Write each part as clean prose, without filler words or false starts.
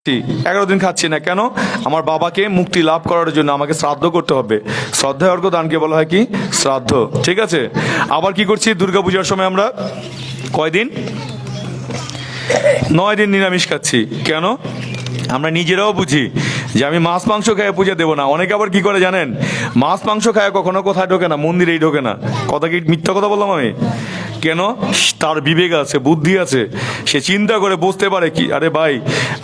11 দিন খাচ্ছি না কেন? আমার বাবাকে মুক্তি লাভ করার জন্য আমাকে শ্রাদ্ধ করতে হবে। শ্রদ্ধা অর্ঘ দানকে বলা হয় কি? শ্রাদ্ধ। ঠিক আছে। আবার কি করছি দুর্গাপূজার সময় আমরা কয়দিন? 9 দিন নিরামিষ খাচ্ছি। কেন? আমরা নিজেরাও বুঝি যে আমি মাছ মাংস খায় পূজা দেবো না। অনেকে আবার কি করে জানেন? মাছ মাংস খায় কখনো কোথায় ঢোকে না, মন্দিরেই ঢোকে না। কথা কি মিথ্যা কথা বললাম আমি? কেন? তার বিবেক আছে, বুদ্ধি আছে, সে চিন্তা করে বুঝতে পারে কি, আরে ভাই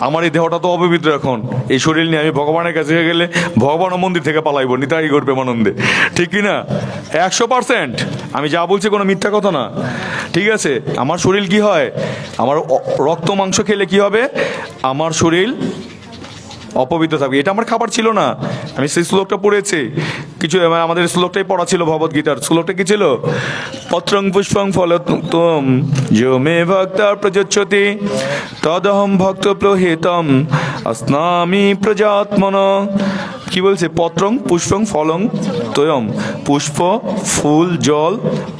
আমার এই দেহটা তো অপবিত্র, এখন এই শরীর নিয়ে আমি ভগবানের কাছে গেলে ভগবান মন্দির থেকে পালাইব, নিতাই করবে আনন্দে। ঠিক কি না? 100% আমি যা বলছি কোনো মিথ্যা কথা না। ঠিক আছে। আমার শরীর কি হয়? আমার রক্ত মাংস খেলে কি হবে? আমার শরীর অপবিত্র থাকবে। এটা আমার খাবার ছিল না। আমি সেই শ্লোকটা পড়েছি কিছু, আমাদের শ্লোকটাই পড়া ছিল ভগবদ্গীতার। শ্লোকটা কি ছিল? পত্রং পুষ্পং ফলতুম যো মে ভক্তা প্রযচ্ছতি তদহম ভক্ত প্রহিতম अस्नामि প্রজাত্মন। কি বলছে? পত্রং পুষ্পং ফলং তয়ম, পুষ্প, ফুল, জল,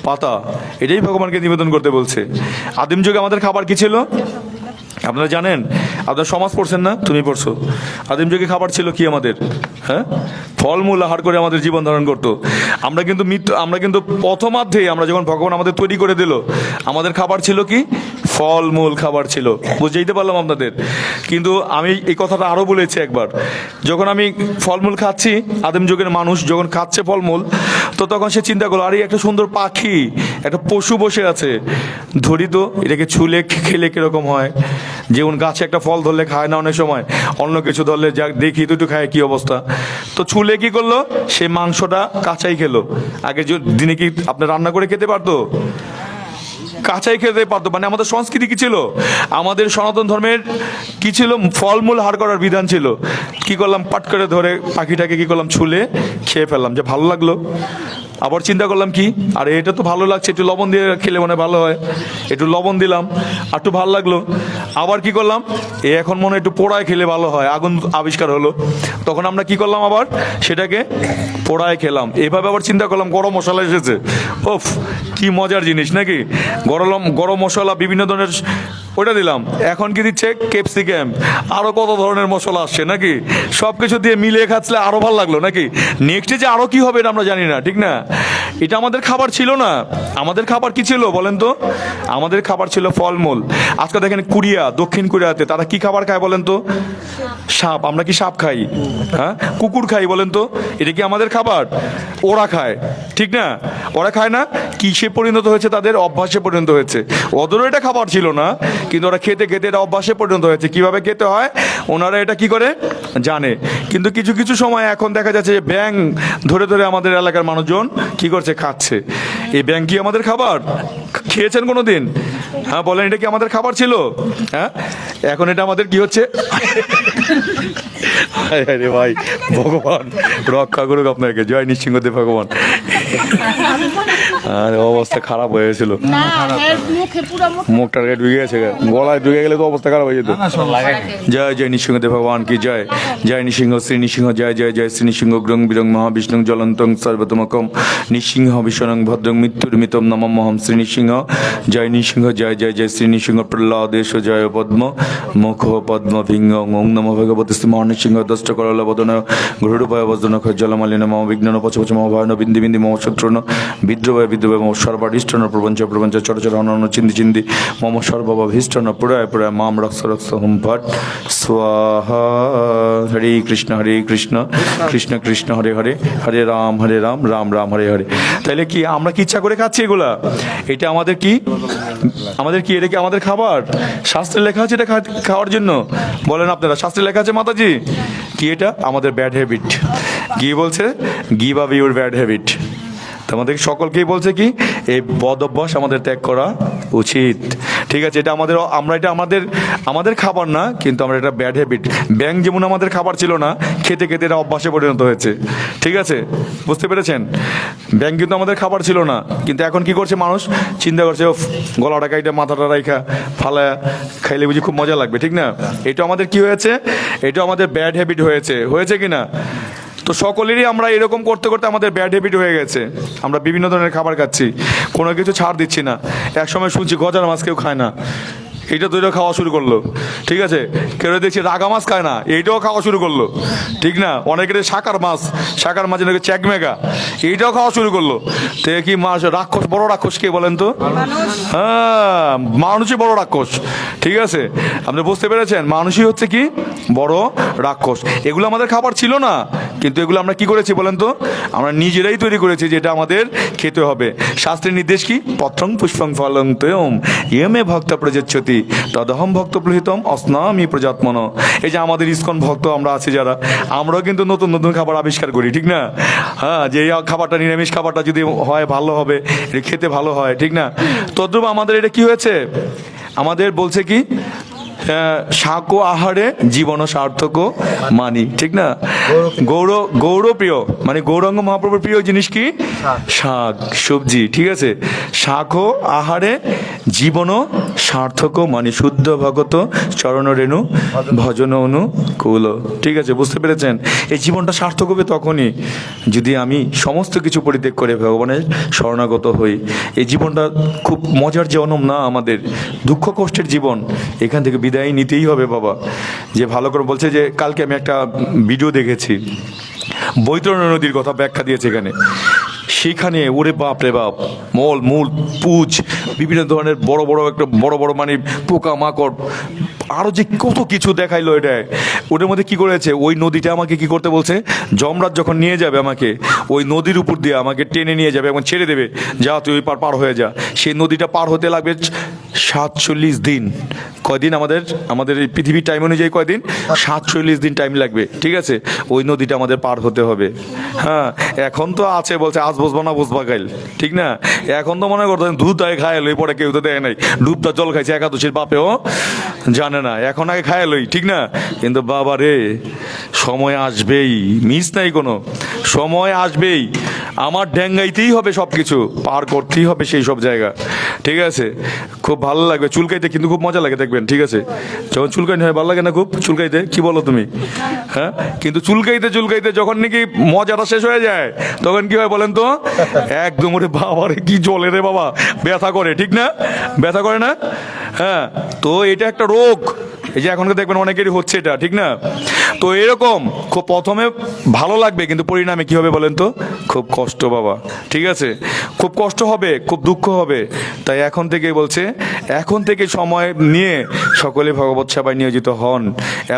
পাতা, এটাই ভগবানকে নিবেদন করতে বলছে। আদিম যুগে আমাদের খাবার কি ছিল আপনারা জানেন? আপনারা সমাজ পড়ছেন না? তুমি পড়ছো। আদিম যুগে খাবার ছিল কি আমাদের? হ্যাঁ, ফলমূল আহার করে আমাদের জীবন ধারণ করতো। আমরা কিন্তু প্রথমার্ধেই আমরা যখন ভগবান আমাদের তৈরি করে দিল, আমাদের খাবার ছিল কি? ফলমূল খাবার ছিল। বুঝাইতে পারলাম আপনাদের? কিন্তু আমি এই কথাটা আরও বলেছি একবার, যখন আমি ফলমূল খাচ্ছি, আদিম যুগের মানুষ যখন খাচ্ছে ফলমূল, তো তখন সে চিন্তা করলো, আরে একটা সুন্দর পাখি, একটা পশু বসে আছে, ধরি তো এটাকে ছুলে খেলে কিরকম হয়। যেমন গাছে একটা ফল ধরলে খায় না অনেক সময়, অন্য কিছু ধরলে যা দেখি তো একটু খায় কি অবস্থা। তো ছুলে কি করলো? সে মাংসটা কাঁচাই খেলো। আগে দিনে কি আপনার রান্না করে খেতে পারতো? কাঁচাই খেতে পারতো। মানে আমাদের সংস্কৃতি কি ছিল? আমাদের সনাতন ধর্মের কি ছিল? ফলমূল হার করার বিধান ছিল। কি করলাম? পাট করে ধরে পাখিটাকে কি করলাম? ছুলে খেয়ে ফেললাম, যে ভালো লাগলো। আবার চিন্তা করলাম কি, আরে এটা তো ভালো লাগছে, একটু লবণ দিয়ে খেলে মনে ভালো হয়, একটু লবণ দিলাম, আর একটু ভালো লাগলো। আবার কি করলাম? এখন মনে একটু পোড়ায় খেলে ভালো হয়, আগুন আবিষ্কার হলো, তখন আমরা কি করলাম? আবার সেটাকে পোড়ায় খেলাম। এভাবে আবার চিন্তা করলাম গরম মশলা এসেছে, ওফ কি মজার জিনিস নাকি? গরম মশলা বিভিন্ন ধরনের, ওটা দিলাম। এখন কি দিচ্ছে? ক্যাপসিকাম, আরও কত ধরনের মশলা আসছে নাকি? সব কিছু দিয়ে মিলিয়ে খাচ্ছিলে আরও ভালো লাগলো নাকি? নেক্সটে যে আরও কি হবে এটা আমরা জানি না। ঠিক না? এটা আমাদের খাবার ছিল না। আমাদের খাবার কি ছিল বলেন তো? আমাদের খাবার ছিল ফলমূল। আজকে দেখেন দক্ষিণ কোরিয়াতে তারা কি খাবার খায় বলেন তো? সাপ। আমরা কি সাপ খাই? হ্যাঁ, কুকুর খাই বলেন তো? এটা কি আমাদের খাবার? ওরা খায়। ঠিক না? ওরা খায় না? কিসে পরিণত হয়েছে? তাদের অভ্যাসে পরিণত হয়েছে। ওদেরও এটা খাবার ছিল না, কিন্তু ওরা খেতে খেতে এটা অভ্যাসে পরিণত হয়েছে। কিভাবে খেতে হয় ওনারা এটা কি করে জানে। কিন্তু কিছু কিছু সময় এখন দেখা যাচ্ছে যে ব্যাঙ ধরে ধরে আমাদের এলাকার মানুষজন কি করছে? খাচ্ছে। এই ব্যাঙ কি আমাদের খাবার? খেয়েছেন কোনো দিন? হ্যাঁ বলেন, এটা কি আমাদের খাবার ছিল? হ্যাঁ, এখন এটা আমাদের কি হচ্ছে? আরে ভাই, ভগবান রক্ষা করুক আপনাকে। জয় নৃসিংহদেব ভগবান। আর অবস্থা খারাপ হয়ে গেছিল, মুখটা ঢুকে গেছে, গলায় ঢুকে গেলে তো অবস্থা খারাপ হয়ে যেত। জয় জয় নৃসিংহদেব ভগবান কি জয়। জয় নৃসিংহ শ্রী নৃসিংহ, জয় জয় জয় শ্রী নৃসিংহ। গ্রং বিরং মহাবিষ্ণু জ্বলন্তং সর্বতমকম নৃসিংহ বিশ্বনং ভদ্রং মৃত্যুর্মিতম নমঃ শ্রী নৃসিংহ। জয় নৃসিংহ, জয় জয় জয় শ্রী নৃসিংহ। প্রহ্লাদেশ জয় পদ্ম মুখ পদ্ম ভিঙ্গ। ওং নমঃ ভগবতী শ্রী মহানৃসিংহ। দষ্ট করল বদন গরুড়পায় বজন জলমালিন মম বিঘ্ন পছ পছ মম ভয়ন বিন্দি বিন্দি মম শত্রুন বিদ্রোহ বিদ্রোহ মম সর্বাধিষ্ঠন প্রপঞ্চ প্রপঞ্চ চর চর অনন্য চিন্দি চিন্দি মম সর্বভাভীষ্টন পুরায় পুরায় মাম রক্ষ রক্ষ হুম ভট স্বাহা। হরে কৃষ্ণ কৃষ্ণ কৃষ্ণ হরে হরে, হরে রাম রাম রাম হরে হরে। তাইলে কি আমরা কি ইচ্ছা করে খাচ্ছি এগুলা? এটা আমাদের কি? আমাদের কি? এটা কি আমাদের খাবার? শাস্ত্রে লেখা আছে এটা খাওয়ার জন্য? বলেন আপনারা, শাস্ত্রে লেখা আছে মাতাজি কি? এটা আমাদের ব্যাড হ্যাবিট। কি বলছে? Give up your bad habit. আমাদের সকলকেই বলছে কি? এই বদ অভ্যাস আমাদের ত্যাগ করা উচিত। ঠিক আছে? এটা আমাদের খাবার না, কিন্তু আমরা এটা ব্যাড হ্যাবিট। ব্যাঙ যেমন আমাদের খাবার ছিল না, খেতে খেতে এটা অভ্যাসে পরিণত হয়েছে। ঠিক আছে? বুঝতে পেরেছেন? ব্যাঙ কিন্তু আমাদের খাবার ছিল না, কিন্তু এখন কি করছে মানুষ? চিন্তা করছে গলাটা কাইটা মাথাটা রাইখা ফালায়া খাইলে বুঝি খুব মজা লাগবে। ঠিক না? এটা আমাদের কি হয়েছে? এটা আমাদের ব্যাড হ্যাবিট হয়েছে কি না? তো সকলেরই আমরা এরকম করতে করতে আমাদের ব্যাড হ্যাবিট হয়ে গেছে। আমরা বিভিন্ন ধরনের খাবার খাচ্ছি, কোনো কিছু ছাড় দিচ্ছি না। এক সময় শুনছি গজার মাছ কেউ খায় না। এইটা তো এটা খাওয়া শুরু করলো, ঠিক আছে। কেউ দেখছি রাগা মাছ খায় না, এইটাও খাওয়া শুরু করলো, ঠিক না। অনেকের শাকার মাছ নাকি চ্যাকমেগা, এইটাও খাওয়া শুরু করলো। তো কি মাছ রাক্ষস, বড় রাক্ষস কে বলেন তো? হ্যাঁ, মানুষই বড় রাক্ষস, ঠিক আছে। আপনি বুঝতে পেরেছেন, মানুষই হচ্ছে কি বড় রাক্ষস। এগুলো আমাদের খাবার ছিল না, কিন্তু এগুলো আমরা কি করেছি বলেন তো? আমরা নিজেরাই তৈরি করেছি যে এটা আমাদের খেতে হবে। শাস্ত্রের নির্দেশ কি? পত্রং পুষ্পং ফলং তয়ম ইয়মে ভক্ত প্রযচ্ছতি তদহম ভক্ত প্রহিতম অস্নামি প্রজাত্মন। এই যে আমাদের ইসকন ভক্ত আমরা আছি যারা, আমরাও কিন্তু নতুন নতুন খাবার আবিষ্কার করি, ঠিক না। হ্যাঁ, যে এই খাবারটা নিরামিষ খাবারটা যদি হয় ভালো হবে, এটা খেতে ভালো হয়, ঠিক না। তদ্রূপ আমাদের এটা কি হয়েছে, আমাদের বলছে কি শাক ও আহারে জীবন সার্থক মানি, ঠিক না। গৌরপ্রিয় মানে গৌরাঙ্গ মহাপ্রভুর প্রিয় জিনিস কি? শাক সবজি, ঠিক আছে। শাক ও আহারে জীবন সার্থক মানি শুদ্ধ ভগত চরণ রেণু ভজন অনুকূল, ঠিক আছে। বুঝতে পেরেছেন? এই জীবনটা সার্থক হবে তখনই যদি আমি সমস্ত কিছু পরিত্যাগ করে ভগবানের শরণাগত হই। এই জীবনটা খুব মজার জনম না, আমাদের দুঃখ কষ্টের জীবন, এখান থেকে বিদায় নিতেই হবে বাবা। যে ভালো করে বলছে যে কালকে আমি একটা ভিডিও দেখেছি, বৈতরণী নদীর কথা ব্যাখ্যা দিয়েছে এখানে। সেখানে ওরে বাপ রে বাপ, মূল পুজ, বিভিন্ন ধরনের বড় বড় মানে পোকা মাকড়, আরও যে কত কিছু দেখাইলো এটা। ওটার মধ্যে কি করেছে, ওই নদীটা আমাকে কি করতে বলছে, যমরাজ যখন নিয়ে যাবে আমাকে ওই নদীর উপর দিয়ে আমাকে টেনে নিয়ে যাবে এবং ছেড়ে দেবে, যা তুই ওই পার হয়ে যা। সেই নদীটা পার হতে লাগবে 47 দিন। কয়দিন আমাদের এই পৃথিবীর টাইম অনুযায়ী কয়দিন? 47 দিন টাইম লাগবে, ঠিক আছে। ওই নদীটা আমাদের পার হতে হবে। হ্যাঁ, এখন তো আছে বলছে আজ বসবো না বসবা গাইল, ঠিক না। এখন তো মনে করতেন দুধ আগে খায় লই, পরে কেউ তো দেয় নাই, ডুবটা জল খাইছে একাদশীর বাপেও জানে না, এখন আগে খায় লই, ঠিক না। কিন্তু বাবা রে, সময় আসবেই, মিস নাই কোনো, সময় আসবেই। আমার ড্যাঙ্গাইতেই হবে, সব কিছু পার করতেই হবে সেই সব জায়গা, ঠিক আছে। খুব ভালো লাগবে চুলকাইতে, কিন্তু খুব মজা লাগে দেখবেন, ঠিক আছে। যখন চুলকাইতে হয় ভালো লাগে না খুব চুলকাইতে, কি বলো তুমি? হ্যাঁ, কিন্তু চুলকাইতে যখন নাকি মজাটা শেষ হয়ে যায় তখন কি হয় বলেন তো? একদম ওরে বাবা রে, কি জলে রে বাবা, ব্যথা করে, ঠিক না? ব্যথা করে না? হ্যাঁ, তো এটা একটা রোগ, এই যে এখনকার দেখবেন অনেকেরই হচ্ছে এটা, ঠিক না। তো এরকম খুব প্রথমে ভালো লাগবে, কিন্তু পরিণামে কি হবে বলেন তো? খুব কষ্ট বাবা, ঠিক আছে। খুব কষ্ট হবে, খুব দুঃখ হবে। তাই এখন থেকে বলছে, এখন থেকে সময় নিয়ে সকলে ভগবত সেবায় নিয়োজিত হন।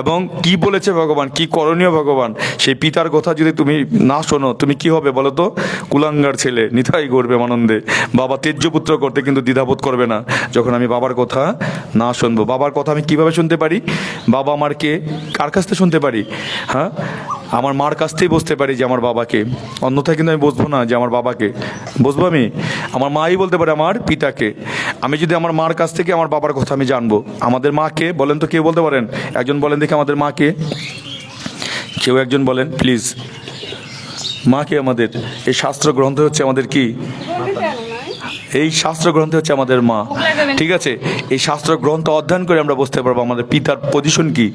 এবং কি বলেছে ভগবান, কি করণীয় ভগবান, সেই পিতার কথা যদি তুমি না শোনো, তুমি কি হবে বলো তো? কুলাঙ্গার ছেলে, নিতাই গর্বে আনন্দে। বাবা তেজ্যপুত্র করতে কিন্তু দ্বিধাবোধ করবে না যখন আমি বাবার কথা না শুনবো। বাবার কথা আমি কিভাবে শুনতে পারি? বাবা আমার কে, কার কাছ থেকে শুনতে পারি? হ্যাঁ, আমার মার কাছ থেকেই বুঝতে পারি যে আমার বাবাকে, অন্যথায় কিন্তু আমি বুঝবো না যে আমার বাবাকে। বুঝবো আমি, আমার মাই বলতে পারে আমার পিতাকে। আমি যদি আমার মার কাছ থেকে আমার বাবার কথা আমি জানবো। আমাদের মাকে বলেন তো, কেউ বলতে পারেন? একজন বলেন দেখি আমাদের মাকে, কেউ একজন বলেন প্লিজ। মাকে আমাদের এই শাস্ত্র গ্রন্থ হচ্ছে আমাদের কি, এই শাস্ত্র গ্রন্থ হচ্ছে আমাদের মা, ঠিক আছে। এই শাস্ত্র গ্রন্থ অধ্যয়ন করে আমরা বুঝতে পারবো আমাদের পিতার পজিশন কি।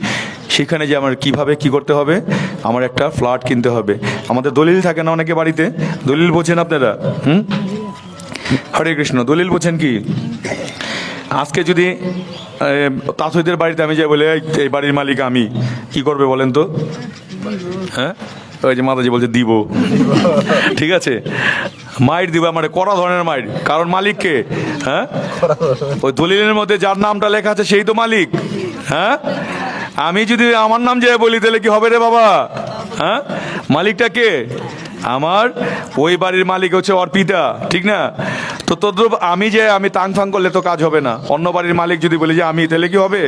সেখানে যে আমার কিভাবে কি করতে হবে, আমার একটা ফ্ল্যাট কিনতে হবে। আমাদের দলিল থাকে না অনেকে বাড়িতে, দলিল বোঝেন আপনারা? হরে কৃষ্ণ, দলিল বোঝেন কি? আজকে যদি তাঁতদের বাড়িতে আমি যাই বলে এই বাড়ির মালিক আমি, কি করবে বলেন তো? হ্যাঁ, ওই যে মাতাজি বলছে দিব, ঠিক আছে। মাইর দিব, মানে কড়া ধরনের মাইর, কারণ মালিককে। হ্যাঁ, ওই দলিলের মধ্যে যার নামটা লেখা আছে সেই তো মালিক। হ্যাঁ, আমি যদি আমার নাম যে বলি তাহলে কি হবে রে বাবা? হ্যাঁ, মালিকটা কে? আমার ওই বাড়ির মালিক হচ্ছে ওর পিতা, ঠিক না। তো তদ্রুপ আমি তাং ফাং করলে তো কাজ হবে না। অন্য বাড়ির মালিক যদি বলি যে আমি, তাহলে কি হবে?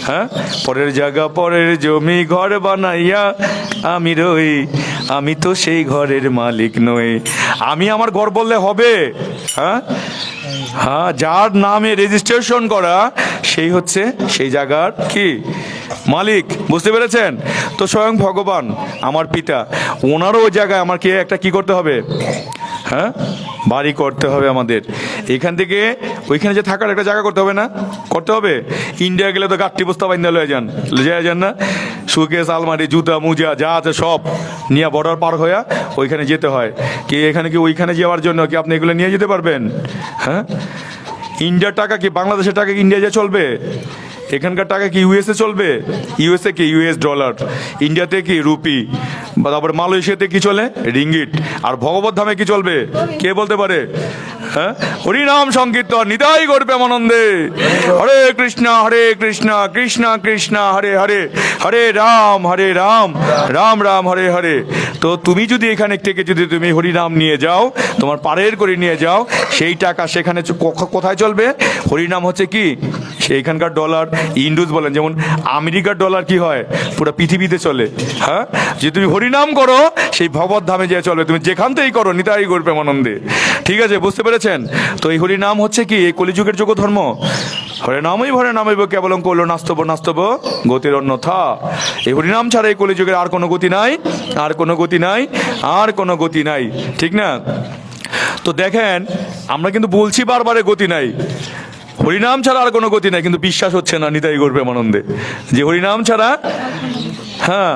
হ্যাঁ, পরের জায়গা পরের জমি ঘর বানাইয়া আমি রই, আমি তো সেই ঘরের মালিক নই। আমি আমার ঘর বললে হবে? হ্যাঁ, হ্যাঁ, যার নামে রেজিস্ট্রেশন করা সেই হচ্ছে সেই জায়গার কি মালিক। বুঝতে পেরেছেন? তো স্বয়ং ভগবান আমার পিতা, ওনারও ওই জায়গায় আমাকে একটা কি করতে হবে? হ্যাঁ, বাড়ি করতে হবে আমাদের। এখান থেকে ওইখানে যে থাকার একটা জায়গা করতে হবে না? করতে হবে। ইন্ডিয়া গেলে তো গাঠটি বস্তা বাইন্দা লয়ে যান না, সুকেশ আলমারি জুতা মুজা যা আছে সব নিয়ে বর্ডার পার হয়ে ওইখানে যেতে হয়। কি এখানে কি ওইখানে যাওয়ার জন্য কি আপনি এগুলো নিয়ে যেতে পারবেন? হ্যাঁ, ইন্ডিয়ার টাকা কি বাংলাদেশের টাকা কি ইন্ডিয়া যা চলবে? এখানকার টাকা কি ইউএসএ চলবে? ইউএসএ কি ইউএস ডলার, ইন্ডিয়াতে কি রুপি, তারপরে মালয়েশিয়াতে কি চলে? রিঙ্গিট। আর ভগবত ধামে কি চলবে? কে বলতে পারে? হ্যাঁ, হরিনাম সংকীর্তন নিতাই গৌর প্রেমানন্দে। হরে কৃষ্ণ কৃষ্ণ কৃষ্ণ হরে হরে, হরে রাম রাম রাম হরে হরে। তো তুমি যদি এখানে থেকে যদি তুমি হরিনাম নিয়ে যাও, তোমার পারের করে নিয়ে যাও, সেই টাকা সেখানে কোথায় চলবে? হরিনাম হচ্ছে কি সেইখানকার ডলার, ইন্ডুস বলেন, যেমন আমেরিকার ডলার কি হয় পুরো পৃথিবীতে চলে। হ্যাঁ, যে তুমি হরিনাম করো সেই ভগবত ধামে যে চলবে, তুমি যেখান থেকেই করো নিতাই গৌর প্রেমানন্দে। ঠিক আছে, বুঝতে পেরেছেন? তো এই হরিনাম হচ্ছে কি এই কলিযুগের যোগ্য ধর্ম। হরে নামইব কেবলম কৌল নাস্তব গতির অন্যথা। এই হরিনাম ছাড়া এই কলিযুগের আর কোনো গতি নাই, আর কোনো গতি নাই, আর কোনো গতি নাই। ঠিক না? তো দেখেন, আমরা কিন্তু বলছি বারবারে গতি নাই, হরিনাম ছাড়া আর কোনো গতি নাই, কিন্তু বিশ্বাস হচ্ছে না নিতাই গৌর প্রেমানন্দে যে হরিনাম ছাড়া, হ্যাঁ,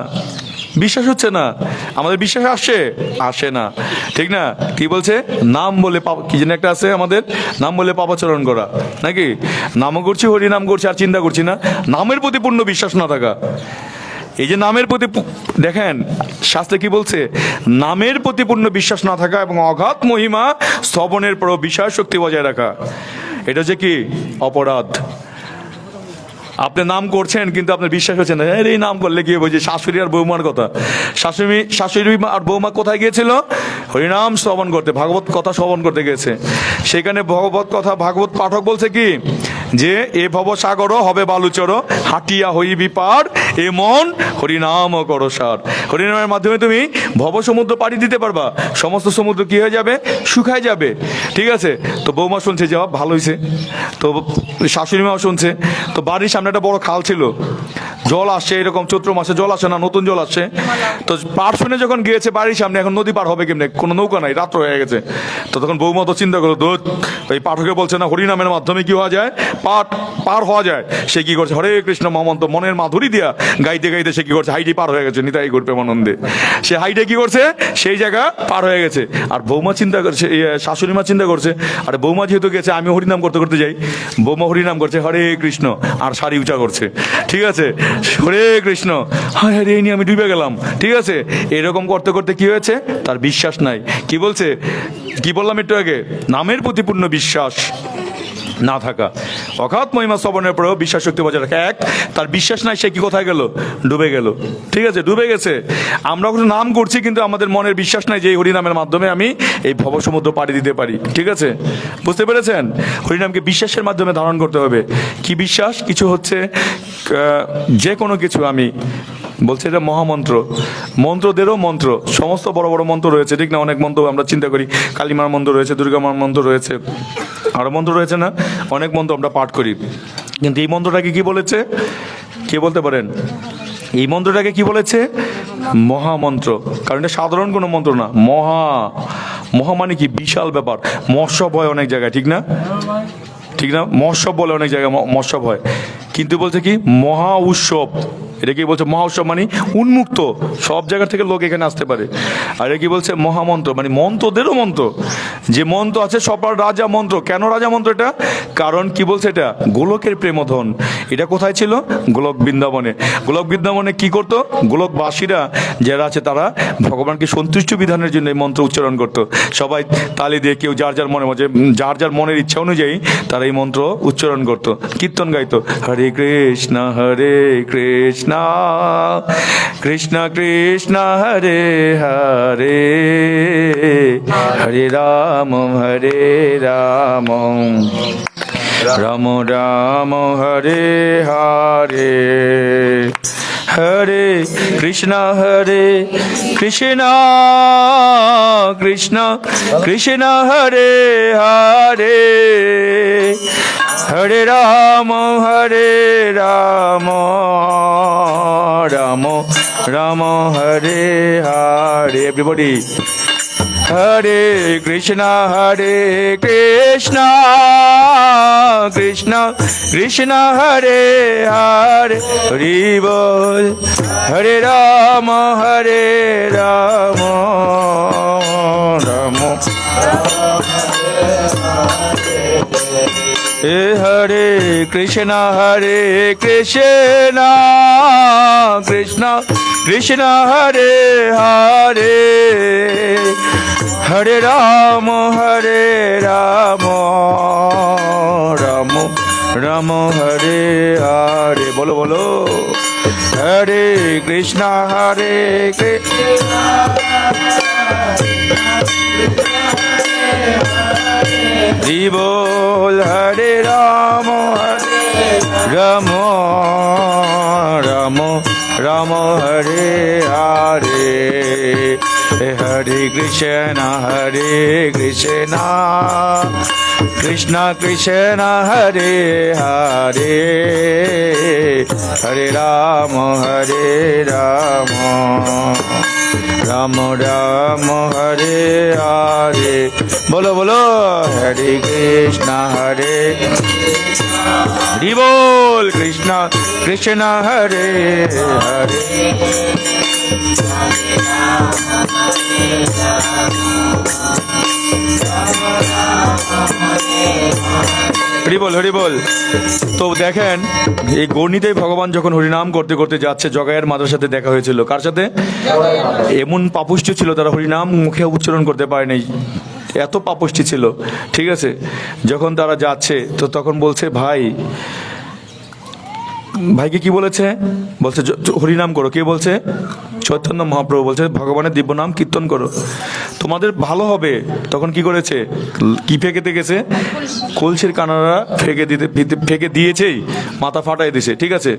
বিশ্বাস হচ্ছে না। আমাদের বিশ্বাস আসে না। ঠিক না? কি বলছে? নাম বলে কি যেন একটা আছে আমাদের, নাম বলে পাপাচরণ করা, নাকি? নামও করছি, হরিনাম করছি, আর চিন্তা করছি না। নামের প্রতি পূর্ণ বিশ্বাস না থাকা। এই যে নামের প্রতি, দেখেন শাস্ত্রে কি বলছে? নামের প্রতি পূর্ণ বিশ্বাস না থাকা এবং অগাধ মহিমা শ্রবণের পর বিষয় শক্তি বজায় রাখা, এটা হচ্ছে কি অপরাধ। আপনি নাম করছেন কিন্তু আপনার বিশ্বাস হচ্ছে না। এই নাম করলে গিয়ে বলছে শাশুড়ি আর বৌমার কথা। শাশুড়ি আর বৌমা কোথায় গিয়েছিল? হরিনাম শ্রবণ করতে, ভাগবত কথা শ্রবণ করতে গেছে। সেখানে ভগবত কথা ভাগবত পাঠক বলছে কি যে এ ভব সাগর হবে বালুচর, হাটিয়া হইবি পার, এ মন হরিনাম করো সার। হরিনামের মাধ্যমে তুমি ভব সমুদ্র পাড়ি দিতে পারবা, সমস্ত সমুদ্র কি হয়ে যাবে? শুকায় যাবে। ঠিক আছে? তো বৌমা শুনছে, জবাব ভালো হয়েছে। তো শাশুড়ি মাও শুনছে। তো বাড়ির সামনে একটা বড় খাল ছিল, জল আসছে, এরকম চৈত্র মাসে জল আসে না, নতুন জল আসছে। তো পার শুনে যখন গিয়েছে বাড়ির সামনে, এখন নদী পার হবে কেমনে, কোনো নৌকা নাই, রাত্র হয়ে গেছে। তো তখন বৌমা তো চিন্তা করলো, দোষ এই পাঠকে বলছে না হরিনামের মাধ্যমে কি হওয়া যায়? পার হওয়া যায়। সে কি করছে? হরে কৃষ্ণ মহামন্ত্র মনের মাধুরী দিয়া গাইতে গাইতে সে কি করছে? হাইডে পার হয়ে গেছে নিতাই গৌর প্রেমানন্দে। সে হাইডে কি করছে? সেই জায়গা পার হয়ে গেছে। আর বৌমা চিন্তা করছে, শাশুড়ি মা চিন্তা করছে, আরে বৌমা যেহেতু গেছে, আমি হরিনাম করতে করতে যাই। বৌমা হরিনাম করছে হরে কৃষ্ণ, আর শাড়ি উঁচা করছে। ঠিক আছে? হরে কৃষ্ণ, হ্যাঁ হ্যাঁ এই নিয়ে আমি ডুবে গেলাম। ঠিক আছে? এরকম করতে করতে কি হয়েছে? তার বিশ্বাস নাই। কি বলছে? কি বললাম একটু আগে? নামের প্রতি পূর্ণ বিশ্বাস না থাকা, অগাধ মহিমা শ্রবণের পরেও বিশ্বাস শক্তি বজায় রাখা। এক, তার বিশ্বাস নাই, সে কি কোথায় গেল? ডুবে গেল। ঠিক আছে? ডুবে গেছে। আমরা কোনো নাম করছি কিন্তু আমাদের মনের বিশ্বাস নাই যে এই হরিনামের মাধ্যমে আমি এই ভব সমুদ্র পাড়ি দিতে পারি। ঠিক আছে? বুঝতে পেরেছেন? হরিনামকে বিশ্বাসের মাধ্যমে ধারণ করতে হবে। কি বিশ্বাস? কিছু হচ্ছে যে কোনো কিছু, আমি বলছি এটা মহামন্ত্র, মন্ত্রদেরও মন্ত্র, সমস্ত বড় বড় মন্ত্র রয়েছে। ঠিক না? অনেক মন্ত্র আমরা চিন্তা করি, কালীমার মন্ত্র রয়েছে, দুর্গামার মন্ত্র রয়েছে, আরও মন্ত্র রয়েছে না? অনেক মন্ত্র আমরা পাঠ করি, কিন্তু এই মন্ত্রটাকে কি বলেছে? কে বলতে পারেন? এই মন্ত্রটাকে কি বলেছে? মহামন্ত্র। কারণ এটা সাধারণ কোনো মন্ত্র না, মহা মানে কি? বিশাল ব্যাপার। মৎস্যব হয় অনেক জায়গায়, ঠিক না? ঠিক না? মৎস্যব বলে অনেক জায়গায়, মৎস্যব হয়, কিন্তু বলছে কি মহা উৎসব। এটা কি বলছে? মহা উৎসব মানে উন্মুক্ত, সব জায়গা থেকে লোক এখানে আসতে পারে। আর এটা কি বলছে? মহামন্ত্র মানে মন্ত্রদেরও মন্ত্র। যে মন্ত্র আছে সবার রাজা মন্ত্র। কেন রাজা মন্ত্র এটা? কারণ কি বলছে? এটা গোলকের প্রেমধন। এটা কোথায় ছিল? গোলক বৃন্দাবনে। গোলক বৃন্দাবনে কি করতো? গোলকবাসীরা যারা আছে তারা ভগবানকে সন্তুষ্ট বিধানের জন্য এই মন্ত্র উচ্চারণ করতো। সবাই তালি দিয়ে, কেউ যার যার যার মনের ইচ্ছা অনুযায়ী তারা এই মন্ত্র উচ্চারণ করতো, কীর্তন গাইতো। হরে কৃষ্ণ কৃষ্ণ কৃষ্ণ কৃষ্ণ হরে হরে, হরে রাম রাম রাম হরে হরে, হরে কৃষ্ণ কৃষ্ণ কৃষ্ণ হরে হরে, হরে রাম রাম রাম হরে হরে। এভরিবডি হরে কৃষ্ণ কৃষ্ণ কৃষ্ণ হরে হরে, হরি বল। হরে রাম রাম রাম কৃষ্ণ হরে কৃষ্ণ কৃষ্ণ কৃষ্ণ হরে হরে হরে রাম রাম রাম হরে হরে। বলো বলো, হরে কৃষ্ণ কৃষ্ণ বল, হরে রাম রাম রাম হরে হরে হরে কৃষ্ণ কৃষ্ণ কৃষ্ণ হরে হরে হরে রাম রাম রাম হরে হরে। বলো বলো, হরে কৃষ্ণ হরি বল, কৃষ্ণ কৃষ্ণ হরে হরে। হরিবল হরিবল। তো দেখেন, এই গণিতে ভগবান যখন হরিনাম করতে করতে যাচ্ছে, জগায়ের মাতার সাথে দেখা হয়েছিল। কার সাথে? এমন পাপুষ্টি ছিল, তারা হরিনাম মুখে উচ্চারণ করতে পারেনি, এত পাপুষ্টি ছিল। ঠিক আছে, যখন তারা যাচ্ছে তো তখন বলছে ভাইকে কি বলেছে? বলছে হরিনাম করো। কে বলছে? চৈতন্য মহাপ্রভু বলছে ভগবানের দিব্য নাম কীর্তন করো, তোমাদের ভালো হবে। তখন কি করেছে? কি ফেঁকে গেছে? কলসির কানারা ফেঁকে দিয়েছেই, মাথা ফাটাই দিছে। ঠিক আছে,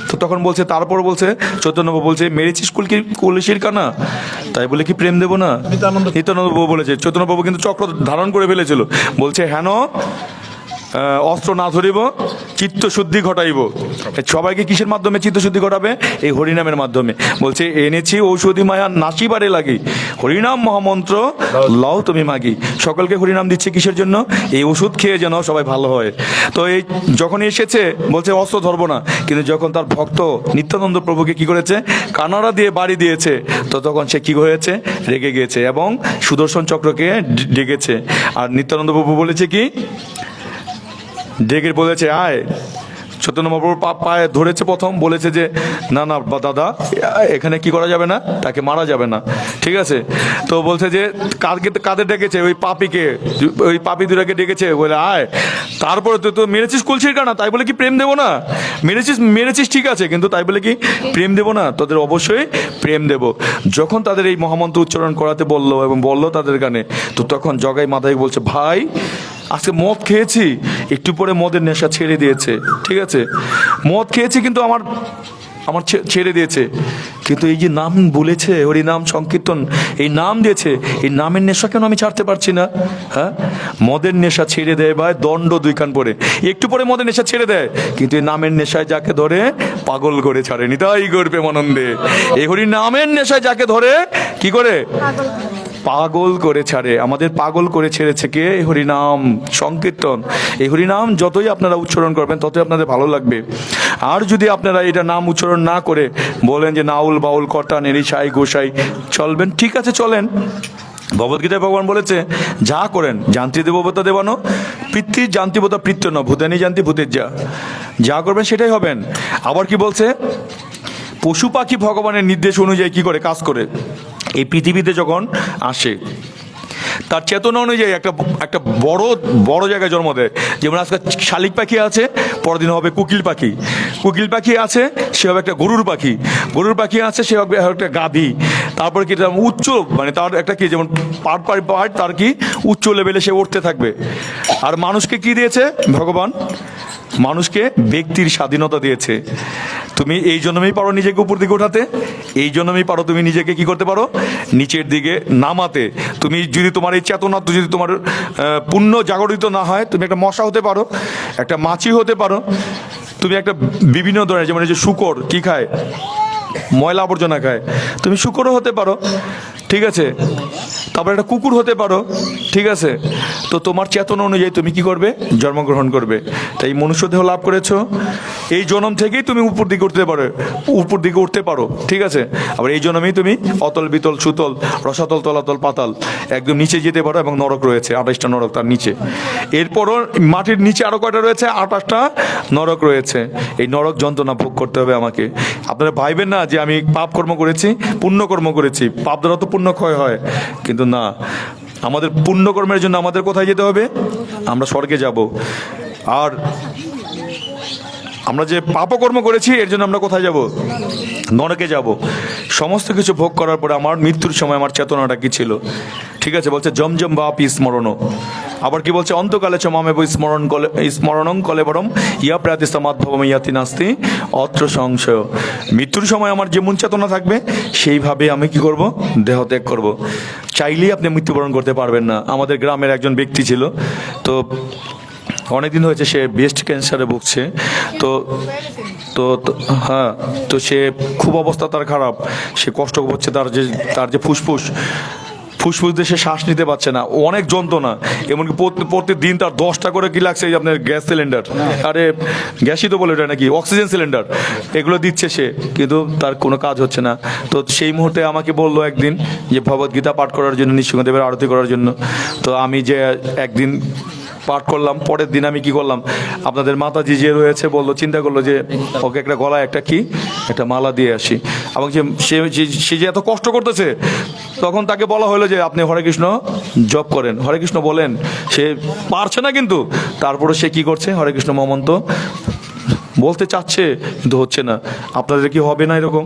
তো তখন বলছে, তারপর বলছে চৈতন্যবাবু বলছে, মেরেছিস কলসির কানা, তাই বলে কি প্রেম দেবো না? নিত্যানন্দ বাবু বলেছে। চৈতন্যবাবু কিন্তু চক্র ধারণ করে ফেলেছিল, বলছে হেন অস্ত্র না ধরিব, চিত্তশুদ্ধি ঘটাইব। সবাইকে কিসের মাধ্যমে চিত্তশুদ্ধি ঘটাবে? এই হরিনামের মাধ্যমে। বলছে এনেছি ঔষধি মায়া নাসিবারে লাগি, হরিনাম মহামন্ত্র লও তুমি মাগি। সকলকে হরিনাম দিচ্ছে কিসের জন্য? এই ওষুধ খেয়ে যেন সবাই ভালো হয়। তো এই যখন এসেছে বলছে অস্ত্র ধরবো না, কিন্তু যখন তার ভক্ত নিত্যানন্দ প্রভুকে কি করেছে? কানারা দিয়ে বাড়ি দিয়েছে, তো তখন সে কি হয়েছে? রেগে গিয়েছে এবং সুদর্শন চক্রকে ডেকেছে। আর নিত্যানন্দ প্রভু বলেছে কি? ডেকে বলেছে আয়। চৈতন্য মহাপ্রভুর পায়ে ধরেছে, প্রথম বলেছে যে না না দাদা, এখানে কি করা যাবে না, তাকে মারা যাবে না। ঠিক আছে, তো বলছে যে কাদের ডেকেছে? ওই পাপিকে, ওই পাপি দুটাকে ডেকেছে, বলে আয়। তারপরে তো মেরেছিস কলসির কানা, তাই বলে কি প্রেম দেবো না? মেরেছিস ঠিক আছে, কিন্তু তাই বলে কি প্রেম দেবো না? তোদের অবশ্যই প্রেম দেব। যখন তাদের এই মহামন্ত্র উচ্চারণ করাতে বললো এবং বললো তাদের গানে, তো তখন জগাই মাথায় বলছে, ভাই আজকে মদ খেয়েছি, একটু পরে মদের নেশা ছেড়ে দিয়েছে। ঠিক আছে, মদ খেয়েছি কিন্তু আমার ছেড়ে দিয়েছে, কিন্তু এই যে নাম বলেছে, হরি নাম সংকীর্তন, এই নাম দিয়েছে, এই নামের নেশা কেন আমি ছাড়তে পারছি না? হ্যাঁ, মদের নেশা ছেড়ে দেয় ভাই, দণ্ড 2 কান পরে। একটু পরে মদের নেশা ছেড়ে দেয়, কিন্তু এই নামের নেশায় যাকে ধরে পাগল করে ছাড়ে। নিতাই গর্বে মনন্দে, এই হরি নামের নেশায় যাকে ধরে কি করে? পাগল করে ছাড়ে। আমাদের পাগল করে ছেড়েছে কে? হরিনাম সংকীর্তন। এই হরিনাম যতই আপনারা উচ্চারণ করবেন ততই আপনাদের ভালো লাগবে। আর যদি আপনারা এটা নাম উচ্চারণ না করে বলেন যে নাউল বাউল কর্তা নেরি সাই গোসাই চলবেন, ঠিক আছে চলেন। ভগবদ্গীতায় ভগবান বলেছে যা করেন যান্ত্রী দেবতা দেবানো, পিতৃ যান্ত্রিবতা পৃত্য ন ভূতানি যান্তি ভূতের যা করবেন সেটাই হবেন। আবার কি বলছে? পশু পাখি ভগবানের নির্দেশ অনুযায়ী কি করে কাজ করে। এই পৃথিবীতে যখন আসে তার চেতনা অনুযায়ী একটা বড় জায়গায় জন্ম দেয়। যেমন আজকে শালিক পাখি আছে, পরদিন হবে কোকিল পাখি আছে, সে হবে একটা গরুর পাখি আছে, সে হবে একটা গাভী। তারপরে কি উচ্চ, মানে তার একটা কি, যেমন পার্ট তার কি উচ্চ লেভেলে সে উঠতে থাকবে। আর মানুষকে কি দিয়েছে ভগবান? মানুষকে ব্যক্তির স্বাধীনতা দিয়েছে। তুমি এই জন্যই পারো নিজেকে উপর দিকে ওঠাতে, এই জন্যই পারো তুমি নিজেকে কি করতে পারো? নিচের দিকে নামাতে। তুমি যদি তোমার এই চেতনা যদি তোমার পূর্ণ জাগরিত না হয়, তুমি একটা মশা হতে পারো, একটা মাছি হতে পারো, তুমি একটা বিভিন্ন ধরনের, যেমন এই যে শূকর কি খায়? ময়লা আবর্জনা খায়। তুমি শূকরও হতে পারো। ঠিক আছে, তারপর একটা কুকুর হতে পারো, ঠিক আছে? তো তোমার চেতনা অনুযায়ী তুমি কি করবে? জন্মগ্রহণ করবে। তাই মনুষ্য দেহ লাভ করেছো, এই জন্ম থেকেই তুমি উপর দিকে উঠতে পারো, ঠিক আছে? আবার এই জন্মেই তুমি অতল বিতল সুতল রসাতল তলাতল পাতাল একদম নিচে যেতে পারো, এবং নরক রয়েছে 28টা নরক তার নিচে। এরপরও মাটির নিচে আরো কয়টা রয়েছে? 28টা নরক রয়েছে। এই নরক যন্ত্রণা ভোগ করতে হবে আমাকে। আপনারা ভাইবেন না যে আমি পাপ কর্ম করেছি, পুণ্যকর্ম করেছি, পাপ দ্বারা তো পুণ্য ক্ষয় হয়, কিন্তু না, আমাদের পুণ্যকর্মের জন্য আমাদের কোথায় যেতে হবে? আমরা স্বর্গে যাব। আর আমরা যে পাপকর্ম করেছি এর জন্য আমরা কোথায় যাব? নরকে যাব। সমস্ত কিছু ভোগ করার পরে আমার মৃত্যুর সময় আমার চেতনাটা কি ছিল? ঠিক আছে, বলছে জমজম বাপি স্মরণ। আবার কি বলছে? অন্তকালে চ মামেব স্মরণং কলেবরম ইয়া প্রাতিস্তা মাধবম ইয়াতি নাস্তি অত্র সংশয়। মৃত্যুর সময় আমার যেমন চেতনা থাকবে সেইভাবে আমি কি করব? দেহ ত্যাগ করব। চাইলেই আপনি মৃত্যুবরণ করতে পারবেন না। আমাদের গ্রামের একজন ব্যক্তি ছিল, তো অনেকদিন হয়েছে সে ব্রেস্ট ক্যান্সারে ভুগছে। তো তো হ্যাঁ, তো সে খুব অবস্থা তার খারাপ, সে কষ্ট হচ্ছে, তার যে ফুসফুস দিয়ে সে শ্বাস নিতে পারছে না, অনেক যন্ত্রণা। এমনকি প্রতিদিন তার 10টা করে কি লাগছে এই আপনার গ্যাস সিলিন্ডার, আরে গ্যাসই তো বলে এটা নাকি, অক্সিজেন সিলিন্ডার, এগুলো দিচ্ছে সে, কিন্তু তার কোনো কাজ হচ্ছে না। তো সেই মুহূর্তে আমাকে বললো একদিন যে ভগবদ্গীতা পাঠ করার জন্য, নৃসিংহদেবের আরতি করার জন্য। তো আমি যে একদিন পাঠ করলাম, পরের দিন আমি কি করলাম, আপনাদের মাতাজি যে রয়েছে বললো, চিন্তা করলো যে ওকে একটা গলায় একটা মালা দিয়ে আসি। এবং সে যে এত কষ্ট করতেছে, তখন তাকে বলা হলো যে আপনি হরে কৃষ্ণ জপ করেন, হরে কৃষ্ণ বলেন। সে পারছে না, কিন্তু তারপরে সে কি করছে? হরে কৃষ্ণ মহামন্ত্র বলতে চাচ্ছে, কিন্তু হচ্ছে না। আপনাদের কি হবে না? এরকম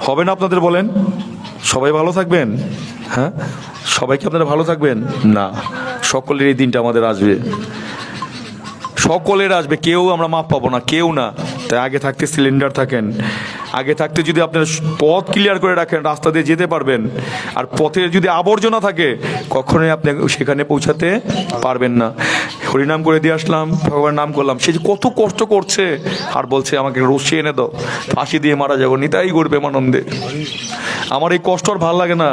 হবে না আপনাদের? বলেন, সবাই ভালো থাকবেন? হ্যাঁ, সবাইকে আপনারা ভালো থাকবেন না? সকলের এই দিনটা আমাদের আসবে, সকলের আসবে, কেউ আমরা মাপ পাবো না, কেউ না। তাই আগে থাকতে সিলিন্ডার থাকেন, আগে থাকতে যদি আপনার পথ ক্লিয়ার করে রাখেন, রাস্তা দিয়ে যেতে পারবেন। আর পথে যদি আবর্জনা থাকে, কখনোই আপনি সেখানে পৌঁছাতে পারবেন না। হরিনাম করে দিয়ে আসলাম, ভগবানের নাম করলাম, সে যে কত কষ্ট করছে, আর বলছে আমাকে রশ্মি এনে দাও, ফাঁসি দিয়ে মারা যাবো, নিতাই করবে আনন্দে। আমার এই কষ্ট আর ভালো লাগে না,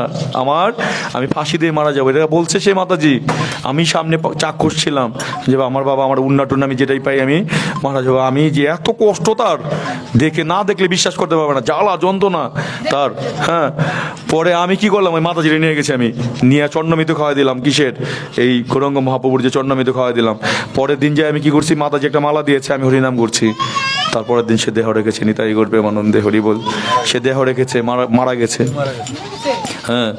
আমি ফাঁসি দিয়ে মারা যাবো, এটা বলছে সে মাতাজি। আমি সামনে চাক্ষুষ ছিলাম যে আমার বাবা, আমার উন্নাটুন, আমি যেটাই পাই আমি মারা যাবো। আমি যে এত কষ্ট তার, না দেখলে বিশ্বাস করতে পারবে না, জ্বালা যন্ত্রণা তার। হ্যাঁ, পরে আমি কি করলাম, ওই মাতাজিরে নিয়ে গেছি, আমি নিয়ে চন্নমিত খাওয়াই দিলাম। কিসের? এই গৌরাঙ্গ মহাপ্রভুর যে চন্নমিত খাওয়াই দিলাম। পরের দিন যে আমি কি করছি, মাতাজি একটা মালা দিয়েছে, আমি হরিনাম করছি। তারপরের দিন সে দেহ রেখেছে, নিতাই করবে আনন্দে হরি বল। সে দেহ রেখেছে, মারা গেছে। হ্যাঁ,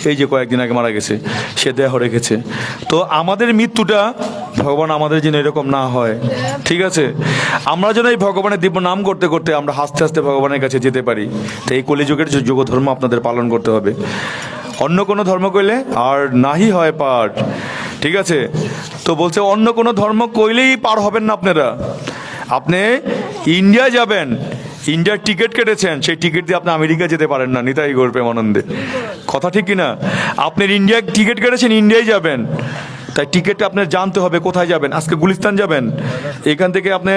এই যে কয়েকদিন আগে মারা গেছে, সে দেহ রেখেছে। তো আমাদের মৃত্যুটা ভগবান আমাদের যেন এরকম না হয়, ঠিক আছে? আমরা যেন এই ভগবানের দিব্য নাম করতে করতে আমরা হাসতে হাসতে ভগবানের কাছে যেতে পারি। তো এই কলিযুগের যে যোগ ধর্ম আপনাদের পালন করতে হবে। অন্য কোনো ধর্ম কইলে আর নাহি হয় পার, ঠিক আছে? তো বলছে অন্য কোনো ধর্ম কইলেই পার হবেন না আপনারা। আপনি ইন্ডিয়ায় যাবেন, ইন্ডিয়ার টিকিট কেটেছেন, সেই টিকিট দিয়ে আপনি আমেরিকা যেতে পারেন না, নিতাই গৌর প্রেমানন্দে। কথা ঠিক কিনা? আপনি ইন্ডিয়ার টিকিট কেটেছেন, ইন্ডিয়ায় যাবেন, তাই টিকিটটা আপনার জানতে হবে কোথায় যাবেন। আজকে গুলিস্তান যাবেন, এখান থেকে আপনি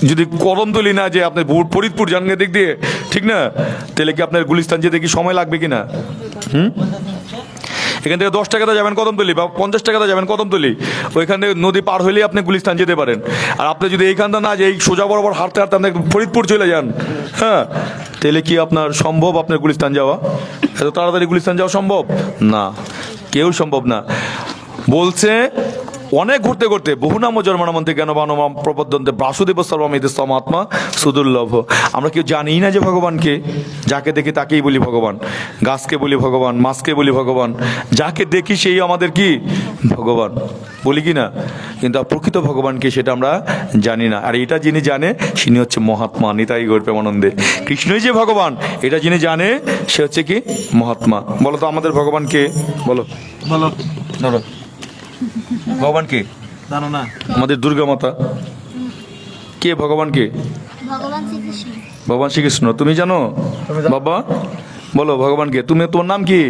যদি কদমতলি না যে আপনি ফরিদপুর যান দিক দিয়ে, ঠিক না? তাহলে কি আপনার গুলিস্তান যেতে কি সময় লাগবে কিনা? এখান থেকে 10 টাকাতে যাবেন কদমতলি, বা 50 টাকাতে যাবেন কদমতলি, ওইখান থেকে নদী পার হলেই আপনি গুলিস্তান যেতে পারেন। আর আপনি যদি এইখানটা না যে এই সোজা বরাবর হাঁটতে হাঁটতে আপনি ফরিদপুর চলে যান, হ্যাঁ, তাহলে কি আপনার সম্ভব আপনার গুলিস্তান যাওয়া? এত তাড়াতাড়ি গুলিস্তান যাওয়া সম্ভব না, কেউ সম্ভব না। বলছে অনেক ঘুরতে ঘুরতে বহু নাম জন্মানমন্ত্রে জ্ঞান বানমাম প্রপদ্যন্তে বাসুদেব সর্বমিতে সমাত্মা সুদুর্লভ। আমরা কেউ জানি না যে ভগবানকে, যাকে দেখি তাকেই বলি ভগবান, গাছকে বলি ভগবান, মাছকে বলি ভগবান, যাকে দেখি সেই আমাদের কি ভগবান বলি কি না? কিন্তু প্রকৃত ভগবানকে সেটা আমরা জানি না। আর এটা যিনি জানে তিনি হচ্ছে মহাত্মা, নিতাই গৌর প্রেমানন্দে। কৃষ্ণই যে ভগবান এটা যিনি জানে সে হচ্ছে কি মহাত্মা। বলো তো আমাদের ভগবানকে, বলো বলো ধরো, ভগবান কে জানো না? আমাদের দুর্গা মাতা কে? ভগবান কে? ভগবান শ্রীকৃষ্ণ। তুমি জানো বাবা? বলো ভগবান কে? তোমার নাম কি?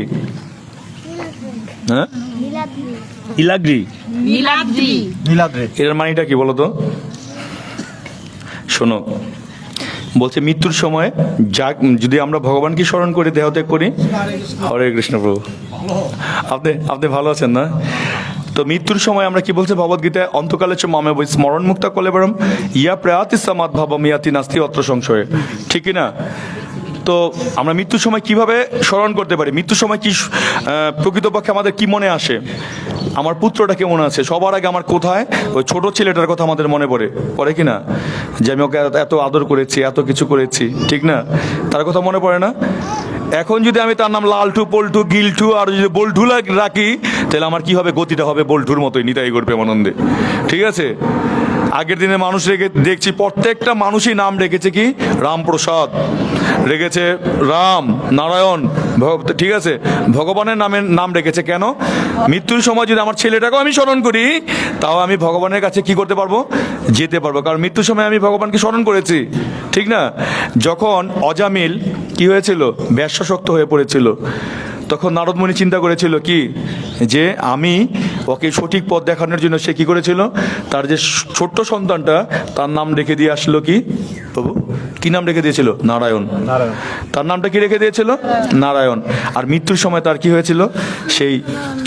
হ্যাঁ, নীলাদ্রি। এর মানেটা কি বলো তো? শোনো, বলছে মৃত্যুর সময় যা যদি আমরা ভগবানকে স্মরণ করি, দেহত্যাগ করি। হরে কৃষ্ণ প্রভু, আপনি আপনি ভালো আছেন না? তো মৃত্যুর সময় আমরা কি বলছে ভগবদ্গীতায়, অন্তকালে চ মামে বই স্মরণ মুক্ত কলেবরম ইয়া প্রয়াতি সমাদ ভাবম ইয়াতি নাস্তি অত্র সংশয়ে, ঠিক কি না? তো আমরা মৃত্যুর সময় কিভাবে স্মরণ করতে পারি? মৃত্যুর সময় কি প্রকৃতপক্ষে আমাদের কি মনে আসে? আমার পুত্রটা কেমন আছে? সবার আগে আমার কোথায় ওই ছোট ছেলেটার কথা আমাদের মনে পড়ে কি না? যে আমি ওকে এত আদর করেছি, এত কিছু করেছি, ঠিক না? তার কথা মনে পড়ে না? এখন যদি আমি তার নাম লালটু, পল্টু, গিলটু আর যদি বল্টু রাখি, তাহলে আমার কি হবে? গতিটা হবে বল্টুর মতোই, নিতাই করবে আনন্দে, ঠিক আছে? আগের দিনে মানুষ দেখছি প্রত্যেকটা মানুষই নাম রেখেছে কি? রামপ্রসাদ, রেখেছে রাম, নারায়ণ, ঠিক আছে? ভগবানের নাম রেখেছে কেন? মৃত্যুর সময় যদি আমার ছেলেটাকেও আমি স্মরণ করি, তাও আমি ভগবানের কাছে কি করতে পারবো? যেতে পারবো, কারণ মৃত্যুর সময় আমি ভগবানকে স্মরণ করেছি, ঠিক না? যখন অজামিল কি হয়েছিল? ব্যবসাশক্ত হয়ে পড়েছিল, তখন নারদমণি চিন্তা করেছিল কি, যে আমি ওকে সঠিক পথ দেখানোর জন্য সে কি করেছিল? তার যে ছোট্ট সন্তানটা, তার নাম রেখে দিয়ে আসলো কি প্রভু? কি নাম রেখে দিয়েছিল? নারায়ণ। তার নামটা কি রেখে দিয়েছিল? নারায়ণ। আর মৃত্যুর সময় তার কি হয়েছিল? সেই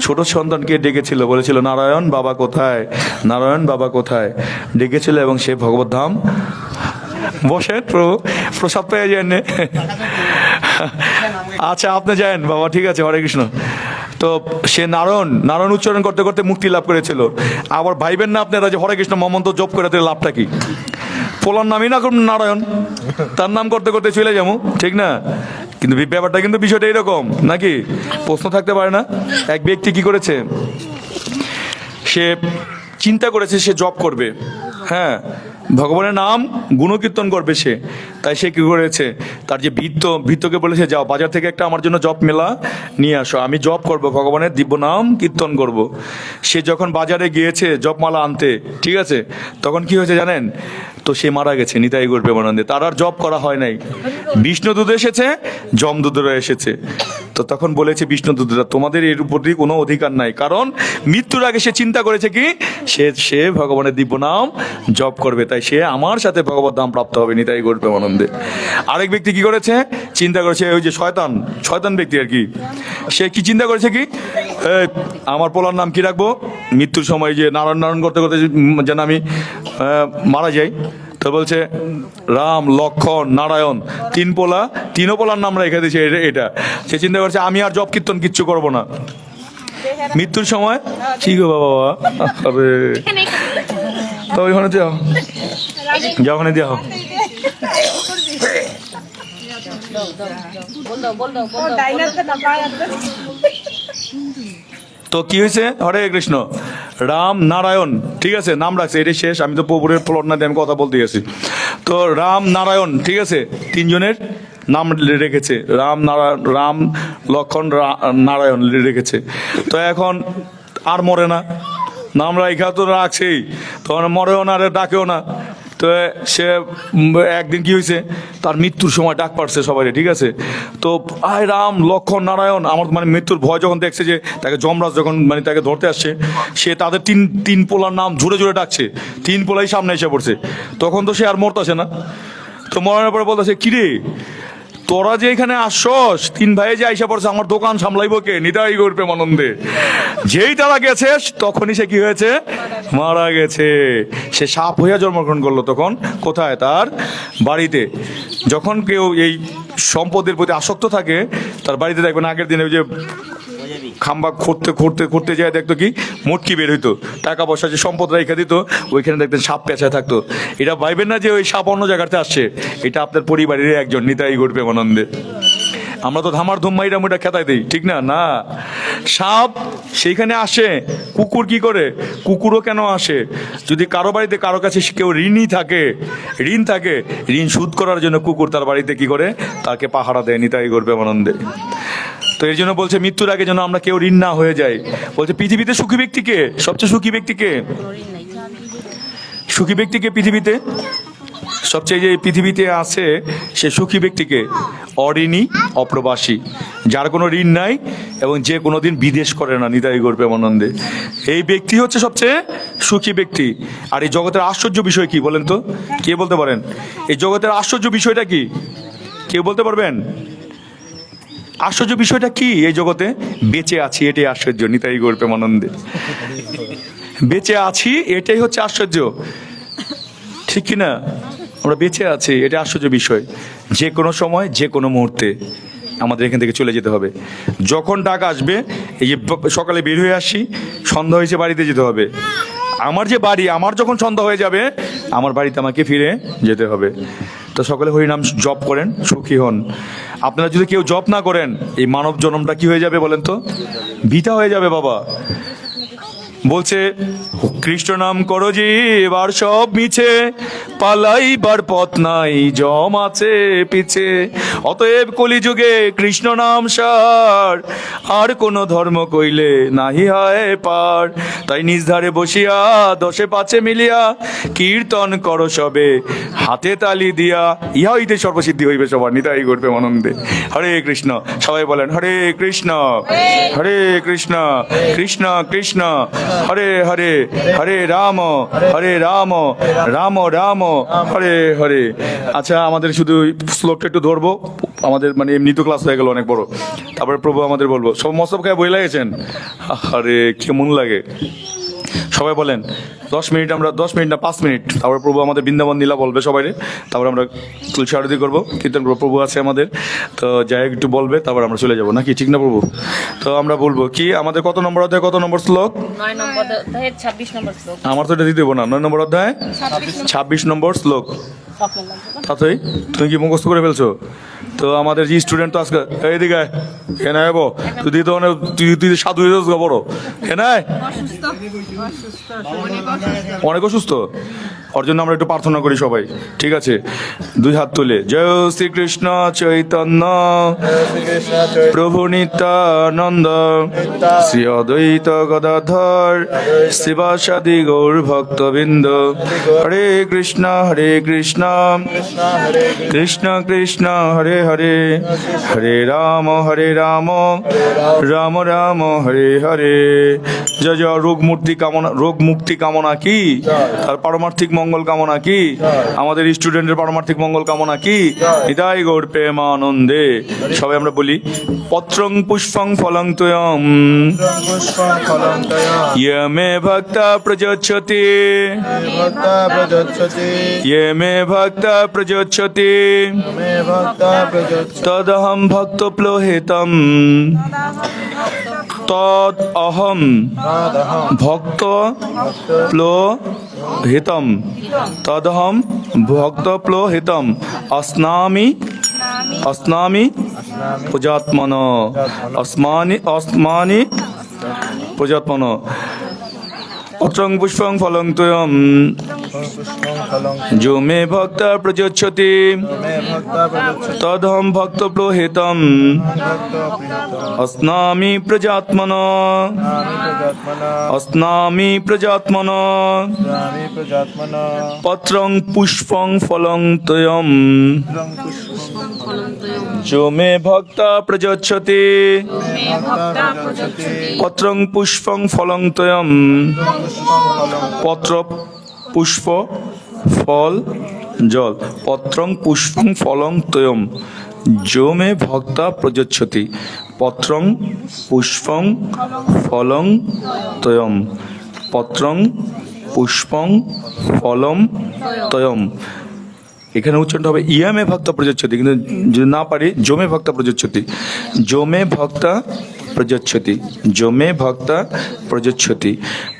ছোট সন্তানকে ডেকেছিল, বলেছিল নারায়ণ বাবা কোথায়, নারায়ণ বাবা কোথায়, ডেকেছিল, এবং সে ভগবত ধাম বসেন প্রভু, প্রসাদ পেয়ে যান। আচ্ছা আপনি যান বাবা, ঠিক আছে, হরে কৃষ্ণ। তো সে নারায়ণ উচ্চারণ করতে করতে মুক্তি লাভ করেছিল। আবার ভাইবেন না আপনারা যে হরে কৃষ্ণ মমন্ত জপ করে দিলে লাভটা কি? পোলার নামই না নারায়ণ, তার নাম করতে করতে চলে যাবো, ঠিক না? কিন্তু ব্যাপারটা কিন্তু বিষয়টা এরকম নাকি? প্রশ্ন থাকতে পারে না? এক ব্যক্তি কি করেছে, সে চিন্তা করেছে সে জপ করবে, হ্যাঁ, ভগবানের নাম গুণকীর্তন করবে সে। তাই সে কি করেছে, তার যে ভৃত্যকে বলেছে যাও বাজার থেকে একটা আমার জন্য জপ মেলা নিয়ে আসো, আমি জপ করব, ভগবানের দিব্য নাম কীর্তন করব। সে যখন বাজারে গিয়েছে জপমালা আনতে, ঠিক আছে, তখন কি হয়েছে জানেন? তো সে মারা গেছে, নিতাই গৌর প্রেমানন্দে। তার আর জপ করা হয় নাই। বিষ্ণুদূত এসেছে, যমদূতরা এসেছে। তো তখন বলেছে বিষ্ণুদূতরা, তোমাদের এর উপর দিয়ে কোনো অধিকার নাই, কারণ মৃত্যুর আগে সে চিন্তা করেছে কি, সে ভগবানের দিব্য নাম জপ করবে, তাই সে আমার সাথে ভগবত নাম প্রাপ্ত হবে, নিতাই গৌর প্রেমানন্দে। আরেক ব্যক্তি কি করেছে, চিন্তা করেছে, ওই যে শয়তান ব্যক্তি আর কি, সে কি চিন্তা করেছে কি, আমার পোলার নাম কি রাখবো? মৃত্যুর সময় যে নারায়ণ করতে করতে যেন আমি মারা যাই। তো বলছে রাম, লক্ষণ, নারায়ণ, তিনও পোলার নাম রেখে দিয়েছে এটা। সে চিন্তা করছে আমি আর জপ কীর্তন কিচ্ছু করবো না। মৃত্যুর সময় কি গো বাবা, আরে তো ওইখানে যাও, ওখানে যাও। তো কি হয়েছে? হরে কৃষ্ণ, রাম নারায়ণ, ঠিক আছে, নাম রাখছে, এটাই শেষ। আমি তো পুকুরের প্লট না দিয়ে আমি কথা বলতে গেছি। তো রাম নারায়ণ, ঠিক আছে, তিনজনের নাম রেখেছে, রাম লক্ষণ নারায়ণ রেখেছে। তো এখন আর মরে না, নাম রাখা তো রাখছেই, তখন মরেও না, ডাকেও না। তো সে একদিন কি হয়েছে, তার মৃত্যুর সময় ডাক পাড়ছে সবাই, ঠিক আছে। তো আয় রাম, লক্ষণ, নারায়ণ, আমার মানে মৃত্যুর ভয় যখন দেখছে যে তাকে যমরাজ যখন মানে তাকে ধরতে আসছে, সে তাদের তিন পোলার নাম জোরে জোরে ডাকছে, তিন পোলাই সামনে এসে পড়ছে। তখন তো সে আর মরতেছে না। তো মরানোর পরে বলতেছে কিরে, তোরা যে এখানে আসছস, তিন ভাই যে আইসা পড়ছে, আমার দোকান সামলাইব কে? নিতাই গৌর প্রেমানন্দে। যেই তারা গেছে তখনই সে কি হয়েছে, মারা গেছে। সে সাপ হইয়া জন্মগ্রহণ করলো। তখন কোথায়? তার বাড়িতে। যখন কেউ এই সম্পদের প্রতি আসক্ত থাকে, তার বাড়িতে দেখবেন আগের দিনে ওই যে খাম্বা করতে যায়, দেখতো কি মুটকি বের হইতো, টাকা পয়সা যে সম্পদ রেখে দিত, ওইখানে দেখতেন সাপ পেঁচায় থাকতো। এটা ভাইবেন না যে ওই সাপ অন্য জায়গাতে আসছে, এটা আপনার পরিবারের একজন, নিতাই গৌর প্রেমানন্দে। আমরা তো ধামার ধুম মাইরা মুইটা খেতাই দিই, ঠিক না? না, সাপ সেইখানে আসে। কুকুর কি করে? কুকুরও কেন আসে? যদি কারো বাড়িতে কারো কাছে কেউ ঋণ থাকে, ঋণ শোধ করার জন্য কুকুর তার বাড়িতে কি করে, তাকে পাহারা দেয়, নিতাই গৌর প্রেমানন্দে। তো এর জন্য বলছে মৃত্যুর আগে যেন আমরা কেউ ঋণ না হয়ে যাই। বলছে পৃথিবীতে সুখী ব্যক্তিকে, সবচেয়ে সুখী ব্যক্তিকে, সুখী ব্যক্তিকে পৃথিবীতে সবচেয়ে যে এই পৃথিবীতে আছে সে সুখী ব্যক্তিকে, অঋণী, অপ্রবাসী, যার কোনো ঋণ নাই এবং যে কোনো দিন বিদেশ করে না, নিতাই গৌর প্রেমানন্দে। এই ব্যক্তি হচ্ছে সবচেয়ে সুখী ব্যক্তি। আর এই জগতের আশ্চর্য বিষয় কি বলেন তো? কে বলতে পারেন এই জগতের আশ্চর্য বিষয়টা কি? কেউ বলতে পারবেন? আশ্চর্য বিষয়টা কি এই জগতে? বেঁচে আছি, এটাই আশ্চর্য, নিতাই গৌর প্রেমানন্দে। বেঁচে আছি এটাই হচ্ছে আশ্চর্য, ঠিক কি না? আমরা বেঁচে আছি, এটা আশ্চর্য বিষয়। যে কোনো সময়, যে কোনো মুহূর্তে আমাদের এখান থেকে চলে যেতে হবে। যখন ডাক আসবে, এই যে সকালে বের হয়ে আসি, সন্ধ্যা হয়েছে, বাড়িতে যেতে হবে। আমার যে বাড়ি, আমার যখন সন্ধ্যা হয়ে যাবে, আমার বাড়িতে আমাকে ফিরে যেতে হবে। তো সকলে হরিনাম জপ করেন, সুখী হন। আপনারা যদি কেউ জপ না করেন, এই মানব জন্মটা কি হয়ে যাবে বলেন তো? বৃথা হয়ে যাবে বাবা। বলছে কৃষ্ণ নাম করো যে এবার সব মিছে, পালাইবার পথ নাই জম আছে পিছে। অতএব কলিযুগে কৃষ্ণ নাম সার, আর কোন ধর্ম কইলে নাহি হয় পার। তাই নিজ ধারে বসিয়া দশে পাঁচে মিলিয়া, কীর্তন করো সবে হাতে তালি দিয়া, ইহা হইতে সর্বসিদ্ধি হইবে সবার, নিতাই গৌর প্রেমানন্দে। হরে কৃষ্ণ, সবাই বলেন হরে কৃষ্ণ, হরে কৃষ্ণ, কৃষ্ণ কৃষ্ণ হরে হরে, হরে রাম, রাম রাম হরে হরে। আচ্ছা, আমাদের শুধু শ্লোকটা একটু ধরবো, আমাদের মানে এমনি তো ক্লাস হয়ে গেল অনেক বড়। তারপরে প্রভু আমাদের বলবো। সব মস্তব খায় বই লাগেছেন? আরে কেমন লাগে? সবাই বলেন 10 মিনিট, আমরা 10 মিনিট না 5 মিনিট, তারপরে প্রভু আমাদের বৃন্দাবন নীলা বলবে সবাই। তারপরে আমরা তুলসী আরতি করবো, কীর্তন করবো। প্রভু আছে আমাদের, তো যাই একটু বলবে, তারপর আমরা চলে যাবো, নাকি? ঠিক না প্রভু? তো আমরা বলবো কি, আমাদের কত নম্বর অধ্যায়, কত নম্বর শ্লোক? 9 নম্বর অধ্যায়ের 26 নম্বর শ্লোক। আমার তো এটা দিতে দেবো না। 9 নম্বর অধ্যায় 26 নম্বর শ্লোক। তাতেই তুমি কি মুখস্থ করে ফেলছো? তো আমাদের যে স্টুডেন্ট তো আজকে এইদিকে হে নাই বো, তুই দিতে অনেক, তুই সাধু হয়ে যাস বড়। হে নাই অনেক অসুস্থ, ওর জন্য আমরা একটু প্রার্থনা করি সবাই, ঠিক আছে? 2 হাত তুলে। জয় শ্রীকৃষ্ণ চৈতন্য প্রভু নিত্যানন্দ, শ্রী অদ্বৈত গদাধর শিবাসাদি গৌর ভক্তবৃন্দ। হরে কৃষ্ণ কৃষ্ণ কৃষ্ণ হরে হরে, হরে রাম রাম রাম হরে হরে। জয় জয়। রোগ মুক্তি কামনা কি? তার পারমার্থিক মঙ্গল কামনা কি? আমাদের স্টুডেন্টের পারমার্থিক মঙ্গল কামনা কি? নিতাই গৌর প্রেমানন্দে। সবাই আমরা বলি পত্রং পুষ্পং ফলং তোয়ম, ইয়ে মে ভক্তা প্রযচ্ছতি, ইয়ে মে ভক্তা প্রযচ্ছতি, তদহম ভক্ত প্লোহিতম, তদ অহম ভক্ত প্লোহিতম, তদহম ভক্ত প্লোহিতম, অস্নামি পূজাত্মন, অস্মানি পূজাত্মন। পত্রং পুষ্পং ফলং তোয়ম, जो मे भक्ता प्रयच्छति, तदहं भक्त प्लोहितम, अस्नामि प्रजात्मना, अस्नामि प्रजात्मना। पत्रं पुष्पं फलं तोयम, जो मे भक्ता प्रयच्छति, पत्रं पुष्पं फलं तोयम। पत्र পুষ্প ফল জল, পত্রং পুষ্পং ফলং তোয়ম, যো মে ভক্তা প্রযচ্ছতি, পত্রং পুষ্পং ফলং তোয়ম, পত্রং পুষ্পং ফলম তোয়ম। এখানে উচ্চারণ হবে ইয়ামে ভক্তা প্রযচ্ছতি, কিন্তু যদি না পারি জমে ভক্তা প্রযচ্ছতি, জমে ভক্তা প্রযচ্ছতি, জমে ভক্তা প্রযচ্ছতি।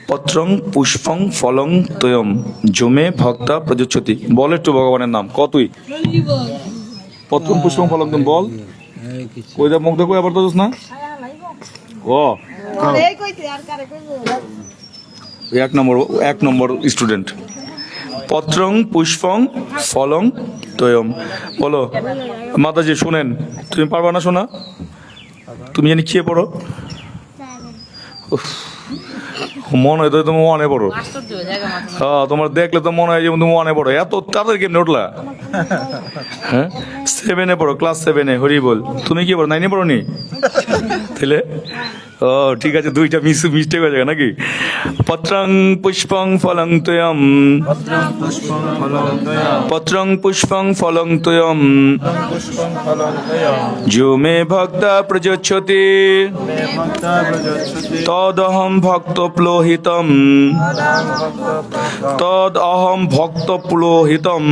পত্রং পুষ্পং ফলং তোয়ম, জমে ভক্তা প্রযচ্ছতি। বল একটু ভগবানের নাম কতই। পত্রং পুষ্পং ফলং তোয়ম বল। কইদা মুখ দেখো আবার তো না ও এক নম্বর স্টুডেন্ট। পত্রং পুষ্পং ফলং তোয়ম। বলো মাতাজি শুনেন, তুমি পারবা না শোনা? তুমি জানি খেয়ে পড়ো। মনে হয় তো তুমি মনে পড়ো। আশ্চর্য জায়গা মাঝে মাঝে। হ্যাঁ, তোমার দেখলে তো মনে হয় যে তুমি মনে পড়ো। এত তাদের কেমনে উঠলা? হ্যাঁ, 7-এ পড়ো, ক্লাস 7-এ। হরি বল, তুমি কি পড়ো? 9-এ পড়ো নি? তাহলে ও ঠিক আছে, দুইটা মিস্টেক হয়ে যাবে নাকি? পত্রং পুষ্পং ফলং তয়ম, পত্রং পুষ্পং ফলং তয়ম, जो मे भक्ता प्रयच्छति तदहं भक्तप्लोहितम्, तदहं भक्तप्लोहितम्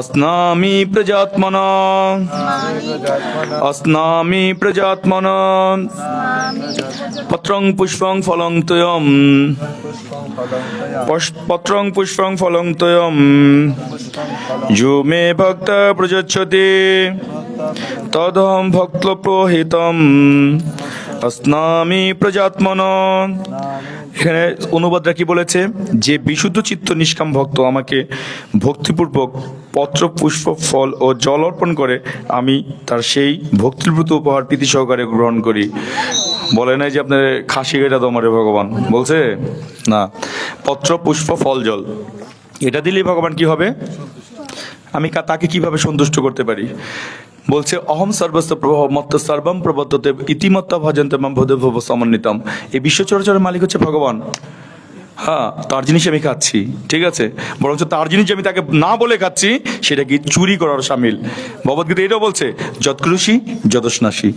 अस्नामि प्रजात्मना, अस्नामि प्रजात्मना। पत्रं पुष्पं फलं तयं, पत्रं पुष्पं फलं तयं, जो मे भक्ता प्रयच्छति तदहं भक्तप्रोहितम् अस्नामि प्रजात्मना। এখানে অনুবাদটা কি বলেছে? যে বিশুদ্ধ চিত্ত নিষ্কাম ভক্ত আমাকে ভক্তিপূর্বক পত্র, পুষ্প, ফল ও জল অর্পণ করে, আমি তার সেই ভক্তিপ্রত উপহার প্রীতি সহকারে গ্রহণ করি। বলে নাই যে আপনার খাসি এটা তোমারে ভগবান বলছে না, পত্র, পুষ্প, ফল, জল এটা দিলেই ভগবান কি হবে? আমি তাকে কিভাবে সন্তুষ্ট করতে পারি? বলছে অহম সর্বস্ব প্রভব মত্ত সর্বম প্রবর্ততে ইতিমত্তা ভজন্তে মাম ভদেব সমন্বিতম। এই বিশ্ব চরাচরের মালিক হচ্ছে ভগবান। হ্যাঁ, তার জিনিস আমি খাচ্ছি, ঠিক আছে, বরঞ্চ তার জিনিস আমি তাকে না বলে খাচ্ছি, সেটা কি চুরি করার সামিল। ভগবদ্গীতা এটাও বলছে যৎকৃষি যদস্নাসী,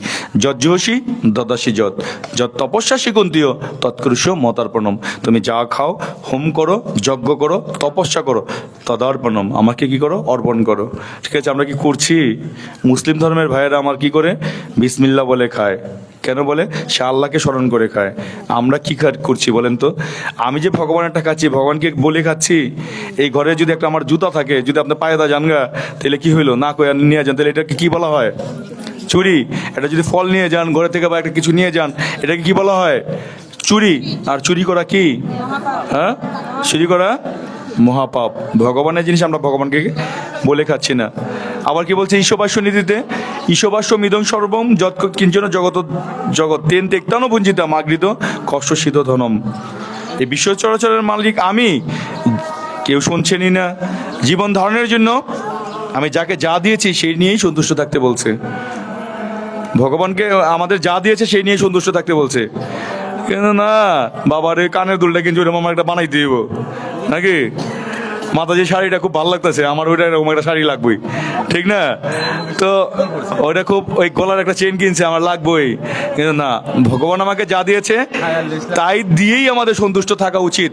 যজ্জোষী দদাসী যৎ, যৎ তপস্যাসী কুন্তীয় তৎকৃষ মতার্পণম। তুমি যা খাও, হোম করো, যজ্ঞ করো, তপস্যা করো, তদার্পণম, আমাকে কি করো? অর্পণ করো। ঠিক আছে, আমরা কি করছি? মুসলিম ধর্মের ভাইয়েরা আমার কি করে? বিসমিল্লাহ বলে খায়। কেন বলে? সে আল্লাহকে স্মরণ করে খায়। আমরা কি করছি বলেন তো? আমি যে ভগবানেরটা খাচ্ছি, ভগবানকে বলে খাচ্ছি। এই ঘরে যদি একটা আমার জুতা থাকে, যদি আপনার পায়ে দা জানগা, তাহলে কি হইলো? না কয়ে নিয়ে যান, তাহলে এটাকে কি বলা হয়? চুরি। এটা যদি ফল নিয়ে যান ঘরে থেকে বা একটা কিছু নিয়ে যান, এটাকে কি বলা হয়? চুরি। আর চুরি করা কি? হ্যাঁ, চুরি করা মহাপাপ। ভগবানের জিনিস আমরা ভগবানকে বলে খাচ্ছি না। আবার কি বলছে ঈশবাস্য নীতিতে? ঈশবাস্য মিদং সর্বম যৎ কিঞ্চন জগত জগৎ তেন তেক্তানো বঞ্চিতা মাগৃত কষ্ট শীত ধনম। এই বিশ্ব চরাচরের মালিক আমি, কেউ শুনছেনই না। জীবন ধারণের জন্য আমি যাকে যা দিয়েছি সেই নিয়েই সন্তুষ্ট থাকতে বলছে। ভগবানকে আমাদের যা দিয়েছে সেই নিয়ে সন্তুষ্ট থাকতে বলছে। কিন্তু না, বাবার এই কানের দুলটা কিন্তু ওরকম আমার একটা বানাই দিব নাকি? মাথা যে শাড়িটা খুব ভালো লাগতেছে, আমার ওইটা এরকম একটা শাড়ি লাগবেই, ঠিক না? তো ওইটা খুব, ওই গলার একটা চেন কিনছে, আমার লাগবেই। কিন্তু না, ভগবান আমাকে যা দিয়েছে তাই দিয়েই আমাদের সন্তুষ্ট থাকা উচিত।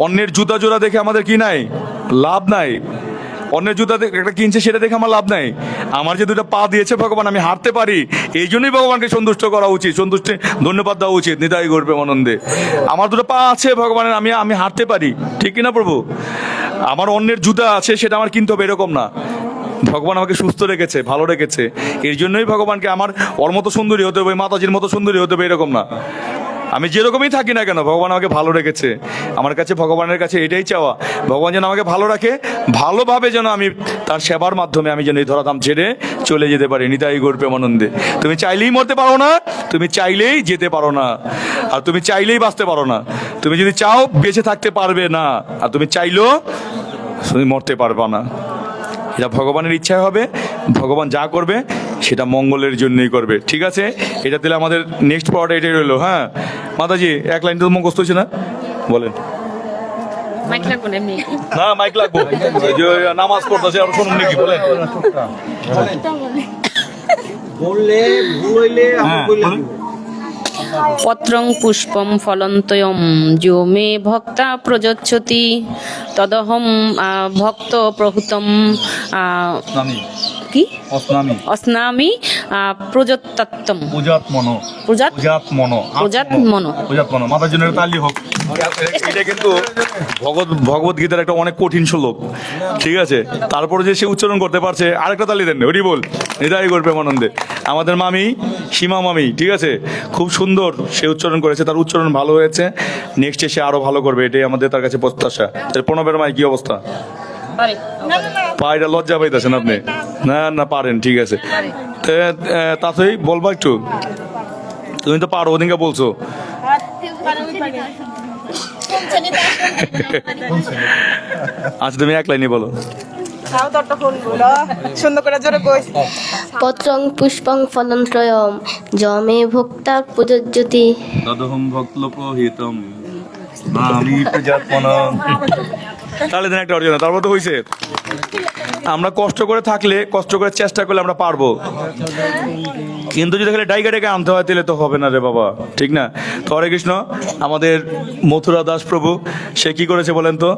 অন্যের জুতা জোড়া দেখে আমাদের কি নাই? লাভ নাই। অন্যের জুতা একটা কিনছে সেটা দেখে আমার লাভ নাই। আমার যে দুটো পা দিয়েছে ভগবান, আমি হাঁটতে পারি, এই জন্যই ভগবানকে সন্তুষ্ট করা উচিত, সন্তুষ্টি ধন্যবাদ দেওয়া উচিত। নিতাই করবে আনন্দে। আমার দুটো পা আছে ভগবানের, আমি হাঁটতে পারি, ঠিক কিনা প্রভু? আমার অন্যের জুতা আছে, সেটা আমার কিনতে হবে এরকম না। ভগবান আমাকে সুস্থ রেখেছে, ভালো রেখেছে, এর জন্যই ভগবানকে আমার ওর মতো সুন্দরী হতে হবে, মাতাজির মতো সুন্দরী হতে হবে এরকম না। আমি যেরকমই থাকি না কেন, ভগবান আমাকে ভালো রেখেছে। আমার কাছে ভগবানের কাছে এটাই চাওয়া, ভগবান যেন আমাকে ভালো রাখে, ভালোভাবে যেন আমি তার সেবার মাধ্যমে আমি যেন এই ধরাধাম ছেড়ে চলে যেতে পারি। নিতাই গৌর প্রেমানন্দে। তুমি চাইলেই মরতে পারো না, তুমি চাইলেই যেতে পারো না, আর তুমি চাইলেই বাঁচতে পারো না। তুমি যদি চাও বেঁচে থাকতে পারবে না, আর তুমি চাইলেও তুমি মরতে পারবা না। এটা ভগবানের ইচ্ছা হবে। ভগবান যা করবে সেটা মঙ্গলের জন্যই করবে, ঠিক আছে? এটা দিলে আমাদের নেক্সট পাওয়াটা এটাই রইলো। হ্যাঁ মাতাজি, এক লাইন তো মুখস্থ হচ্ছে না, বলেন। মাইক লাগবে না এমনি? না, মাইক লাগবো। যে নামাজ পড়তেছে আর শুনুন নাকি, বলেন। বললে ভুল হইলে আমি বললাম। পত্রং পুষ্পম ফলন্তয়ম যো মে ভক্তা প্রযচ্ছতি তদহম ভক্ত প্রহুতম কি অস্নামি প্রযত্তম পূজাত্মনো। মাতার জন্য তালি হোক। এটা কিন্তু ভগবদ্গীতার একটা অনেক কঠিন শ্লোক, ঠিক আছে? তারপরে যে সে উচ্চারণ করতে পারছে, আরেকটা তালি দেন। হরি বল, হৃদয় করবে আনন্দে। আমাদের মামি, সীমা মামি, ঠিক আছে, খুব সুন্দর সে উচ্চারণ করেছে, তার উচ্চারণ ভালো হয়েছে। নেক্সটে সে আরো ভালো করবে, এটাই আমাদের তার কাছে প্রত্যাশা। প্রণবের মাই কি অবস্থা? পায়টা লজ্জা পাইতেছেন আপনি? না না, পারেন, ঠিক আছে। তাতেই বলবা একটু, তুমি তো পারো, ওদিনকে বলছো। আচ্ছা তুমি এক লাইনে বলো। সুন্দর করে জোরে কই। পত্রং পুষ্পং ফলন্ত্রয়ম যমে ভোক্তা প্রযোজ্যতি তদহং ভক্তলোপহিতম আমি প্রজাত্মনঃ। তাহলে দেন একটা অর্জন, তারপর তো হইছে। আমরা কষ্ট করে থাকলে, কষ্ট করে চেষ্টা করলে আমরা পারবো, কিন্তু যদি খালি ডাইকা ডেকে আনতে হয় তাহলে তো হবে না রে বাবা, ঠিক না? তো হরে কৃষ্ণ, আমাদের মথুরা দাস প্রভু সে কি করেছে বলেন তো?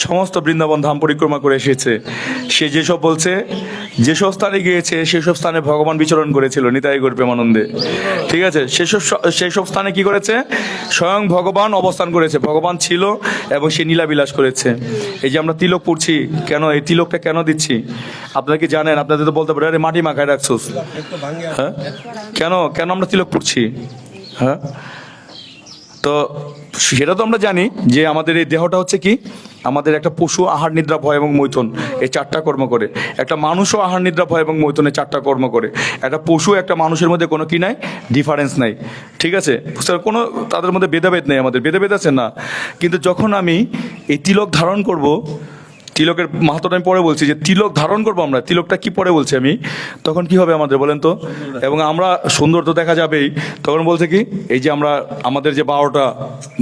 সমস্ত বৃন্দাবন ধাম পরিক্রমা করে এসেছে। সে যেসব বলছে, যেসব স্থানে গিয়েছে সেসব স্থানে ভগবান বিচরণ করেছিল নিতাই গৌর প্রেমানন্দে, ঠিক আছে? সেসব স্থানে কি করেছে? স্বয়ং ভগবান অবস্থান করেছে, ভগবান ছিল এবং সে লীলাবিলাস করেছে। এই যে আমরা তিলক পড়ছি, কেন এই তিলকটা কেন দিচ্ছি আপনারা কি জানেন? আপনাদের তো বলতে পারে আরে মাটি মাখায় রাখছোস, হ্যাঁ? কেন কেন আমরা তিলক পড়ছি? হ্যাঁ, তো সেটা তো আমরা জানি যে আমাদের এই দেহটা হচ্ছে কি, আমাদের একটা পশু আহার নিদ্রা ভয় এবং মৈথুন এই চারটা কর্ম করে, একটা মানুষও আহার নিদ্রা ভয় এবং মৈথুনের চারটা কর্ম করে। একটা পশু একটা মানুষের মধ্যে কোনো কি নাই, ডিফারেন্স নাই, ঠিক আছে? কোনো তাদের মধ্যে ভেদাভেদ নেই, আমাদের ভেদাভেদ আছে না। কিন্তু যখন আমি এই তিলক ধারণ করব, তিলকের মাহাত্ম্যটা আমি পরে বলছি, যে তিলক ধারণ করবো আমরা, তিলকটা কি পরে বলছি আমি, তখন কি হবে আমাদের বলেন তো? এবং আমরা সুন্দর তো দেখা যাবেই, তখন বলছে কি, এই যে আমরা আমাদের যে 12টা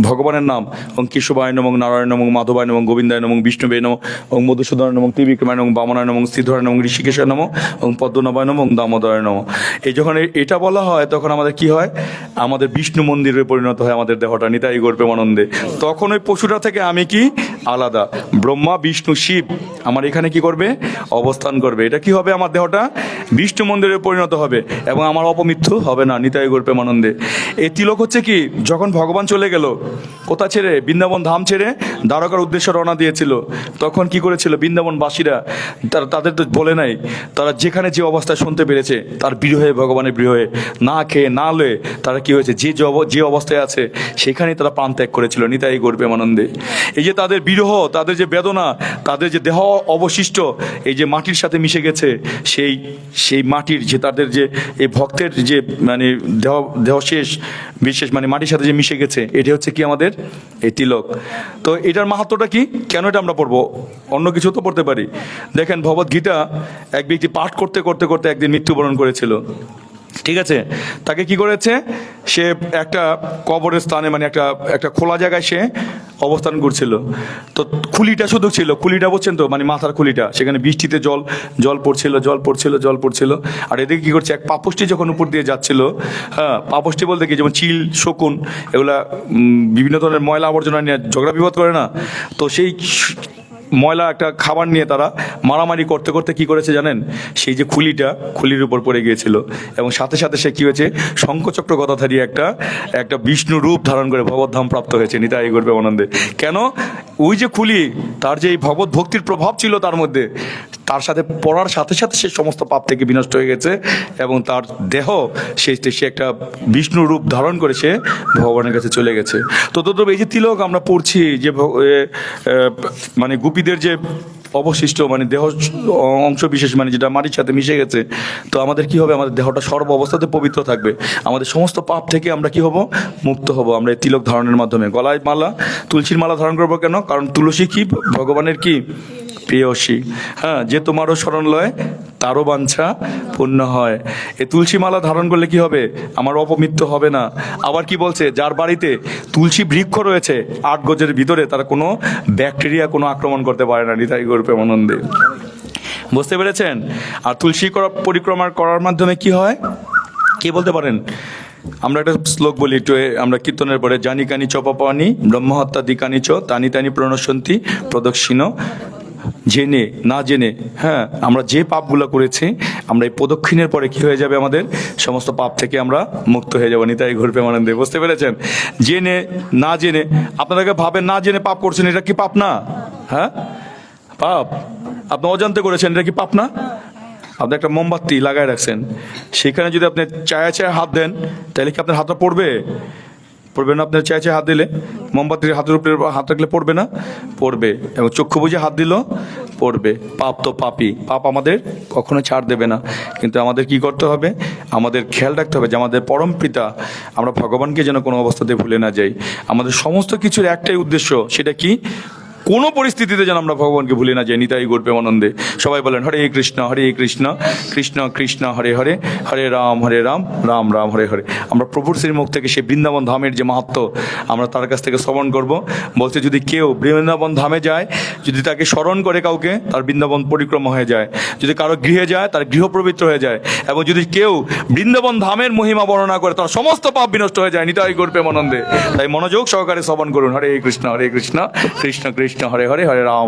ভগবানের নাম, ওং কেশবায় নমঃ, নারায়ণ নমঃ, মাধবায় নমঃ, গোবিন্দায় নমঃ, বিষ্ণুবে নমঃ, ওং মধুসূদনায় নমঃ, ত্রিবিক্রমায় নমঃ, বামনায় নমঃ, শ্রীধরায় নমঃ, ঋষিকেশায় নমঃ, ওং পদ্মনাভায় নমঃ, ওং দামোদরায় নমঃ। এই যখন এটা বলা হয় তখন আমাদের কি হয়? আমাদের বিষ্ণু মন্দিরে পরিণত হয় আমাদের দেহটা নিতাই গৌর প্রেমানন্দে। তখন ওই পশুটা থেকে আমি কি আলাদা, ব্রহ্মা বিষ্ণু শিব আমার এখানে কি করবে? অবস্থান করবে। এটা কি হবে? আমার দেহটা বিষ্ণু মন্দিরে পরিণত হবে এবং আমার অপমৃত্যু হবে না নিতাই গৌর প্রেমানন্দে। এই তিলক হচ্ছে কি, যখন ভগবান চলে গেল কোথা ছেড়ে, বৃন্দাবন ধাম ছেড়ে দ্বারকার উদ্দেশ্যে রওনা দিয়েছিল, তখন কি করেছিল বৃন্দাবনবাসীরা? তাদের তো বলে নাই, তারা যেখানে যে অবস্থায় শুনতে পেরেছে, তার বিরহে, ভগবানের বিরহে, না খেয়ে না লয়ে তারা কি হয়েছে, যে অবস্থায় আছে সেখানেই তারা প্রাণ ত্যাগ করেছিল নিতাই গৌর প্রেমানন্দে। এই যে তাদের বিরহ, তাদের যে বেদনা, তাদের যে দেহ অবশিষ্ট এই যে মাটির সাথে মিশে গেছে, সেই মাটির যে তাদের যে এই ভক্তের যে মানে দেহ শেষ বিশেষ মানে মাটির সাথে যে মিশে গেছে, এটা হচ্ছে কি আমাদের এই তিলক। তো এটার মাহাত্ম্যটা কি, কেন এটা আমরা পড়বো? অন্য কিছু তো পড়তে পারি। দেখেন ভগবদ্গীতা এক ব্যক্তি পাঠ করতে করতে করতে একদিন মৃত্যুবরণ করেছিল, ঠিক আছে? তাকে কি করেছে? সে একটা কবরের স্থানে মানে একটা খোলা জায়গায় সে অবস্থান করছিল। তো খুলিটা শুধু ছিল, খুলিটা বলছেন তো, মানে মাথার খুলিটা, সেখানে বৃষ্টিতে জল পড়ছিল। আর এদিকে কি করছে, এক পাপোষ্টি যখন উপর দিয়ে যাচ্ছিল, হ্যাঁ, পাপোষ্টি বলতে কি, যেমন চিল, শকুন, এগুলা বিভিন্ন ধরনের ময়লা আবর্জনা নিয়ে ঝগড়া বিবাদ করে না, তো সেই ময়লা একটা খাবার নিয়ে তারা মারামারি করতে করতে কি করেছে জানেন? সেই যে খুলির উপর পড়ে গিয়েছিল এবং সাথে সাথে সে কি হয়েছে, শঙ্খচক্র গদাধারী একটা বিষ্ণু রূপ ধারণ করে ভগবদ্ধাম প্রাপ্ত হয়েছে নিতাই গৌর প্রেমানন্দে। কেন? ওই যে খুলি, তার যে এই ভগবত ভক্তির প্রভাব ছিল তার মধ্যে, তার সাথে পড়ার সাথে সাথে সে সমস্ত পাপ থেকে বিনষ্ট হয়ে গেছে এবং তার দেহ সে একটা বিষ্ণু রূপ ধারণ করে সে ভগবানের কাছে চলে গেছে। তো এই যে তিলক আমরা পড়ছি, যে মানে গোপীদের যে অবশিষ্ট মানে দেহ অংশ বিশেষ মানে যেটা মাটির সাথে মিশে গেছে, তো আমাদের কি হবে? আমাদের দেহটা সর্ব অবস্থাতে পবিত্র থাকবে, আমাদের সমস্ত পাপ থেকে আমরা কি হব? মুক্ত হব আমরা এই তিলক ধারণের মাধ্যমে। গলায় মালা, তুলসীর মালা ধারণ করবো কেন? কারণ তুলসী কি ভগবানের কি প্রেয়সী, হ্যাঁ, যে তোমারও শরণ লয় তারও বাঞ্ছা পূর্ণ হয়। এই তুলসী মালা ধারণ করলে কি হবে? আমার অপমৃত্যু হবে না। আবার কি বলছে, যার বাড়িতে তুলসী বৃক্ষ রয়েছে 8 গজের ভিতরে, তারা কোনো ব্যাকটেরিয়া কোনো আক্রমণ করতে পারে না নিতাই গৌর প্রেমানন্দে। বুঝতে পেরেছেন? আর তুলসী পরিক্রমা করার মাধ্যমে কি হয়, কে বলতে পারেন? আমরা একটা শ্লোক বলি একটু, আমরা কীর্তনের পরে, জানি কানি চপাপানি ব্রহ্মহত্যা দিকানি চ তানি তানি প্রণশন্তি প্রদক্ষিণ। জেনে না জেনে, হ্যাঁ, আমরা যে পাপগুলো করেছি, আমরা এই প্রদক্ষিণের পরে কি হয়ে যাবে? আমাদের সমস্ত পাপ থেকে আমরা মুক্ত হয়ে যাবো নিতাই গৌর প্রেমানন্দে। বুঝতে পেরেছেন? জেনে না জেনে, আপনাদেরকে ভাবেন না জেনে পাপ করছেন, এটা কি পাপ না? হ্যাঁ, পাপ। আপনি অজান্তে করেছেন, এটা কি পাপ না? আপনি একটা মোমবাতি লাগায় রাখছেন, সেখানে যদি আপনি চায়া হাত দেন, তাহলে কি আপনার হাতটা পড়বে? পড়বে না। আপনার চায়ে হাত দিলে, মোমবাতির হাতের উপরে হাত রাখলে পড়বে না? পড়বে। এবং চক্ষু বুঝে হাত দিল, পড়বে। পাপ তো পাপই, পাপ আমাদের কখনো ছাড় দেবে না। কিন্তু আমাদের কি করতে হবে? আমাদের খেয়াল রাখতে হবে যে আমাদের পরম পিতা, আমরা ভগবানকে যেন কোনো অবস্থাতে ভুলে না যাই। আমাদের সমস্ত কিছুর একটাই উদ্দেশ্য, সেটা কি? কোনো পরিস্থিতিতে যেন আমরা ভগবানকে ভুলে না যাই। নিতাই গৌর প্রেমানন্দে। সবাই বলেন হরে কৃষ্ণ কৃষ্ণ কৃষ্ণ হরে হরে, হরে রাম রাম রাম হরে হরে। আমরা প্রভুর শ্রীমুখ থেকে সেই বৃন্দাবন ধামের যে মাহাত্ম্য আমরা তার কাছ থেকে শ্রবণ করব। বলছে যদি কেউ বৃন্দাবন ধামে যায়, যদি তাকে স্মরণ করে কাউকে, তার বৃন্দাবন পরিক্রমা হয়ে যায়। যদি কারো গৃহে যায়, তার গৃহ পবিত্র হয়ে যায়। এবং যদি কেউ বৃন্দাবন ধামের মহিমা বর্ণনা করে, তার সমস্ত পাপ বিনষ্ট হয়ে যায়। নিতাই গৌর প্রেমানন্দে। তাই মনোযোগ সহকারে শ্রবণ করুন। হরে কৃষ্ণ কৃষ্ণ কৃষ্ণ হরে হরে, হরে রাম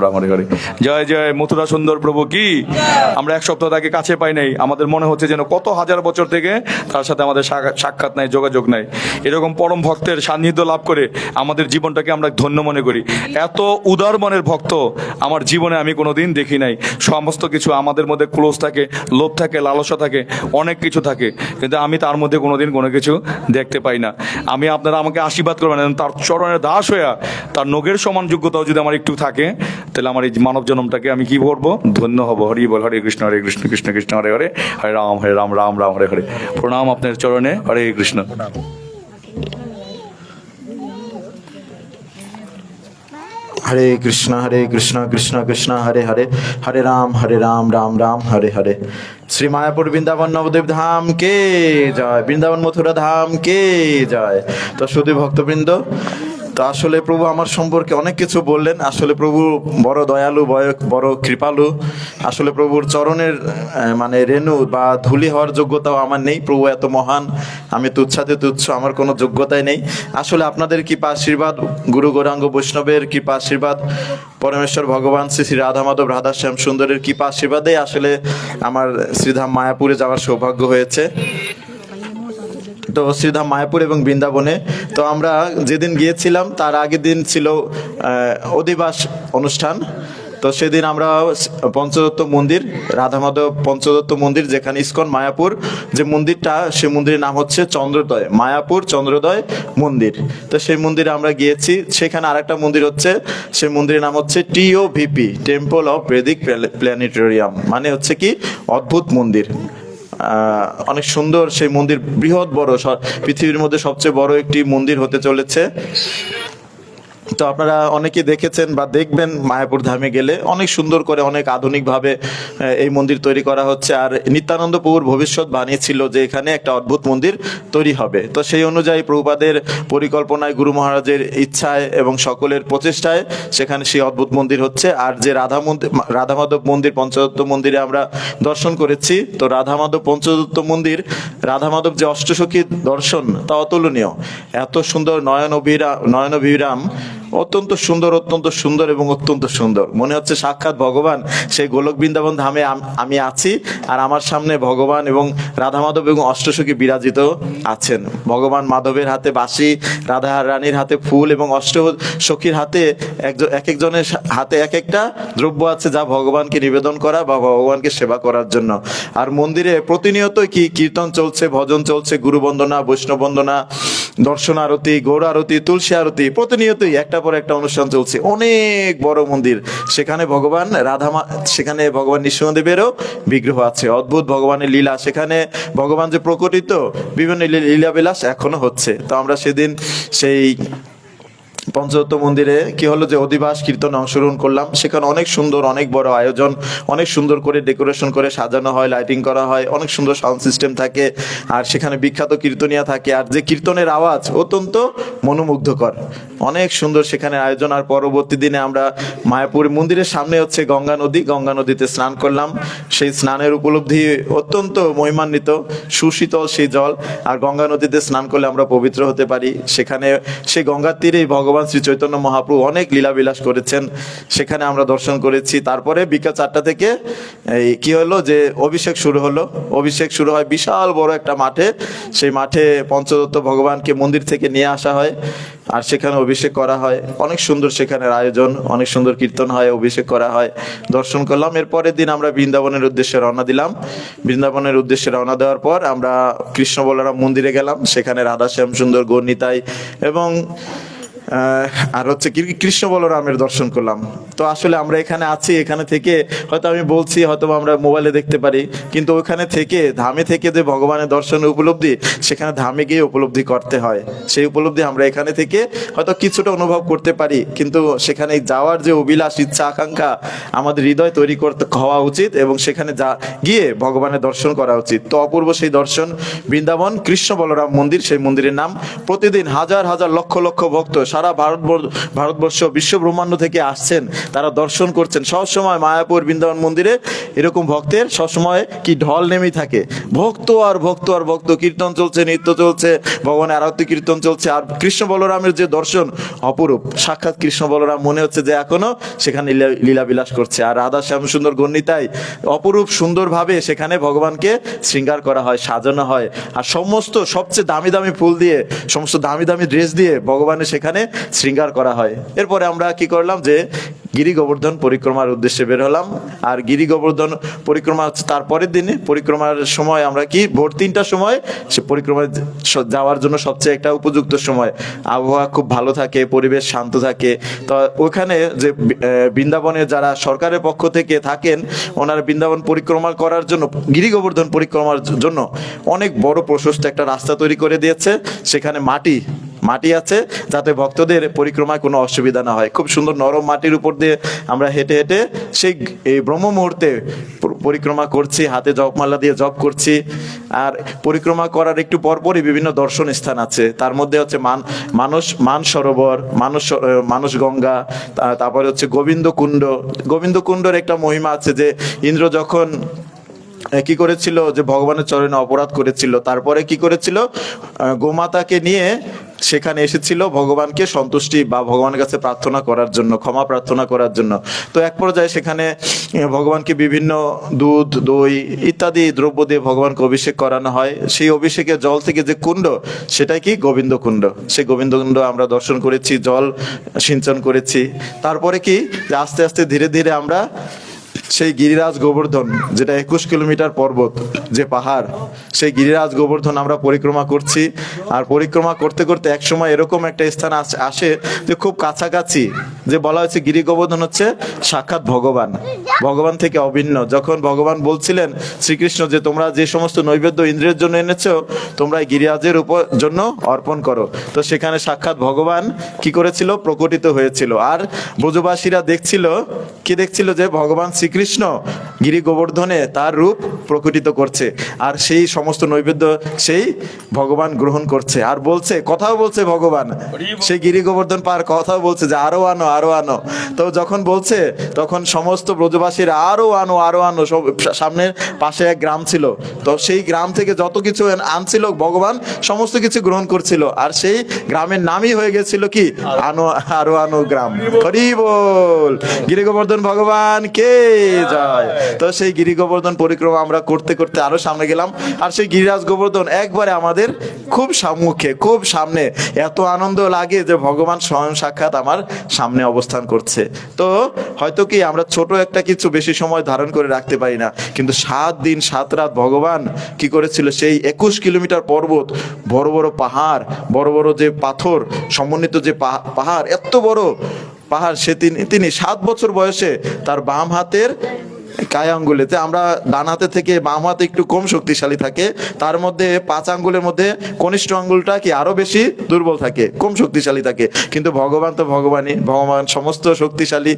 রাম হরে হরে। জয় জয় মথুরা সুন্দর প্রভু কি। আমরা এক সপ্তাহ তাকে কাছে পাই নাই, আমাদের মনে হচ্ছে যেন কত হাজার বছর থেকে তার সাথে আমাদের সাক্ষাৎ নাই, যোগাযোগ নাই। এরকম পরম ভক্তের সান্নিধ্য লাভ করে আমাদের জীবনটাকে আমরা ধন্য মনে করি। এত উদার মনের ভক্ত আমার জীবনে আমি কোনোদিন দেখি নাই। সমস্ত কিছু আমাদের মধ্যে ক্লোজ থাকে, লোভ থাকে, লালসা থাকে, অনেক কিছু থাকে, কিন্তু আমি তার মধ্যে কোনোদিন কোনো কিছু দেখতে পাই না। আপনারা আমাকে আশীর্বাদ করবেন, তার চরণের দাস হইয়া তার নখের সমান যোগ্যতাও যদি আমার একটু থাকে, তাহলে আমার এই মানব জন্মটাকে আমি কি করবো? ধন্য হব। হরি বল। হরে কৃষ্ণ কৃষ্ণ কৃষ্ণ হরে হরে, হরে রাম রাম হরে হরে। প্রণাম আপনার চরণে। হরে কৃষ্ণ। হরে কৃষ্ণ কৃষ্ণ কৃষ্ণ হরে হরে, হরে রাম রাম রাম হরে হরে। শ্রী মায়াপুর বৃন্দাবন নবদ্বীপ ধাম কে জয়, বৃন্দাবন মথুরা ধাম কে জয়। তো শুধু ভক্তবৃন্দ, তো আসলে প্রভু আমার সম্পর্কে অনেক কিছু বললেন। আসলে প্রভু বড় দয়ালু, বড় কৃপালু। আসলে প্রভুর চরণের মানে রেণু বা ধুলি হওয়ার যোগ্যতাও আমার নেই। প্রভু এত মহান, আমি তুচ্ছাতে তুচ্ছ, আমার কোনো যোগ্যতাই নেই। আসলে আপনাদের কৃপা আশীর্বাদ, গুরু গৌরাঙ্গ বৈষ্ণবের কৃপা আশীর্বাদ, পরমেশ্বর ভগবান শ্রী শ্রী রাধা মাধব রাধা শ্যাম সুন্দরের কৃপা আশীর্বাদে আসলে আমার শ্রীধাম মায়াপুরে যাওয়ার সৌভাগ্য হয়েছে। তো শ্রীধাম মায়াপুর এবং বৃন্দাবনে তো আমরা যেদিন গিয়েছিলাম তার আগের দিন ছিল অধিবাস অনুষ্ঠান। তো সেদিন আমরা পঞ্চদত্ত মন্দির, রাধা মাধব পঞ্চদত্ত মন্দির, যেখানে ইস্কন মায়াপুর যে মন্দিরটা, সেই মন্দিরের নাম হচ্ছে চন্দ্রোদয়, মায়াপুর চন্দ্রোদয় মন্দির। তো সেই মন্দিরে আমরা গিয়েছি। সেখানে আরেকটা মন্দির হচ্ছে, সেই মন্দিরের নাম হচ্ছে TOVP, temple of Vedic planetarium, মানে হচ্ছে কি অদ্ভুত মন্দির। অনেক সুন্দর সেই মন্দির, বৃহৎ বড়, পৃথিবীর মধ্যে সবচেয়ে বড় একটি মন্দির হতে চলেছে। তো আপনারা অনেকে দেখেছেন বা দেখবেন মায়াপুর ধামে গেলে, অনেক সুন্দর করে, অনেক আধুনিকভাবে এই মন্দির তৈরি করা হচ্ছে। আর নিত্যানন্দ প্রভুর ভবিষ্যৎ বানিয়েছিল যে এখানে একটা অদ্ভুত মন্দির তৈরি হবে। তো সেই অনুযায়ী প্রভুপাদের পরিকল্পনায়, গুরু মহারাজের ইচ্ছায় এবং সকলের প্রচেষ্টায় সেখানে সেই অদ্ভুত মন্দির হচ্ছে। আর যে রাধা মাধব মন্দির, পঞ্চদত্ত মন্দিরে আমরা দর্শন করেছি। তো রাধা মাধব পঞ্চদত্ত মন্দির, রাধা মাধব যে অষ্টসখীর দর্শন তা অতুলনীয়। এত সুন্দর, নয়নবিরাম, অত্যন্ত সুন্দর এবং অত্যন্ত সুন্দর। মনে হচ্ছে সাক্ষাৎ ভগবান সেই গোলক বৃন্দাবন ধামে আমি আছি, আর আমার সামনে ভগবান এবং রাধা মাধব এবং অষ্টসখী বিরাজিত আছেন। ভগবান মাধবের হাতে বাঁশি, রাধা রানীর হাতে ফুল, এবং অষ্টসখীর হাতে এক একজনের হাতে এক একটা দ্রব্য আছে, যা ভগবানকে নিবেদন করা বা ভগবানকে সেবা করার জন্য। আর মন্দিরে প্রতিনিয়ত কি কীর্তন চলছে, ভজন চলছে, গুরু বন্দনা, বৈষ্ণব বন্দনা, দর্শন আরতি, গৌর আরতি, তুলসী আরতি, প্রতিনিয়তই একটা পর একটা অনুষ্ঠান চলছে। অনেক বড় মন্দির, সেখানে ভগবান সেখানে ভগবান নৃসিংহদেবেরও বিগ্রহ আছে। অদ্ভুত ভগবানের লীলা, সেখানে ভগবান যে প্রকটিত বিভিন্ন লীলাবিলাস এখনো হচ্ছে। তো আমরা সেদিন সেই পঞ্চদত্ত মন্দিরে কি হলো যে অধিবাস কীর্তনে অংশগ্রহণ করলাম। সেখানে অনেক সুন্দর, অনেক বড় আয়োজন, অনেক সুন্দর করে ডেকোরেশন করে সাজানো হয়, লাইটিং করা হয়, অনেক সুন্দর সাউন্ড সিস্টেম থাকে, আর সেখানে বিখ্যাত কীর্তনিয়া থাকে। আর যে কীর্তনের আওয়াজ অত্যন্ত মনোমুগ্ধকর, অনেক সুন্দর সেখানে আয়োজন। আর পরবর্তী দিনে আমরা মায়াপুর মন্দিরের সামনে হচ্ছে গঙ্গা নদীতে স্নান করলাম। সেই স্নানের উপলব্ধি অত্যন্ত মহিমান্বিত, সুশীতল সেই জল। আর গঙ্গা নদীতে স্নান করলে আমরা পবিত্র হতে পারি। সেখানে সেই গঙ্গার তীরেই ভগবান শ্রী চৈতন্য মহাপ্রভু অনেক লীলাবিলাস করেছেন, সেখানে আমরা দর্শন করেছি। তারপরে বিকাল 4টা থেকে এই কি হলো যে অভিষেক শুরু হয় বিশাল বড় একটা মাঠে। সেই মাঠে পঞ্চদত্ত ভগবানকে মন্দির থেকে নিয়ে আসা হয়, আর সেখানে অভিষেক করা হয়। অনেক সুন্দর সেখানের আয়োজন, অনেক সুন্দর কীর্তন হয়, অভিষেক করা হয়, দর্শন করলাম। এর পরের দিন আমরা বৃন্দাবনের উদ্দেশ্যে রওনা দিলাম। বৃন্দাবনের উদ্দেশ্যে রওনা দেওয়ার পর আমরা কৃষ্ণ বলরাম মন্দিরে গেলাম। সেখানে রাধা শ্যাম সুন্দর, গৌর নিতাই এবং আর হচ্ছে কৃষ্ণ বলরামের দর্শন করলাম। তো আসলে আমরা এখানে আছি, এখানে থেকে হয়তো আমি বলছি, হয়তো আমরা মোবাইলে দেখতে পারি, কিন্তু ওখানে থেকে ধামে থেকে যে ভগবানের দর্শনের উপলব্ধি, সেখানে ধামে গিয়ে উপলব্ধি করতে হয়। সেই উপলব্ধি আমরা এখানে থেকে হয়তো কিছুটা অনুভব করতে পারি, কিন্তু সেখানে যাওয়ার যে অভিলাষ, ইচ্ছা, আকাঙ্ক্ষা আমাদের হৃদয় তৈরি করতে হওয়া উচিত এবং সেখানে গিয়ে ভগবানের দর্শন করা উচিত। তো অপূর্ব সেই দর্শন, বৃন্দাবন কৃষ্ণ বলরাম মন্দির, সেই মন্দিরের নাম। প্রতিদিন হাজার হাজার লক্ষ লক্ষ ভক্ত সারা ভারতবর্ষ বিশ্ব ব্রহ্মাণ্ড থেকে আসছেন, তারা দর্শন করছেন। সবসময় মায়াপুর বৃন্দাবন মন্দিরে এরকম ভক্তের সবসময় কি ঢল নেমেই থাকে, ভক্ত আর ভক্ত আর ভক্ত, কীর্তন চলছে, নৃত্য চলছে, ভগবানের আরতি কীর্তন চলছে। আর কৃষ্ণ বলরামের যে দর্শন অপরূপ, সাক্ষাৎ কৃষ্ণ বলরাম মনে হচ্ছে যে এখনো সেখানে লীলাবিলাস করছে। আর রাধা শ্যাম সুন্দর গণ্ডিতায় অপরূপ সুন্দরভাবে সেখানে ভগবানকে শৃঙ্গার করা হয়, সাজানো হয়। আর সমস্ত সবচেয়ে দামি দামি ফুল দিয়ে, সমস্ত দামি দামি ড্রেস দিয়ে ভগবানের সেখানে শৃঙ্গার করা হয়। এরপরে আমরা কি করলাম যে গিরি গোবর্ধন পরিক্রমার উদ্দেশ্যে বের হলাম। আর গিরি গোবর্ধন পরিক্রমা তারপরের দিনে, পরিক্রমার সময় আমরা কি ভোর 3টার সময় সে পরিক্রমায় যাওয়ার জন্য সবচেয়ে একটা উপযুক্ত সময়। আবহাওয়া খুব ভালো থাকে, পরিবেশ শান্ত থাকে। তো ওখানে যে বৃন্দাবনে যারা সরকারের পক্ষ থেকে থাকেন, ওনারা বৃন্দাবন পরিক্রমা করার জন্য, গিরি গোবর্ধন পরিক্রমার জন্য অনেক বড় প্রশস্ত একটা রাস্তা তৈরি করে দিয়েছে। সেখানে মাটি আছে, যাতে ভক্তদের পরিক্রমায় কোনো অসুবিধা না হয়। খুব সুন্দর নরম মাটির উপর দিয়ে আমরা হেঁটে হেঁটে সেই এই ব্রহ্ম মুহূর্তে পরিক্রমা করছি, হাতে জপমালা দিয়ে জপ করছি। আর পরিক্রমা করার একটু পরপরই বিভিন্ন দর্শন স্থান আছে। তার মধ্যে হচ্ছে মানসরোবর, মানস গঙ্গা, তারপরে হচ্ছে গোবিন্দ কুণ্ডর একটা মহিমা আছে, যে ইন্দ্র যখন কি করেছিল, যে ভগবানের চরণে অপরাধ করেছিল, তারপরে কি করেছিল, গোমাতাকে নিয়ে সেখানে এসেছিল ভগবানকে সন্তুষ্টি বা ভগবানের কাছে প্রার্থনা করার জন্য, ক্ষমা প্রার্থনা করার জন্য। তো এক পর্যায়ে সেখানে ভগবানকে বিভিন্ন দুধ, দই ইত্যাদি দ্রব্য দিয়ে ভগবানকে অভিষেক করানো হয়। সেই অভিষেকের জল থেকে যে কুণ্ড, সেটাই কি গোবিন্দ কুণ্ড। সেই গোবিন্দ কুণ্ড আমরা দর্শন করেছি, জল সিঞ্চন করেছি। তারপরে কি, যে আস্তে আস্তে ধীরে ধীরে আমরা সেই গিরিরাজ গোবর্ধন, যেটা 21 কিলোমিটার পর্বত, যে পাহাড়, সেই গিরিরাজ গোবর্ধন আমরা পরিক্রমা করছি। আর পরিক্রমা করতে করতে এক সময় এরকম একটা স্থান আসে যে খুব কাছাকাছি, যে বলা হয়েছে গিরি গোবর্ধন হচ্ছে সাক্ষাৎ ভগবান থেকে অভিন্ন। যখন ভগবান বলছিলেন শ্রীকৃষ্ণ যে তোমরা যে সমস্ত নৈবেদ্য ইন্দ্রের জন্য এনেছো, তোমরা এই গিরিরাজের জন্য অর্পণ করো। তো সেখানে সাক্ষাৎ ভগবান কি করেছিল, প্রকটিত হয়েছিল। আর ব্রজবাসীরা দেখছিল যে ভগবান শ্রীকৃষ্ণ গিরি গোবর্ধনে তার রূপ প্রকটিত করছে। আর সেই সমস্ত নৈবেদ্য সেই ভগবান গ্রহণ করছে। আর কথাও বলছে ভগবান, সেই গিরি গোবর্ধন পার কথাও বলছে যে আরো আনো। তো যখন বলছে, তখন সমস্ত ব্রজবাসীর আরো আনো। সব সামনের পাশে এক গ্রাম ছিল, তো সেই গ্রাম থেকে যত কিছু আনছিল ভগবান সমস্ত কিছু গ্রহণ করছিল। আর সেই গ্রামের নামই হয়ে গেছিল কি, আরো গ্রাম। হরি বল, গিরি গোবর্ধন ভগবান কে যায়। তো সেই গিরি গোবর্ধন পরিক্রমা আমরা করতে করতে আরো সামনে গেলাম। আর সেই গিরিরাজ গোবর্ধন একবারে আমাদের খুব সম্মুখে, খুব সামনে। এত আনন্দ লাগে যে ভগবান স্বয়ং সাক্ষাৎ আমার সামনে অবস্থান করছে। তো হয়তো কি আমরা ছোট একটা কিছু বেশি সময় ধারণ করে রাখতে পারি না, কিন্তু 7 দিন 7 রাত ভগবান কি করেছিল, সেই 21 কিলোমিটার পর্বত, বড় বড় পাহাড়, বড় বড় যে পাথর সমন্বিত যে পাহাড়, এত বড় পাহাড়, তিনি 7 বছর বয়সে তার বাম হাতের কায় আঙ্গুলেতে, আমরা ডান হাতে থেকে বাম হাতে একটু কম শক্তিশালী থাকে, তার মধ্যে 5 আঙ্গুলের মধ্যে কনিষ্ঠ আঙ্গুলটা কি আরো বেশি দুর্বল থাকে, কম শক্তিশালী থাকে। কিন্তু ভগবান তো ভগবান সমস্ত শক্তিশালী,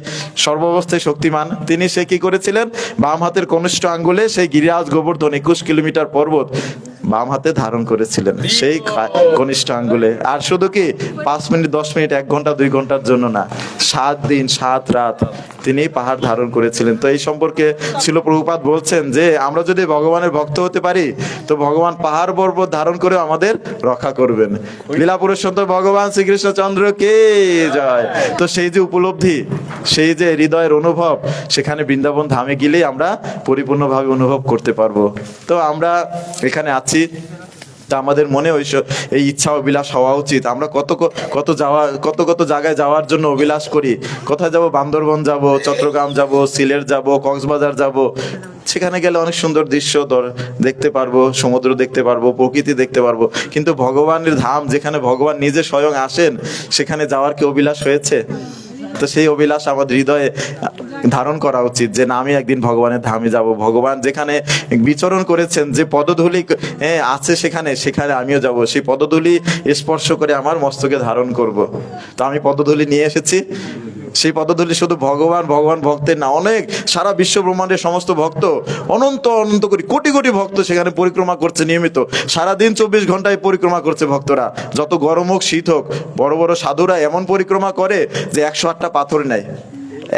সর্বাবস্থায় শক্তিমান। তিনি সে কি করেছিলেন, বাম হাতের কনিষ্ঠ আঙ্গুলে সেই গিরিরাজ গোবর্ধন 21 কিলোমিটার পর্বত বাম হাতে ধারণ করেছিলেন, সেই কনিষ্ঠ আঙ্গুলে। আর শুধু কি 5 মিনিট, 10 মিনিট, 1 ঘন্টা, 2 ঘন্টার জন্য না, 7 দিন 7 রাত তিনি পাহাড় ধারণ করেছিলেন। তো এই সম্পর্কে শিল প্রভুপাদ বলছেন যে আমরা যদি ভগবানের ভক্ত হতে পারি, তো ভগবান পাহাড় পর্বত ধারণ করে আমাদের রক্ষা করবেন। লীলা পুরুষ সন্ত ভগবান শ্রীকৃষ্ণচন্দ্র কে জয়। তো সেই যে উপলব্ধি, সেই যে হৃদয়ের অনুভব, সেখানে বৃন্দাবন ধামে গেলেই আমরা পরিপূর্ণভাবে অনুভব করতে পারবো। তো আমরা এখানে আছি, তা আমাদের মনে এই ইচ্ছা অভিলাষ হওয়া উচিত। আমরা কত জায়গায় যাওয়ার জন্য অভিলাষ করি। কোথায় যাব? বান্দরবন যাব, চট্টগ্রাম যাব, সিলেট যাব, কক্সবাজার যাব। সেখানে গেলে অনেক সুন্দর দৃশ্য দেখতে পারবো, সমুদ্র দেখতে পারবো, প্রকৃতি দেখতে পারবো। কিন্তু ভগবানের ধাম, যেখানে ভগবান নিজে স্বয়ং আসেন, সেখানে যাওয়ার কি অভিলাষ হয়েছে? তো সেই অভিলাষ আমাদের হৃদয়ে ধারণ করা উচিত যে না, আমি একদিন ভগবানের ধামে যাব। ভগবান যেখানে বিচরণ করেছেন, যে পদধূলি আছে সেখানে আমিও যাব। সেই পদধূলি স্পর্শ করে আমার মস্তকে ধারণ করব। তো আমি পদধূলি নিয়ে এসেছি। সেই পদধূলি শুধু ভগবান ভক্তের না, অনেক সারা বিশ্ব ব্রহ্মাণ্ডের সমস্ত ভক্ত, অনন্ত কোটি কোটি ভক্ত সেখানে পরিক্রমা করছে নিয়মিত। সারাদিন 24 ঘন্টায় পরিক্রমা করছে ভক্তরা। যত গরম হোক শীত হোক, বড় বড় সাধুরা এমন পরিক্রমা করে যে 108টা পাথর নেয়।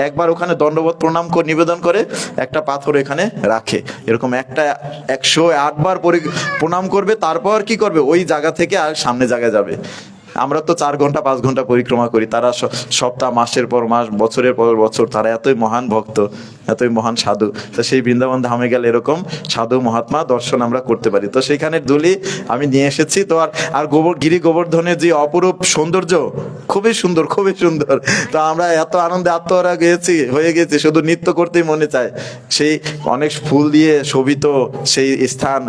একবার ওখানে দণ্ডবোধ প্রণাম করে নিবেদন করে একটা পাথর এখানে রাখে। এরকম 108 বার প্রণাম করবে, তারপর কি করবে? ওই জায়গা থেকে আর সামনে জায়গায় যাবে। আমরা তো 4 ঘন্টা 5 ঘন্টা পরিক্রমা করি, তারা সপ্তাহ, মাসের পর মাস, বছরের পর বছর। তারা এতই মহান ভক্ত, এতই মহান সাধু। তো সেই বৃন্দাবন ধামে গেলে এরকম সাধু মহাত্মা দর্শন আমরা করতে পারি। তো সেইখানের ধুলি আমি নিয়ে এসেছি। তো আর গিরি গোবর্ধনের যে অপরূপ সৌন্দর্য, খুবই সুন্দর, খুবই সুন্দর। তো আমরা এত আনন্দে আত্মহারা হয়ে গেছি, শুধু নৃত্য করতেই মনে চায়। সেই অনেক ফুল দিয়ে শোভিত সেই স্থান,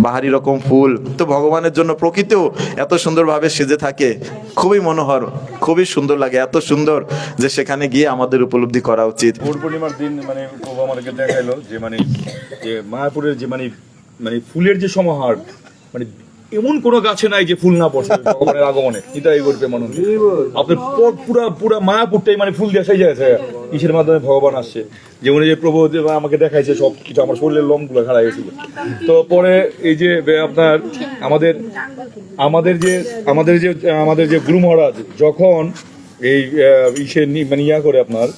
বাহারি রকম ফুল। তো ভগবানের জন্য প্রকৃতিও এত সুন্দরভাবে সেজে থাকে, খুবই মনোহর, খুবই সুন্দর লাগে। এত সুন্দর যে সেখানে গিয়ে আমাদের উপলব্ধি করা উচিত। পৌর পূর্ণিমার দিন মানে প্রভু আমাদেরকে দেখাইলো যে যে মায়াপুরের যে ফুলের যে সমাহার, এমন কোনো গাছে নাই যে ফুল না পড়ছে ভগবানের আগমনে। এটাই করবে মনে হয় আপনার পুরা মায়াপুরটাই ফুল দিয়ে সাইজে আছে, কিসের মাধ্যমে ভগবান আসছে। যেমন এই যে প্রভু আমাকে দেখাইছে সব কিছু, আমার শরীরের লোমগুলো খাড়া গেছিল। তো পরে এই যে আপনার আমাদের যে গুরু মহারাজ যখন এই ইসে ইয়া করে, আপনার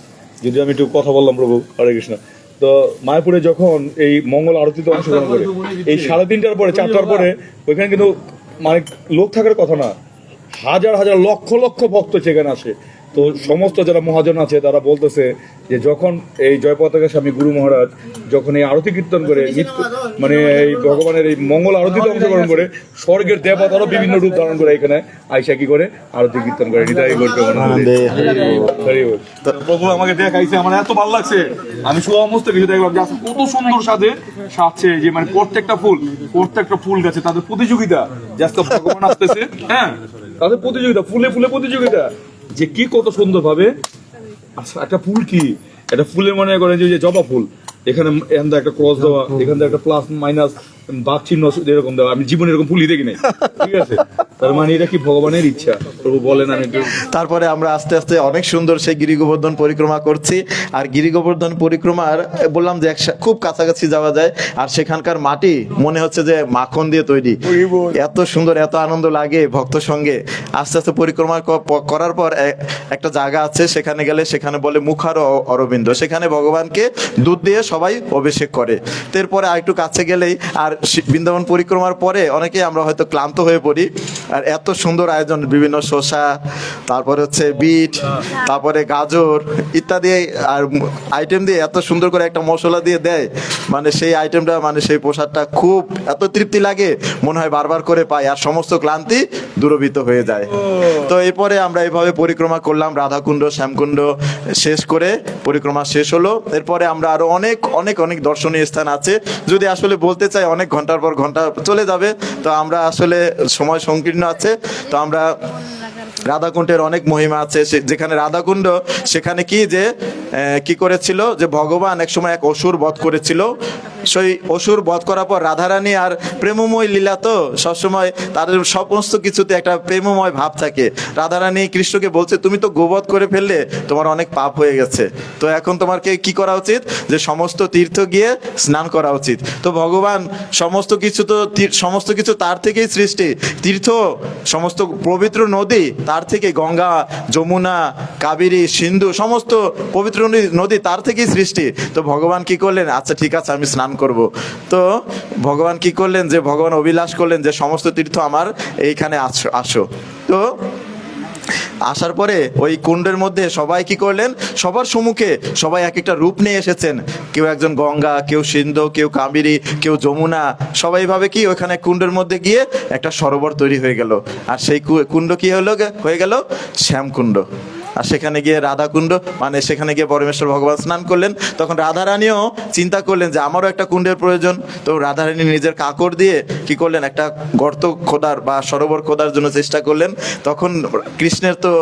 যদি আমি একটু কথা বললাম প্রভু হরে কৃষ্ণ, তো মায়াপুরে যখন এই মঙ্গল আরতিতে অংশগ্রহণ করে, এই 3:30টার পরে 4টার পরে ওইখানে কিন্তু লোক থাকার কথা না, হাজার হাজার লক্ষ লক্ষ ভক্ত সেখানে আসে। তো সমস্ত যারা মহাজন আছে তারা বলতেছে যে যখন এই জয়পতাকা স্বামী গুরু মহারাজ যখন এই আরতি কীর্তন করে, এই ভগবানের এই মঙ্গল আরতিতে অংশগ্রহণ করে, স্বর্গের দেবতারও বিভিন্ন রূপ ধারণ করে এখানে আইসা কি করে আরতি কীর্তন করে। নিতাই করতে প্রভু আমাকে দেখাইছে, আমার এত ভালো লাগছে। আমি সমস্ত কিছু দেখলাম যে কত সুন্দর সাজছে, যে প্রত্যেকটা ফুল গাছে তাদের প্রতিযোগিতা, যে আজকে ভগবান আসতেছে, হ্যাঁ তাদের প্রতিযোগিতা, ফুলে প্রতিযোগিতা, যে কি কত সুন্দর ভাবে। একটা ফুল কি, একটা ফুলের মনে করেন যে জবা ফুল, এখানে একটা ক্রস দেওয়া, এখানে একটা প্লাস মাইনাস বাঘ চিহ্ন এরকম দেওয়া। আমি জীবনে এরকম ফুলই দেখি নাই, ঠিক আছে? তার এটা কি ভগবানের ইচ্ছা? প্রভু বলেন। আমি তারপরে আমরা আস্তে আস্তে অনেক সুন্দর সেই গিরি গোবর্ধন পরিক্রমা করছি। আর গিরি গোবর্ধন পরিক্রমার বললাম যে খুব কাছাকাছি যাওয়া যায়। আর সেখানকার মাটি মনে হচ্ছে যে মাখন দিয়ে তৈরি, এত সুন্দর, এত আনন্দ লাগে ভক্ত সঙ্গে। আস্তে আস্তে পরিক্রমা করার পর একটা জায়গা আছে, সেখানে গেলে সেখানে বলে মুখার অরবিন্দ, সেখানে ভগবানকে দুধ দিয়ে সবাই অভিষেক করে। এরপরে আর একটু কাছে গেলেই, আর বৃন্দাবন পরিক্রমার পরে অনেকেই আমরা হয়তো ক্লান্ত হয়ে পড়ি। আর এত সুন্দর আয়োজন, বিভিন্ন শসা, তারপরে হচ্ছে বিট, তারপরে গাজর ইত্যাদি আর আইটেম দিয়ে এত সুন্দর করে একটা মশলা দিয়ে দেয়, সেই আইটেমটা সেই প্রসাদটা খুব এত তৃপ্তি লাগে, মনে হয় বারবার করে পাই, আর সমস্ত ক্লান্তি দূরভূত হয়ে যায়। তো এরপরে আমরা এইভাবে পরিক্রমা করলাম, রাধাকুণ্ড, শ্যামকুণ্ড শেষ করে পরিক্রমা শেষ হলো। এরপরে আমরা আরো অনেক অনেক অনেক দর্শনীয় স্থান আছে, যদি আসলে বলতে চাই অনেক ঘন্টার পর ঘন্টা চলে যাবে। তো আমরা আসলে সময় সংকীর্ণ আছে। তো আমরা রাধাকুণ্ডের অনেক মহিমা আছে, যেখানে রাধাকুণ্ড, সেখানে কি করেছিল যে ভগবান এক সময় এক অসুর বধ করেছিল। সেই অসুর বধ করার পর রাধারানী আর প্রেমময় লীলা, তো সবসময় তাদের সমস্ত কিছুতে একটা প্রেমময় ভাব থাকে। রাধারানী কৃষ্ণকে বলছে, তুমি তো গোবধ করে ফেললে, তোমার অনেক পাপ হয়ে গেছে, তো এখন তোমাকে কি করা উচিত, যে সমস্ত তীর্থ গিয়ে স্নান করা উচিত। তো ভগবান সমস্ত কিছু তার থেকেই সৃষ্টি, তীর্থ সমস্ত পবিত্র নদী তার থেকে, গঙ্গা, যমুনা, কাবেরী, সিন্ধু সমস্ত পবিত্র নদী তার থেকেই সৃষ্টি। তো ভগবান কি করলেন, আচ্ছা ঠিক আছে আমি স্নান করব। তো ভগবান কি করলেন, যে ভগবান অভিলাষ করলেন যে সমস্ত তীর্থ আমার এইখানে আসো। তো আসার পরে ওই কুণ্ডের মধ্যে সবাই কি করলেন, সবার সম্মুখে সবাই এক একটা রূপ নিয়ে এসেছেন। কেউ একজন গঙ্গা, কেউ সিন্ধু, কেউ কাবেরী, কেউ যমুনা, সবাই ভাবে কি ওইখানে কুণ্ডের মধ্যে গিয়ে একটা সরোবর তৈরি হয়ে গেল। আর সেই কুণ্ড কি হয়ে গেল, শ্যামকুণ্ড। আর সেখানে গিয়ে রাধাকুণ্ড, মানে সেখানে গিয়ে পরমেশ্বর ভগবান স্নান করলেন। তখন রাধারানীও চিন্তা করলেন যে আমারও একটা কুণ্ডের প্রয়োজন। তো রাধারানী নিজের কাকড় দিয়ে কি করলেন, একটা গর্ত খোদার বা সরোবর খোদার জন্য চেষ্টা করলেন। তখন কৃষ্ণের তো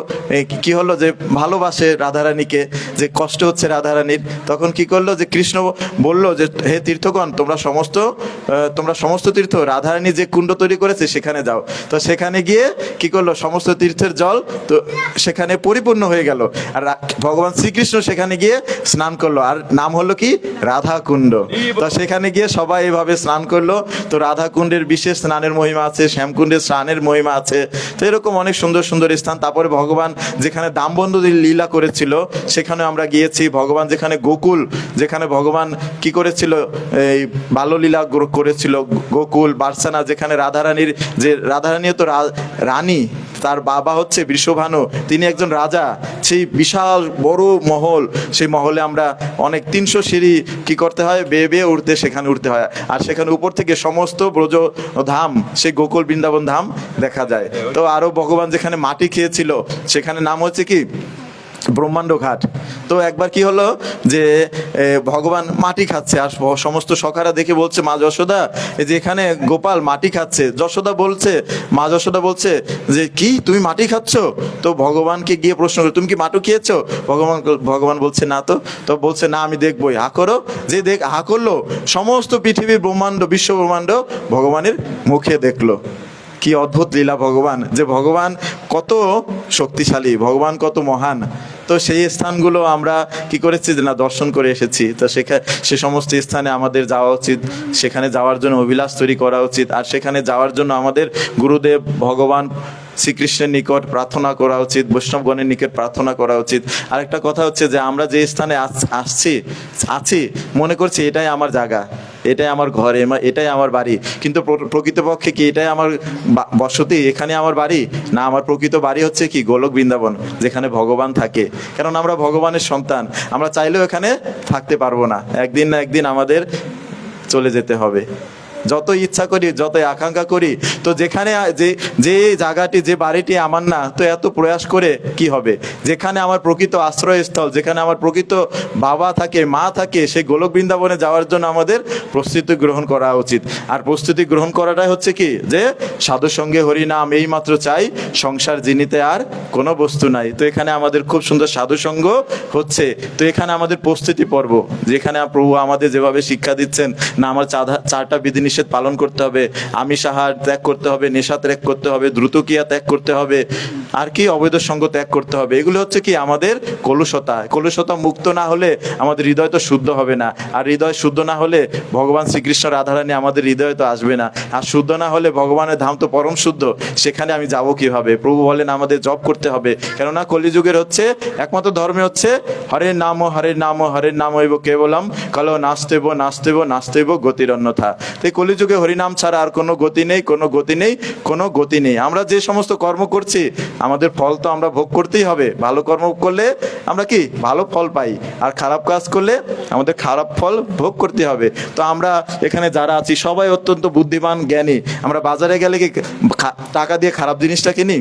কি হলো, যে ভালোবাসে রাধারানীকে, যে কষ্ট হচ্ছে রাধারানীর। তখন কি করলো, যে কৃষ্ণ বলল যে হে তীর্থগণ, তোমরা সমস্ত তীর্থ রাধারানী যে কুণ্ড তৈরি করেছে সেখানে যাও। তো সেখানে গিয়ে কি করলো, সমস্ত তীর্থের জল তো সেখানে পরিপূর্ণ হয়ে গেল। আর ভগবান শ্রীকৃষ্ণ সেখানে গিয়ে স্নান করলো, আর নাম হলো কি, রাধা কুণ্ড। তো সেখানে গিয়ে সবাই এভাবে স্নান করলো। তো রাধা কুণ্ডের বিশেষ স্নানের মহিমা আছে, শ্যামকুণ্ডের স্নানের মহিমা আছে। তো এরকম অনেক সুন্দর সুন্দর স্থান। তারপরে ভগবান যেখানে দামবন্ধ লীলা করেছিল সেখানে আমরা গিয়েছি। ভগবান যেখানে গোকুল, যেখানে ভগবান কি করেছিল, এই বাল্যলীলা করেছিল, গোকুল বার্সানা, যেখানে রাধারানীও তো রানী, তার বাবা হচ্ছে বৃষভানু, তিনি একজন রাজা। সেই বিশাল বড় মহল, সেই মহলে আমরা অনেক 300 সিঁড়ি কি করতে হয়, বেয়ে বেয়ে সেখানে উঠতে হয়। আর সেখানে উপর থেকে সমস্ত ব্রজ ধাম, সেই গোকুল বৃন্দাবন ধাম দেখা যায়। তো আরও ভগবান যেখানে মাটি খেয়েছিল সেখানে নাম হচ্ছে কি, ব্রহ্মাণ্ড ঘাট। তো একবার কি হলো, যে ভগবান মাটি খাচ্ছে, আর সমস্ত সখারা দেখে বলছে মা যশোদা, এই যে এখানে গোপাল মাটি খাচ্ছে। মা যশোদা বলছে যে কি, তুমি মাটি খাচ্ছ? তো ভগবানকে গিয়ে প্রশ্ন করে, তুমি কি মাটু খেয়েছো? ভগবান বলছে না। তো বলছে না, আমি দেখবোই, হা করো। যে হা করলো, সমস্ত পৃথিবীর ব্রহ্মাণ্ড, বিশ্ব ব্রহ্মাণ্ড ভগবানের মুখে দেখলো। কি অদ্ভুত লীলা ভগবান, যে ভগবান কত শক্তিশালী, ভগবান কত মহান। তো সেই স্থানগুলো আমরা কি করেছি, না দর্শন করে এসেছি। তো সে সমস্ত স্থানে আমাদের যাওয়া উচিত, সেখানে যাওয়ার জন্য অভিলাষ তৈরি করা উচিত। আর সেখানে যাওয়ার জন্য আমাদের গুরুদেব ভগবান শ্রীকৃষ্ণের নিকট প্রার্থনা করা উচিত, বৈষ্ণবগণের নিকট প্রার্থনা করা উচিত। আরেকটা কথা হচ্ছে যে আমরা যে স্থানে আছি মনে করছি এটাই আমার জায়গা, এটাই আমার ঘর, এটাই আমার বাড়ি। কিন্তু প্রকৃতপক্ষে কি এটাই আমার বসতি, এখানে আমার বাড়ি না? আমার প্রকৃত বাড়ি হচ্ছে কি, গোলক বৃন্দাবন, যেখানে ভগবান থাকে। কারণ আমরা ভগবানের সন্তান, আমরা চাইলেও এখানে থাকতে পারবো না, একদিন না একদিন আমাদের চলে যেতে হবে। যত ইচ্ছা করি, যত আকাঙ্ক্ষা করি, তো যেখানে যে জায়গাটি, যে বাড়িটি আমার না, তো এত প্রয়াস করে কি হবে? যেখানে আমার প্রকৃত আশ্রয়স্থল, যেখানে আমার প্রকৃত বাবা থাকে, মা থাকে, সেই গোলক বৃন্দাবনে যাওয়ার জন্য আমাদের প্রস্তুতি গ্রহণ করা উচিত। আর প্রস্তুতি গ্রহণ করাটাই হচ্ছে কি, যে সাধু সঙ্গে হরি নাম এই মাত্র চাই, সংসার জিনিতে আর কোনো বস্তু নাই। তো এখানে আমাদের খুব সুন্দর সাধু সঙ্গ হচ্ছে। তো এখানে আমাদের প্রস্তুতি পর্ব, যেখানে প্রভু আমাদের যেভাবে শিক্ষা দিচ্ছেন, না আমার 4টা বিধিনিষেধ পালন করতে হবে, আমিষ আহার ত্যাগ করতে হবে, নেশা ত্যাগ করতে হবে, দ্রুতক্রিয়া ত্যাগ করতে হবে, আর কি অবৈধ সঙ্গ ত্যাগ করতে হবে। এগুলো হচ্ছে কি আমাদের কলুষতা মুক্ত না হলে আমাদের হৃদয় তো শুদ্ধ হবে না। আর হৃদয় শুদ্ধ না হলে ভগবান শ্রীকৃষ্ণ রাধারানী আমাদের হৃদয়ে তো আসবে না। আর শুদ্ধ না হলে ভগবানের ধাম তো পরম শুদ্ধ, সেখানে আমি যাব কিভাবে? প্রভু বলেন আমাদের জপ করতে হবে। কেননা কলিযুগের হচ্ছে একমাত্র ধর্মে হচ্ছে হরে নাম হরে নাম হরে নাম হইব কেবলম কলো নাস্তেব গতির অন্যথা। তাই কলিযুগে হরিনাম ছাড়া আর কোনো গতি নেই। আমরা যে সমস্ত কর্ম করছি আমাদের ফল তো আমরা ভোগ করতেই হবে। ভালো কর্ম করলে আমরা কি ভালো ফল পাই, আর খারাপ কাজ করলে আমাদের খারাপ ফল ভোগ করতে হবে। তো আমরা এখানে যারা আছি সবাই অত্যন্ত বুদ্ধিমান, জ্ঞানী। আমরা বাজারে গেলে কি টাকা দিয়ে খারাপ জিনিসটা কিনি?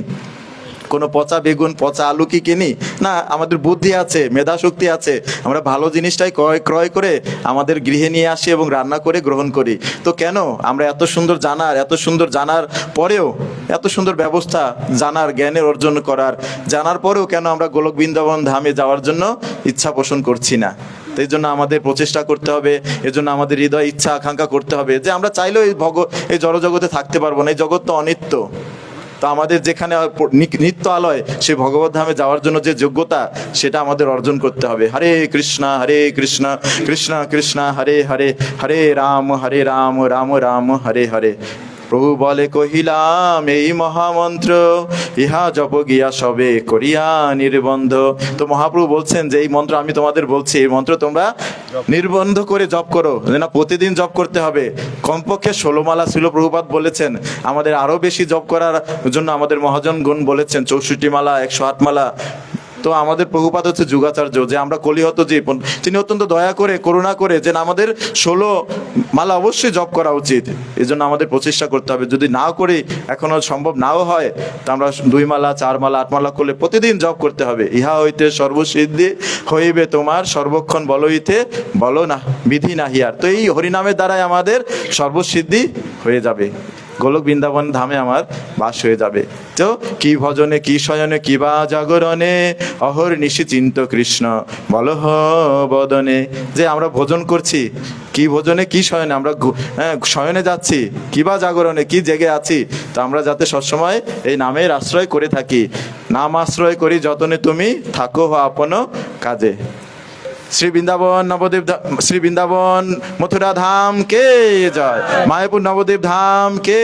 কোনো পচা বেগুন, পচা আলু কি কিনি? না, আমাদের বুদ্ধি আছে, মেধা শক্তি আছে, আমরা ভালো জিনিসটাই ক্রয় করে আমাদের গৃহে নিয়ে আসি এবং রান্না করে গ্রহণ করি। তো কেন আমরা এত সুন্দর জানার পরেও, এত সুন্দর ব্যবস্থা জানার, জ্ঞানের অর্জন করার জানার পরেও কেন আমরা গোলক বৃন্দাবন ধামে যাওয়ার জন্য ইচ্ছা পোষণ করছি না? তো এই জন্য আমাদের প্রচেষ্টা করতে হবে, এজন্য আমাদের হৃদয় ইচ্ছা আকাঙ্ক্ষা করতে হবে যে আমরা চাইলেও এই জড়জগতে থাকতে পারবো না, এই জগৎ তো অনিত্য। তো আমাদের যেখানে নিত্য আলয়, সেই ভগবত ধামে যাওয়ার জন্য যে যোগ্যতা, সেটা আমাদের অর্জন করতে হবে। হরে কৃষ্ণ কৃষ্ণ কৃষ্ণ হরে হরে, হরে রাম রাম রাম হরে হরে। প্রভু বলে কহিলাম এই মহামন্ত্র, ইহা জপ গিয়া সবে করিয়া নির্বন্ধ। তো মহাপ্রভু বলছেন যে এই মন্ত্র আমি তোমাদের বলছি, এই মন্ত্র তোমরা নির্বন্ধ করে জপ করো, না প্রতিদিন জপ করতে হবে। কমপক্ষে 16 মালা ছিল প্রভুপাদ বলেছেন, আমাদের আরো বেশি জপ করার জন্য আমাদের মহাজনগণ বলেছেন 64 মালা, 108 মালা। তো আমাদের প্রভুপাদ হচ্ছে যুগাচার্য, যে আমরা কলিহত জীবন, তিনি অত্যন্ত দয়া করে করুণা করে যে না, আমাদের 16 মালা অবশ্যই জপ করা উচিত। এই জন্য আমাদের প্রচেষ্টা করতে হবে। যদি না করি, এখনো সম্ভব নাও হয়, তা আমরা 2 মালা, 4 মালা, 8 মালা করলে প্রতিদিন জপ করতে হবে। ইহা হইতে সর্বসিদ্ধি হইবে তোমার, সর্বক্ষণ বল হইতে বলো না বিধি নাহিয়ার। তো এই হরিনামের দ্বারাই আমাদের সর্বসিদ্ধি হয়ে যাবে, গোলক বৃন্দাবন ধামে আমার বাস হয়ে যাবে। তো কি ভজনে কি শয়নে কি বা জাগরণে, অহর নিশি চিন্ত কৃষ্ণ বলহ বদনে। যে আমরা ভোজন করছি, কি ভোজনে কি শয়নে, আমরা শয়নে যাচ্ছি, কি বা জাগরণে কি জেগে আছি। তো আমরা যাতে সবসময় এই নামের আশ্রয় করে থাকি। নাম আশ্রয় করি যতনে তুমি থাকো আপন কাজে। শ্রী বৃন্দাবন নবদ্বীপ শ্রী বৃন্দাবন মথুরা ধাম কে জয়, মায়াপুর নবদ্বীপ ধাম কে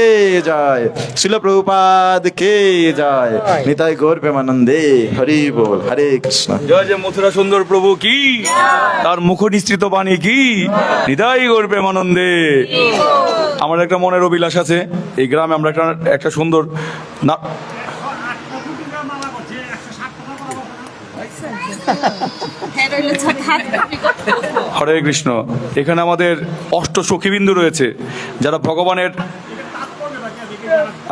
জয়, শিল প্রভুপাদ কে জয়, নিতাই গৌর প্রেমানন্দে হরি বল। হরে কৃষ্ণ। জয় জয় মথুরা সুন্দর প্রভু কি, তার মুখ নিঃসৃত বাণী কি, হৃদয় গৌর প্রেমানন্দে। আমার একটা মনের অভিলাষ আছে, এই গ্রামে আমরা একটা সুন্দর না হরে কৃষ্ণ। এখানে আমাদের অষ্ট সখীবিন্দু রয়েছে যারা ভগবানের,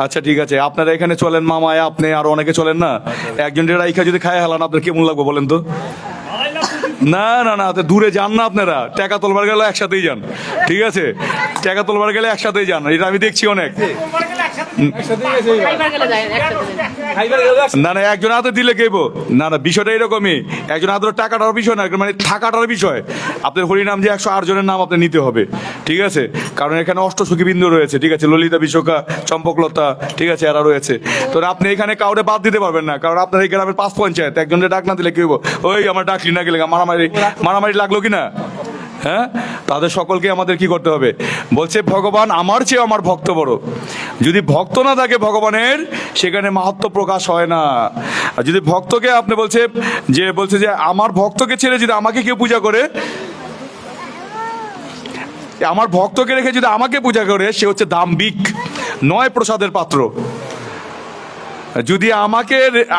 আচ্ছা ঠিক আছে, আপনারা এখানে চলেন, মামায় আপনি আর অনেকে চলেন না, একজন রাইখা যদি খায় হেলান আপনার কেমন লাগবে বলেন তো? না না না, দূরে যান না, আপনারা টাকা তোলবার গেলে একসাথেই যান, ঠিক আছে? টাকা তোলবার গেলে একসাথেই যান, এটা আমি দেখছি অনেক। না না, একজন হাতে দিলে কেবো না, না বিষয়টা এরকমই, একজন হাতে টাকাটার বিষয় না, মানে থাকাটার বিষয়। আপনার হরিনাম যে 108 জনের নাম আপনি নিতে হবে, ঠিক আছে? কারণ এখানে অষ্টসখী বিন্দু রয়েছে, ঠিক আছে? ললিতা, বিশাখা, চম্পকলতা, ঠিক আছে, এরা রয়েছে। তো আপনি এখানে কাউরে বাদ দিতে পারবেন না, কারণ আপনার এই গ্রামের 5 পঞ্চায়েত, একজনের ডাক না দিলে কি হবো? ওই আমার ডাকলি না গেলে মারামারি লাগলো কিনা? হ্যাঁ, তাদের সকলকে আমাদের কি করতে হবে? বলছে ভগবান আমার চেয়ে আমার ভক্ত বড়। যদি ভক্ত না থাকে ভগবানের, সেখানে মাহাত্ম্য প্রকাশ হয় না। আর যদি ভক্তকে আপনি বলছে যে আমার ভক্তকে ছেড়ে যদি আমাকে কেউ পূজা করে, আমার ভক্তকে রেখে যদি আমাকে পূজা করে, সে হচ্ছে দাম্ভিক, নয় প্রসাদের পাত্র। যদি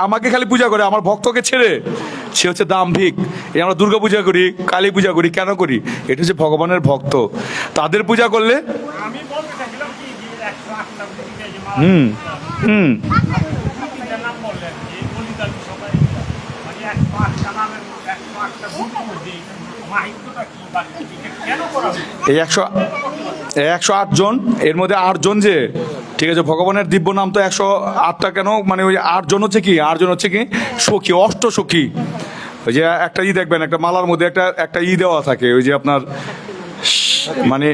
আমাকে খালি পূজা করে, আমার ভক্তকে ছেড়ে, সে হচ্ছে দাম্ভিক। এই আমরা দুর্গা পূজা করি, কালী পূজা করি, কেন করি? এটা হচ্ছে ভগবানের ভক্ত, তাদের পূজা করলে। হুম হুম এই 108 জন, এর মধ্যে 8 জন যে, ঠিক আছে, ভগবানের দিব্য নাম তো 108টা কেন, মানে ওই 8 জন হচ্ছে কি, 8 জন হচ্ছে কি সখী, অষ্ট সখী। ওই যে একটা দেখবেন, একটা মালার মধ্যে একটা দেওয়া থাকে, ওই যে আপনার মানে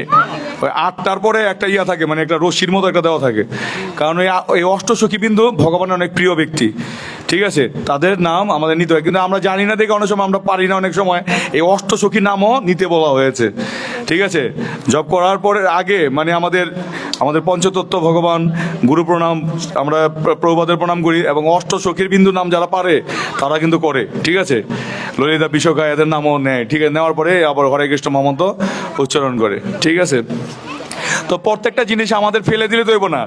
ওই 8টার পরে একটা থাকে, মানে একটা রশির মতো একটা দেওয়া থাকে। কারণ এই অষ্টসখী বিন্দু ভগবানের অনেক প্রিয় ব্যক্তি, ঠিক আছে? তাদের নাম আমাদের নিতে হয়, কিন্তু আমরা জানি না দেখে অনেক সময় আমরা পারি না, অনেক সময় এই অষ্টসখী নামও নিতে বলা হয়েছে, ঠিক আছে? জপ করার পরে আগে মানে আমাদের পঞ্চতত্ত্ব ভগবান, গুরু প্রণাম, আমরা প্রভুপাদের প্রণাম করি, এবং অষ্টসখীর বিন্দু নাম যারা পারে তারা কিন্তু করে, ঠিক আছে? ললিতা, বিশাখা এদের নামও নেয়, ঠিক আছে? নেওয়ার পরে আবার হরে কৃষ্ণ মহামন্ত্র উচ্চারণ করে, ঠিক আছে? তো প্রত্যেকটা জিনিস আমাদের ফেলে দিলে তো হইব না।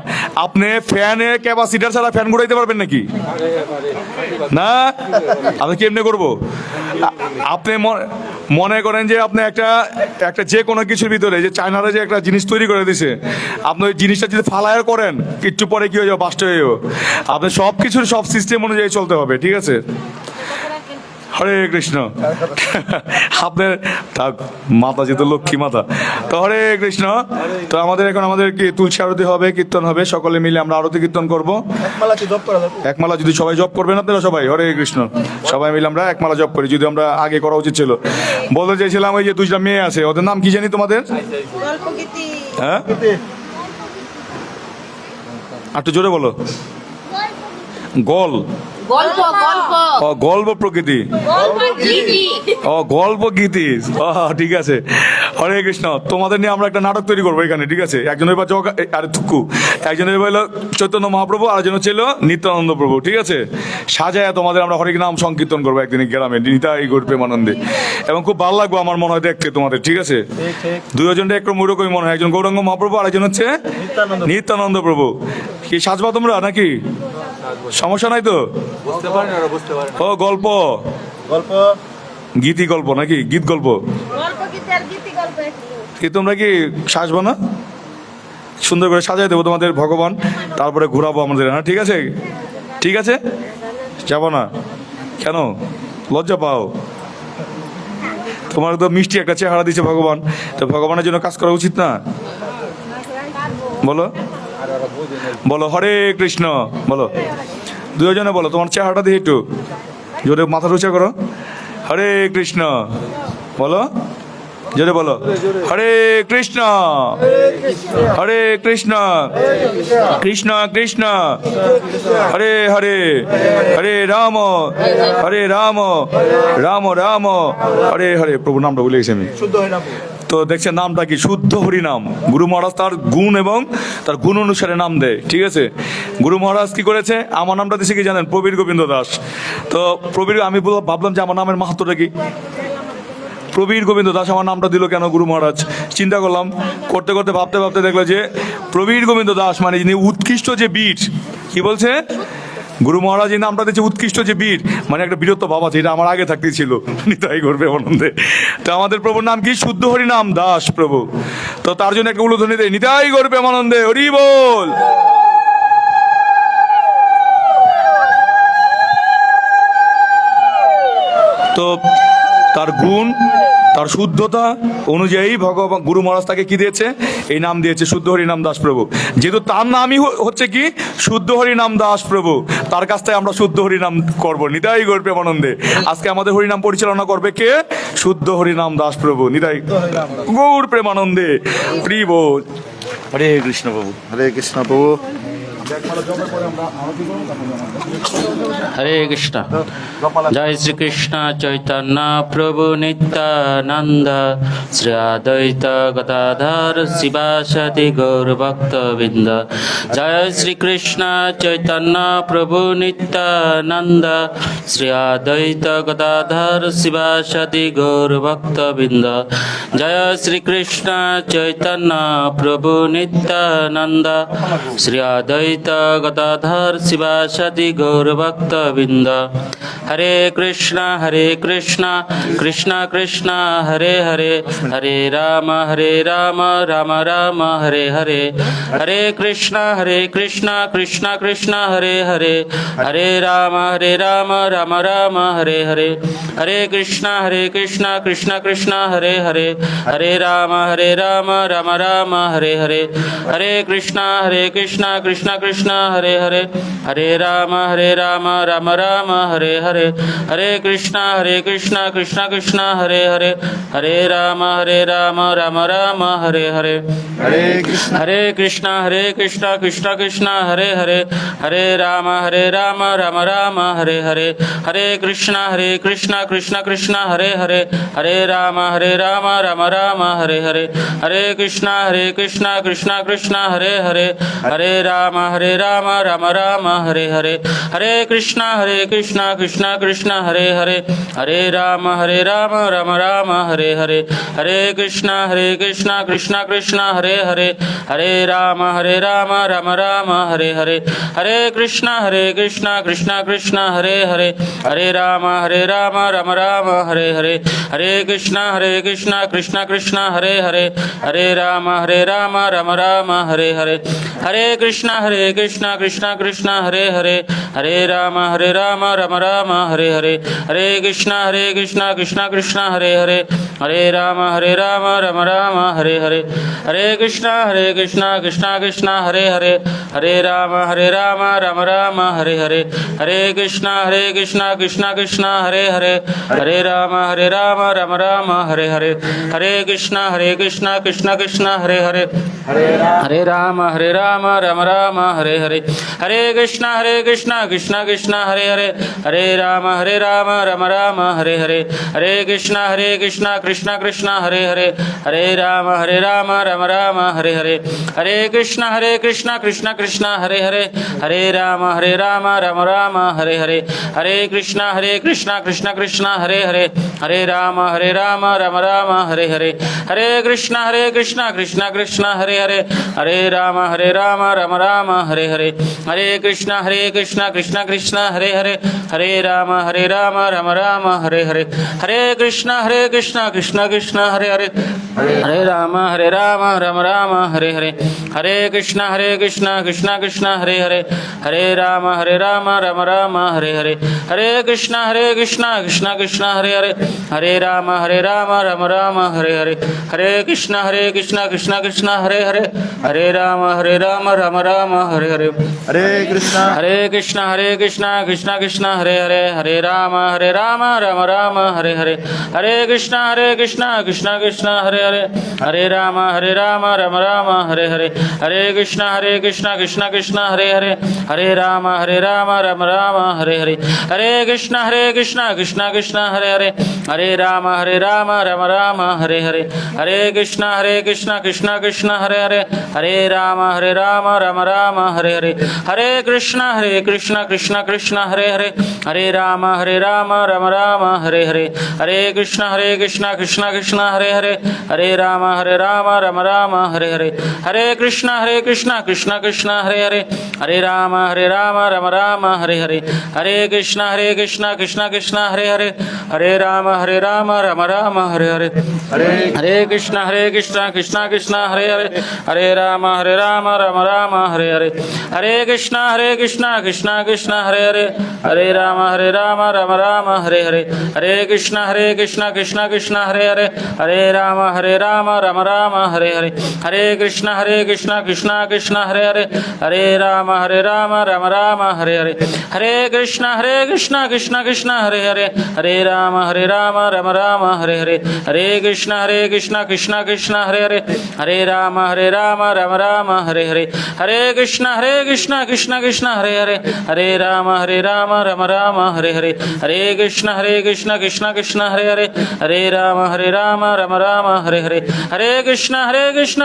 আপনি ফ্যানে ক্যাপাসিটার ছাড়া ফ্যান ঘুরাইতে পারবেন নাকি? না, আমি কেমনে করবো? আপনি মনে করেন যে আপনি একটা যে কোনো কিছুর ভিতরে, যে চায়নারা যে একটা জিনিস তৈরি করে দিছে, আপনি ওই জিনিসটা যদি ফালায়ার করেন, কিচ্ছু পরে কি হয়ে যাবে, বাস্ট হয়ে যাবে। আপনি সব কিছুর সব সিস্টেম অনুযায়ী চলতে হবে, ঠিক আছে? হরে কৃষ্ণ। আপনার মাতাজি তো লক্ষ্মী মাতা। তো হরে কৃষ্ণ। তো আমাদের কি তুলসী আরতি হবে, কীর্তন হবে, সকলে মিলে আমরা আরতি কীর্তন করবো। একমালা যদি সবাই জপ করবেন, আপনারা সবাই হরে কৃষ্ণ, সবাই মিলে আমরা একমালা জপ করি। যদি আমরা আগে করা উচিত ছিল। বলতে চাইছিলাম ওই যে 2টা মেয়ে আছে, ওদের নাম কি জানি তোমাদের? হ্যাঁ, একটু জোরে বলো। গল্প প্রকৃতি, গল্প গীতি, ঠিক আছে। হরে কৃষ্ণ। তোমাদের নিয়ে আমরা একটা নাটক তৈরি করবো এখানে, ঠিক আছে? একজন এবার আরে থুকু, একজন এবার হলো চৈতন্য মহাপ্রভু, আরেকজন ছিল নিত্যানন্দ প্রভু, ঠিক আছে? সাজায় তোমাদের আমরা হরে নাম সংকীর্তন করবো একদিন গ্রামে, নিতাই গৌর প্রেমানন্দে, এবং খুব ভালো লাগবে আমার মনে হয় দেখতে তোমাদের, ঠিক আছে? দুজনটা একটু মুরকই মনে হয়, একজন গৌরাঙ্গ মহাপ্রভু, আরেকজন হচ্ছে নিত্যানন্দ প্রভু। কি সাজবা তোমরা নাকি? সমস্যা নাই তো? ও গল্প গীতি গল্প নাকি? গীত গল্প কি তোমরা কি সাজবো না? সুন্দর করে সাজাই দেবো তোমাদের ভগবান, তারপরে ঘোরাবো আমাদের, হ্যাঁ ঠিক আছে? ঠিক আছে, যাবো না কেন? লজ্জা পাও? তোমার তো মিষ্টি একটা চেহারা দিচ্ছে ভগবান, তো ভগবানের জন্য কাজ করা উচিত না? বলো বলো হরে কৃষ্ণ বলো, দুজনে বলো, তোমার চেহারাটা দিয়ে একটু জোরে মাথা উঁচা করো। হরে কৃষ্ণ বলো, জোরে বলো, হরে কৃষ্ণ হরে কৃষ্ণ কৃষ্ণ কৃষ্ণ হরে হরে, হরে রাম রাম রাম হরে হরে। প্রভু নামটা ভুলে গেছি আমি। তো দেখছেন নামটা কি? শুদ্ধ হরিনাম। গুরু মহারাজ তার গুণ এবং তার গুণ অনুসারে নাম দেয়, ঠিক আছে? গুরু মহারাজ কি করেছে? আমার নামটা দিয়েছে কি জানেন? প্রবীর গোবিন্দ দাস। তো প্রবীর, আমি ভাবলাম যে আমার নামের মাহাত্ম্যটা কি? প্রবীর গোবিন্দ দাস আমার নামটা দিল কেন গুরু মহারাজ? চিন্তা করলাম, করতে করতে ভাবতে ভাবতে দেখলো যে প্রবীর গোবিন্দ দাস মানে যিনি উৎকৃষ্ট যে বীর, কি বলছে গুরু মহারাজ? এই নামটা দিচ্ছে উৎকৃষ্ট যে বীর, মানে একটা বীরত্ব ভাব আছে, এটা আমার আগে থাকতেই ছিল। নিতাই করবে আনন্দে। তো আমাদের প্রভুর নাম কি? শুদ্ধ হরি নাম দাস প্রভু। তো তার জন্য একটা উলুধ্বনি দেয়, নিতাই করবে আনন্দে, হরি বল। তো তার গুণ, তার শুদ্ধতা অনুযায়ী ভগবান গুরু মহারাজ তাকে কি দিয়েছে? এই নাম দিয়েছে শুদ্ধ হরিনাম দাস প্রভু। যেহেতু তার নামই হচ্ছে কি শুদ্ধ হরিনাম দাস প্রভু, তার কাছ থেকে আমরা শুদ্ধ হরিনাম করবো। নিতাই গৌর প্রেমানন্দে। আজকে আমাদের হরিনাম পরিচালনা করবে কে? শুদ্ধ হরিনাম দাস প্রভু। নিতাই গৌর প্রেমানন্দে, প্রিয় বল। হরে কৃষ্ণ প্রভু। হরে কৃষ্ণ প্রভু। হরে কৃষ্ণ। জয় শ্রীকৃষ্ণ চৈতন্য প্রভু নিত্যানন্দ, শ্রী অদ্বৈত গদাধর শিবাসাদি গৌর ভক্তবৃন্দ। জয় শ্রীকৃষ্ণ চৈতন্য প্রভু নিত্যানন্দ, শ্রী অদ্বৈত গদাধর শিবাসাদি গৌর ভক্তবৃন্দ। জয় শ্রীকৃষ্ণ চৈতন্য প্রভু নিত্যানন্দ, শ্রী অদ্বৈত গদাধর শিবাসাদি গৌর ভক্তবৃন্দ। হরে কৃষ্ণ কৃষ্ণ কৃষ্ণ হরে হরে, হরে রাম রাম রাম হরে হরে। হরে কৃষ্ণ কৃষ্ণ কৃষ্ণ হরে হরে, হরে রাম রাম রাম হরে হরে। হরে কৃষ্ণ কৃষ্ণ কৃষ্ণ হরে হরে, হরে রাম রাম রাম হরে হরে। হরে কৃষ্ণ কৃষ্ণ কৃষ্ণ হরে হরে, হরে রাম রাম রাম হরে হরে। হরে কৃষ্ণ কৃষ্ণ কৃষ্ণ হরে হরে, হরে রাম রাম রাম হরে হরে। হরে কৃষ্ণ কৃষ্ণ কৃষ্ণ হরে হরে, হরে রাম রাম রাম হরে হরে। হরে কৃষ্ণ কৃষ্ণ কৃষ্ণ হরে হরে, হরে রাম রাম রাম হরে হরে। হরে কৃষ্ণ কৃষ্ণ কৃষ্ণ হরে হরে, হরে রাম রাম রাম হরে হরে। হরে কৃষ্ণ কৃষ্ণ কৃষ্ণ হরে হরে, হরে রাম রাম রাম হরে হরে। হরে কৃষ্ণ কৃষ্ণ কৃষ্ণ হরে হরে, হরে রাম রাম রাম হরে হরে। হরে কৃষ্ণ কৃষ্ণ কৃষ্ণ হরে হরে, হরে রাম রাম রাম হরে হরে। হরে কৃষ্ণ কৃষ্ণ কৃষ্ণ হরে হরে, হরে রাম রাম রাম হরে হরে। হরে কৃষ্ণ কৃষ্ণ কৃষ্ণ হরে হরে, হরে রাম রাম রাম হরে হরে। হরে কৃষ্ণ কৃষ্ণ কৃষ্ণ হরে হরে, হরে রাম রাম রাম হরে হরে। হরে কৃষ্ণ কৃষ্ণ কৃষ্ণ হরে হরে, হরে রাম রাম রাম হরে হরে। হরে কৃষ্ণ কৃষ্ণ কৃষ্ণ হরে হরে, হরে রাম রাম রাম হরে হরে। হরে কৃষ্ণ কৃষ্ণ কৃষ্ণ হরে হরে, হরে Ram Ram Ram Hare Hare Hare Krishna Krishna Krishna Hare Hare Hare Ram Ram Ram Hare Hare Hare Krishna Krishna Krishna Hare Hare Hare Ram Ram Ram Hare Hare Hare Krishna Krishna Krishna Hare Hare Hare Ram Ram Ram Hare Hare Hare Krishna Krishna Krishna Hare Hare Hare Ram Ram Ram Hare Hare Hare Krishna Krishna Krishna Hare Hare Hare Ram Ram Ram Hare Hare Hare Krishna Krishna Krishna Hare Hare Hare Ram Ram Ram Hare Hare Hare Krishna Krishna Krishna Hare Hare Hare Ram Ram Ram Hare Hare Hare Krishna Krishna Krishna Hare Hare Hare Ram Ram Ram Hare Hare Hare Krishna Krishna Krishna Hare Hare Hare Ram Ram Ram Hare Hare Hare Krishna Krishna Krishna Hare Hare Hare Ram Ram Ram Hare Hare Hare Krishna Krishna Krishna Krishna Hare Hare Hare Ram Ram Ram Hare Hare Hare Krishna Krishna Krishna Hare Hare Hare Ram Ram Ram Hare Hare Hare Krishna Krishna Krishna Hare Hare Hare Ram Ram Ram Hare Hare Hare Krishna Krishna Krishna Hare Hare Hare Ram Ram Hare Hare Hare Krishna Krishna Krishna Hare Hare Hare Ram Ram Ram Hare Hare Hare Krishna Krishna Krishna Hare Hare Hare Ram Ram Ram Hare Hare Hare Krishna Krishna Krishna Hare Hare Hare Ram Ram Ram Hare Hare Hare Krishna Krishna Krishna Hare Hare Hare Ram Ram Ram Hare Hare Hare Krishna Krishna Krishna Hare Hare Hare Ram Ram Ram Hare Hare Hare Krishna Krishna Krishna Hare Hare Hare Ram Ram Ram Hare Hare Hare Krishna Krishna Krishna Hare Hare Hare Ram Ram Hare Hare Hare Krishna Krishna Krishna Hare Hare Hare Ram Ram Ram Hare Hare Hare Krishna Krishna Krishna Hare Hare Hare Ram Ram Hare Hare Hare Krishna Krishna Krishna Hare Hare Hare Ram Ram Hare Hare Hare Krishna Krishna Krishna Hare Hare Hare Ram Ram Hare Hare Hare Krishna Krishna Krishna Hare Hare Hare Ram Ram Hare Hare Hare Krishna Krishna Krishna Hare Hare Hare Ram Ram Hare Hare Hare Krishna Krishna Krishna Hare Hare Hare Ram Ram Hare Hare Hare Krishna Krishna Krishna Hare Hare Hare Ram Ram Hare Hare Hare Krishna Krishna Krishna Hare Hare Hare Ram Ram Hare Hare Hare Krishna Krishna Krishna Hare Hare Hare Ram Ram Hare Hare Hare Krishna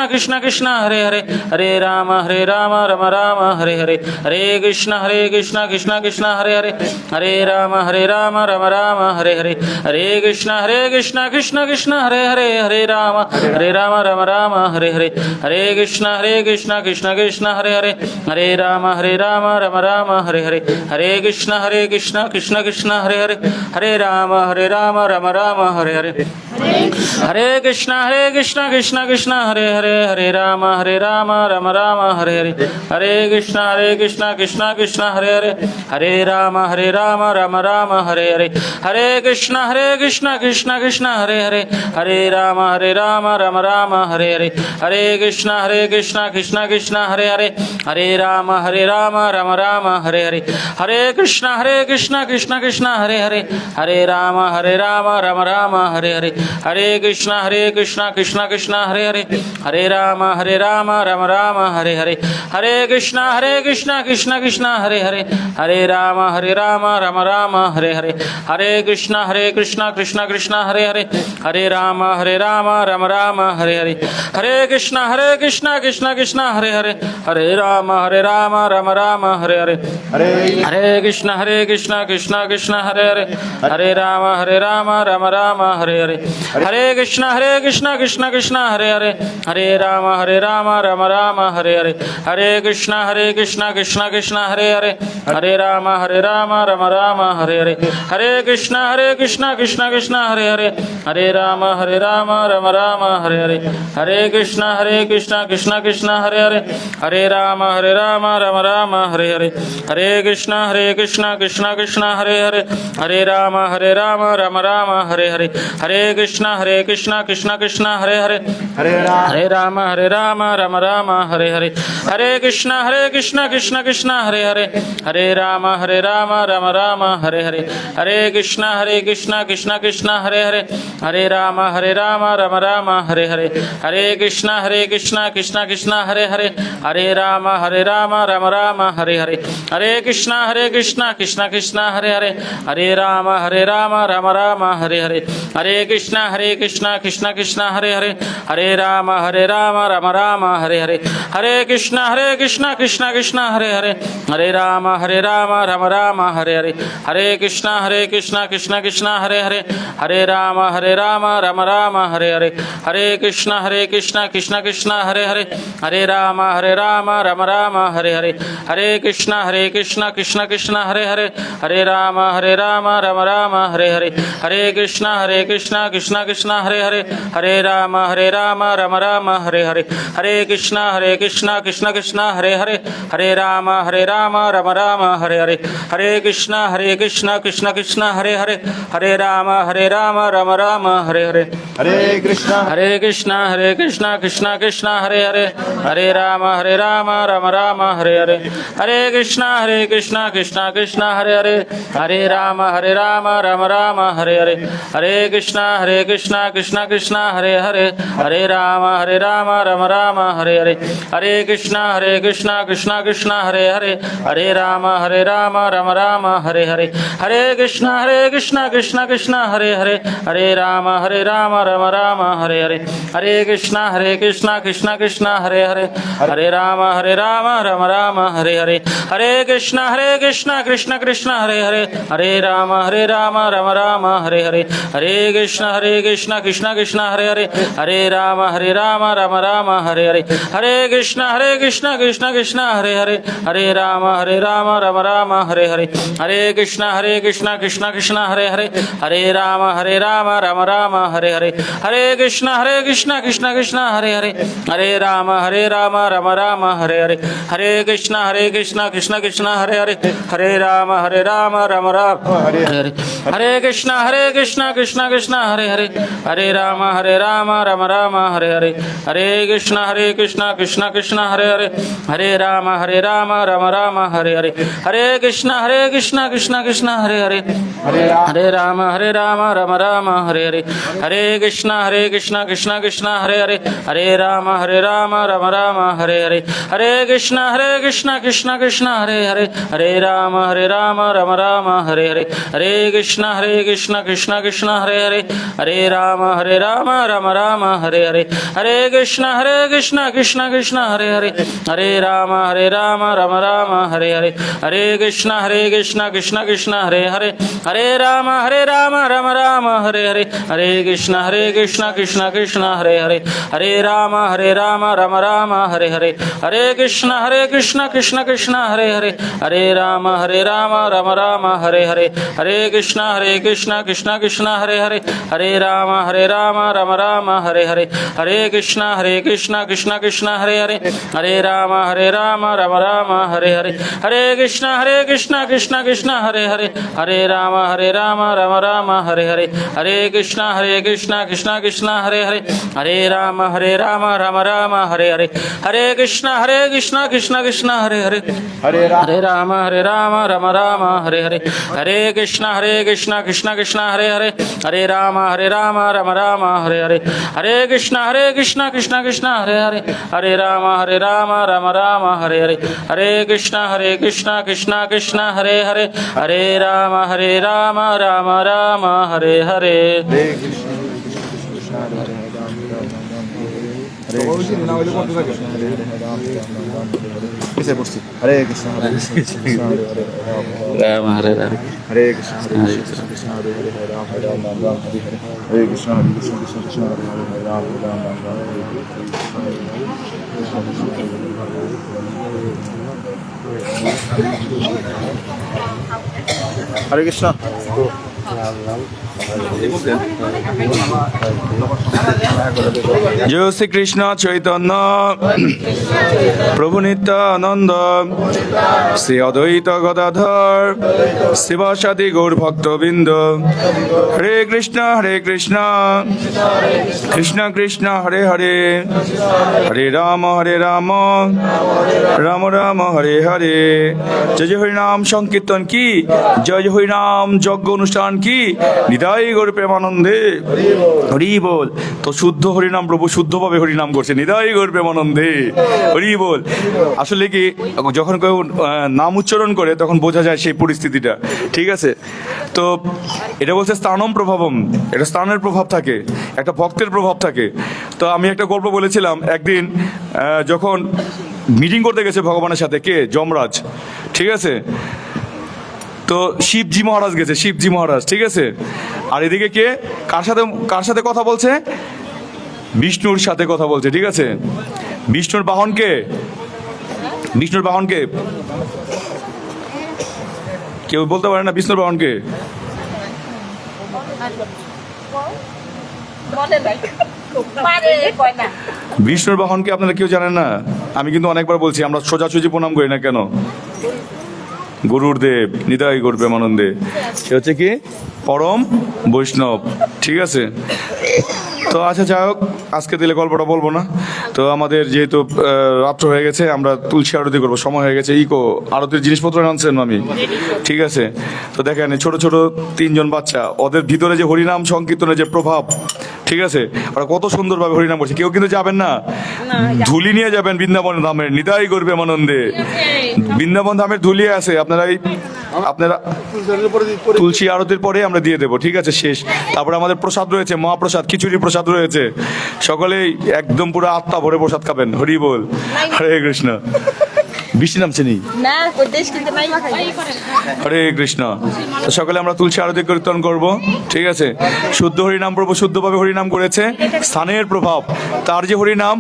Krishna Krishna Hare Hare Hare Ram Ram Hare Hare Hare Krishna Krishna Krishna Hare Hare Hare Ram Ram Ram Hare Hare Hare Krishna Krishna Krishna Hare Hare Hare Ram Ram Hare Hare Hare Krishna Krishna Krishna Hare Hare Hare Ram Ram Hare Hare Hare Krishna Krishna Krishna Hare Hare Hare Ram Ram Hare Hare Hare Krishna Krishna Krishna Hare Hare Hare Ram Ram Hare Hare Hare Krishna Krishna Krishna Hare Hare Hare Ram Ram Hare Hare Hare Krishna Krishna Krishna Hare Hare Hare Ram Ram Hare Hare Hare Krishna Krishna Krishna Hare Hare Hare Ram Ram Hare Hare Hare Krishna Krishna Krishna Hare Hare Hare Ram Ram Hare Hare Hare Krishna Krishna Krishna Hare Hare Hare Ram Ram Hare Hare Hare Krishna Krishna Krishna Hare Hare Hare Ram Ram Hare Hare Hare Krishna Krishna Krishna Hare Hare Hare Ram Ram Hare Hare Hare Krishna Krishna Krishna Hare Hare Hare Ram Ram Hare Hare Hare Krishna Krishna Krishna Hare Hare Hare Ram Ram Hare Hare Hare Krishna Krishna Krishna Hare Hare Hare Ram Ram Hare Hare Hare Krishna Krishna Krishna Krishna Hare Hare Hare Ram, Hare Rama Rama Rama Hare Hare Hare Krishna Krishna Krishna Hare Hare Hare Rama Rama Rama Hare Hare Hare Krishna Krishna Krishna Hare Hare Hare Rama Rama Rama Hare Hare Hare Krishna Krishna Krishna Hare Hare Hare Rama Rama Rama Hare Hare Hare Krishna Krishna Krishna Hare Hare Hare Rama Rama Rama Hare Hare Hare Krishna Krishna Krishna Hare Hare Hare Rama Rama Rama Hare Hare Hare Krishna Krishna Krishna Hare Hare Hare Rama Rama Rama Hare Hare Hare Krishna Krishna Krishna Hare Hare Hare Rama Rama Rama Hare Hare Hare Krishna Krishna Krishna Hare Hare Hare Rama Rama Rama Hare Hare Hare Krishna Krishna Krishna Hare Hare Hare Rama Rama Rama Hare Hare Hare Krishna Krishna Krishna Hare Hare Hare Rama Rama Rama Hare Hare Hare Krishna Krishna Krishna Hare Hare Hare Rama Rama Rama Hare Hare Hare Krishna Krishna Krishna Hare Hare Hare Rama Rama Rama Hare Hare Hare Krishna, Krishna Krishna Hare Hare Hare Rama Rama Rama Hare Hare Hare Krishna Krishna Krishna Hare Hare Hare Rama Rama Rama Hare Hare Hare Krishna Krishna Krishna Hare Hare Hare Rama Rama Rama Hare Hare Hare Krishna Krishna Krishna Hare Hare Hare Rama Rama Rama Hare Hare Hare Krishna Krishna Krishna Hare Hare Hare Rama Rama Rama Hare Hare Hare Krishna Krishna Krishna Hare Hare Hare Rama Rama Rama Hare Hare Hare Krishna Krishna Krishna Hare Hare Hare Rama Rama Rama Hare Hare Hare Krishna Krishna Krishna Hare Hare Hare Rama Rama Rama Hare Hare Hare Krishna Krishna Krishna Hare Hare Hare Rama Rama Rama Hare Hare Hare Krishna Krishna Krishna Hare Hare Hare Rama Rama Rama Hare Hare Hare Krishna Krishna Krishna Hare Hare Hare Rama Rama Rama Hare Hare Hare Krishna Krishna Krishna Hare Hare Hare Rama Rama Rama Hare Hare Hare Krishna Krishna Krishna Hare Hare Hare Rama Rama Rama Hare Hare Hare Krishna Krishna Krishna Hare Hare Hare Rama Rama Rama Hare Hare Hare Krishna Krishna Krishna Hare Hare Hare Rama Rama Rama Hare Hare Hare Krishna Krishna Krishna Hare Hare Hare Rama Rama Rama Hare Hare Hare Krishna Krishna Krishna Hare Hare Hare Rama Rama Hare Hare Hare Krishna Krishna Krishna Hare Hare Hare Rama Rama Hare Hare Hare Krishna Krishna Krishna Hare Hare Hare Rama Rama Hare Hare Hare Krishna Krishna Krishna Hare Hare Hare Rama Rama Hare Hare Hare Krishna Krishna Krishna Hare Hare Hare Rama Rama Hare Hare Hare Krishna Krishna Krishna Hare Hare Hare Rama Rama Hare Hare Hare Krishna Krishna Krishna Hare Hare Hare Rama Rama Hare Hare Hare Krishna Krishna Krishna Hare Hare Hare Rama Rama Hare Hare Hare Krishna Krishna Krishna Hare Hare Hare Rama Rama Hare Hare Hare Krishna Krishna Krishna Hare Hare Hare Rama Rama Hare Hare Hare Krishna Krishna Krishna Hare Hare Hare Rama Rama Hare Hare Hare Krishna Krishna Krishna Hare Hare Hare Rama Rama Hare Hare Hare Krishna Krishna Krishna Hare Hare Hare Rama Rama Hare Hare Hare Krishna Krishna Krishna Hare Hare Hare Rama Rama Rama Hare Hare Hare Krishna Rama Hare Hare Hare Krishna Krishna Hare Hare Hare Ram Ram Hare Hare Hare Krishna Krishna Hare Hare Ram Hare Krishna জয় শ্রীকৃষ্ণ চৈতন্য প্রভু নিত্যানন্দ শ্রী অদ্বৈত গদাধর শিবাসাদি গৌর ভক্তবৃন্দ হরে কৃষ্ণ কৃষ্ণ কৃষ্ণ হরে হরে হরে রাম রাম রাম হরে হরে জয় জয় হরিনাম সংকীর্তন কি, জয় জয় হরিনাম যজ্ঞ অনুষ্ঠান কি, নিতাই গৌর প্রেমানন্দে হরি বল। তো শুদ্ধ হরিনাম প্রভু শুদ্ধভাবে হরিনাম করছে, নিতাই গৌর প্রেমানন্দে হরি বল। আসলে কি যখন কেউ নাম উচ্চারণ করে তখন বোঝা যায় সেই পরিস্থিতিটা, ঠিক আছে? তো এটা বলছে স্থানম প্রভাবম, এটা স্থানের প্রভাব থাকে, একটা ভক্তের প্রভাব থাকে। তো আমি একটা গল্প বলেছিলাম, একদিন যখন মিটিং করতে গেছে ভগবানের সাথে, কে? যমরাজ, ঠিক আছে? তো শিবজি মহারাজ গেছে, শিবজি মহারাজ, ঠিক আছে? আর এদিকে কে কার সাথে কথা বলছে? বিষ্ণুর সাথে কথা বলছে, ঠিক আছে? বিষ্ণুর বাহন কে? কেউ বলতে পারে না বিষ্ণুর বাহন কে? বিষ্ণুর বাহনকে আপনারা কেউ জানেন না? আমি কিন্তু অনেকবার বলছি, আমরা সোজাসুজি প্রণাম করি না কেন? গরুর দেব, নিতাই গৌর প্রেমানন্দে, সে হচ্ছে কি পরম বৈষ্ণব, ঠিক আছে? তো আচ্ছা, যাই হোক, আজকে দিলে গল্পটা বলবো না। তো আমাদের যেহেতু রাত্র হয়ে গেছে, আমরা তুলসী আরতি করবো, সময় হয়ে গেছে। আরতির জিনিসপত্র আনছেন আমি, ঠিক আছে? তো দেখেন ছোট ছোট 3 জন বাচ্চা, ওদের ভিতরে যে হরিনাম সংকীর্তনের যে প্রভাব, ঠিক আছে, ওরা কত সুন্দরভাবে হরিনাম করছে। কেউ কিন্তু যাবেন না, ধুলি নিয়ে যাবেন বৃন্দাবন ধামের, নিতাই গৌর প্রেমানন্দে। বৃন্দাবন ধামের ধুলি আছে, আপনারা তুলসী আরতির পরে আমরা দিয়ে দেবো, ঠিক আছে? শেষ। তারপরে আমাদের প্রসাদ রয়েছে, মহাপ্রসাদ, খিচুড়ি প্রসাদ রয়েছে। সকলেই একদম পুরো আত্মা ভরে প্রসাদ খাবেন, হরি বল। হরে কৃষ্ণ। বৃষ্টি নামছে নি? হরে কৃষ্ণ। তো সকালে আমরা তুলসী আরতি কীর্তন করব, ঠিক আছে? শুদ্ধ হরিনাম প্রভু শুদ্ধভাবে হরিনাম করেছে, স্থানের প্রভাব, তার যে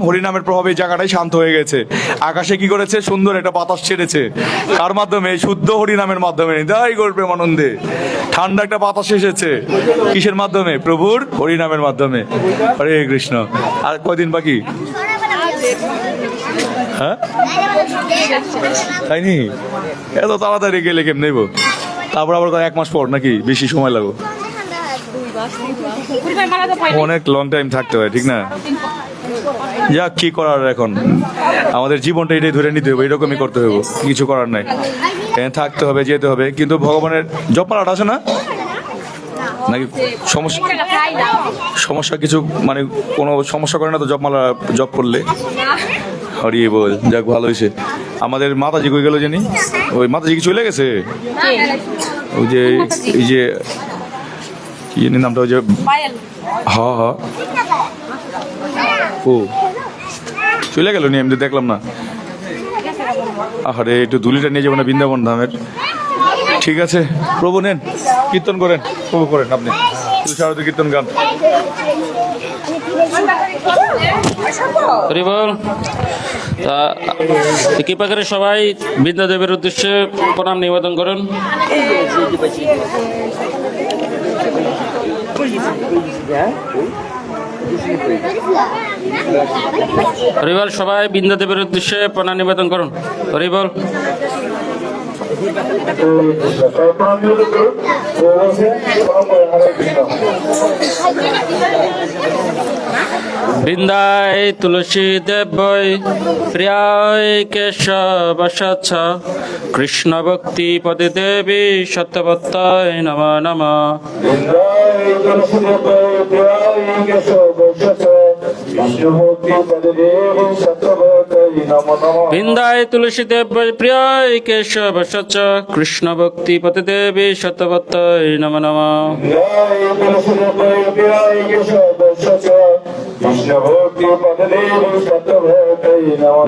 হরিনামের প্রভাবে এই জায়গাটাই শান্ত হয়ে গেছে। আকাশে কি করেছে? সুন্দর একটা বাতাস ছেড়েছে, কার মাধ্যমে? শুদ্ধ হরিনামের মাধ্যমে, নিতাই গৌর প্রেমানন্দে। ঠান্ডা একটা বাতাস এসেছে, কিসের মাধ্যমে? প্রভুর হরিনামের মাধ্যমে। হরে কৃষ্ণ। আর কয়দিন বাকি? হ্যাঁ, তাই নি? এত তাড়াতাড়ি গেলে কেমন নেব? তারপর আবার 1 মাস পর নাকি? বেশি সময় লাগবে, অনেক লং টাইম থাকতে হয়, ঠিক না? যাক, কি করার, এখন আমাদের জীবনটা এটাই ধরে নিতে হবে, এরকমই করতে হবে, কিছু করার নাই। থাকতে হবে, যেতে হবে। কিন্তু ভগবানের জপমালাটা আছে না নাকি? সমস্যা কিছু মানে কোনো সমস্যা করে না তো জপমালা জপ করলে? হরি বল। যাক, ভালো হয়েছে। আমাদের মাতাজি কই গেল জানি? ওই মাতাজি কি চলে গেছে? ওই যে এই যে কি জানি নামটা, ওই যে হ্যাঁ ও চলে গেল নি, আমি তো দেখলাম না। আরে একটু ধুলিটা নিয়ে যাবো না বৃন্দাবন ধামের? ঠিক আছে, প্রভু নেন, কীর্তন করেন, প্রভু করেন আপনি তুলসী আরতি কীর্তন গান। হরি বল। তা কৃপা করে সবাই বৃন্দাদেবের উদ্দেশ্যে প্রণাম নিবেদন করুন। হরি বল। সবাই বৃন্দাদেবের উদ্দেশ্যে প্রণাম নিবেদন করুন। হরি বল। বৃন্দায় তুলসী দেবৈ প্রিয়ায় কেশব সচ্ছ কৃষ্ণ ভক্তি পদে দেবী সত্যবত্তায় নম নম। বৃন্দায় তুলসী দেবৈ প্রিয়ায় কেশব সচ্ছ কৃষ্ণ ভক্তি পদে দেবী সত্যবত্তায় নম নম।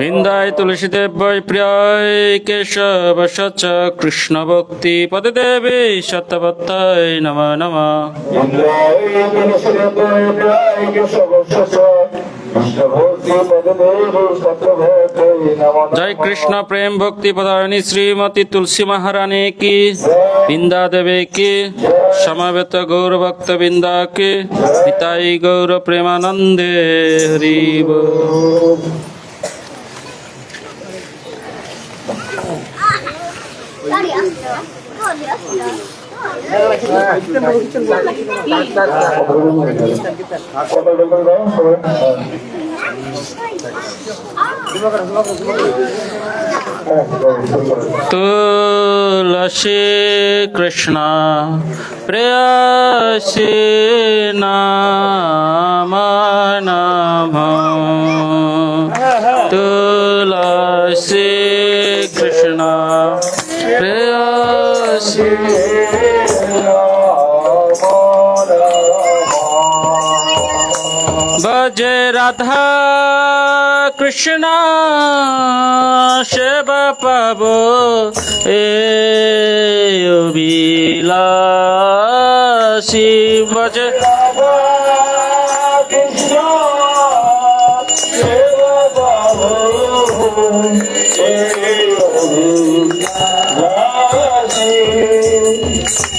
বৃন্দায় তুলসী দেবৈ প্রিয়ায় কেশব সচ্চ কৃষ্ণ ভক্তি পদে দেবী সত্যবত্তায় নম নম। जय कृष्ण प्रेम भक्ति पदायनी श्रीमती तुलसी महारानी की, बिंदा देवी की, समवेत गौर भक्त बिंदा की, हिताई गौर प्रेमानंदे हरि बोल। तुलसी कृष्ण प्रेयसी नाम नमः। तुलसी कृष्ण प्रेयसी बजे राधा कृष्ण शिव पाबो विलासी बजे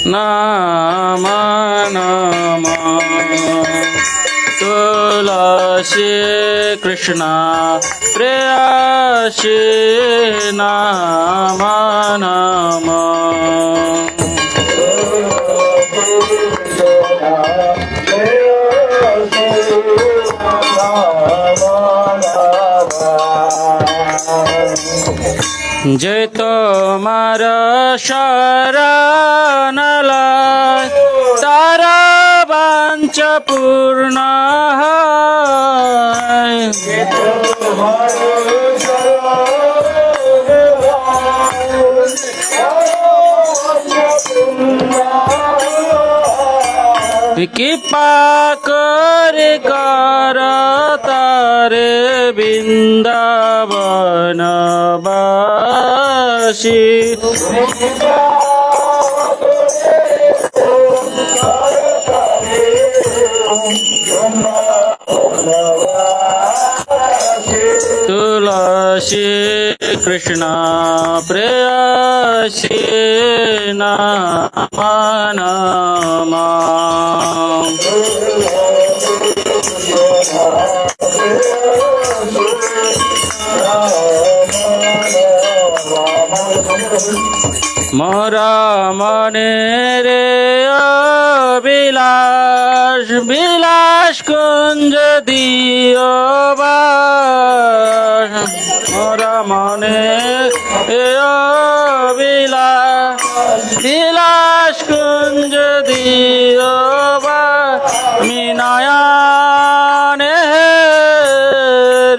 नाम नमः। तुलसी कृष्ण प्रेयसी नाम नमः। যে তোমার শরণ লয় তারা বাঞ্ছ পূর্ণ হয়। কৃপা করে কর তারে বৃন্দাবনবাসী। तुलसी कृष्ण प्रेयसी नाम नमः। मोरा मने रे अभिलाष বিলাস কুঞ্জ দিও বাস। মোরা মনে বিলাস কুঞ্জ দিও বাস। মিনয়নে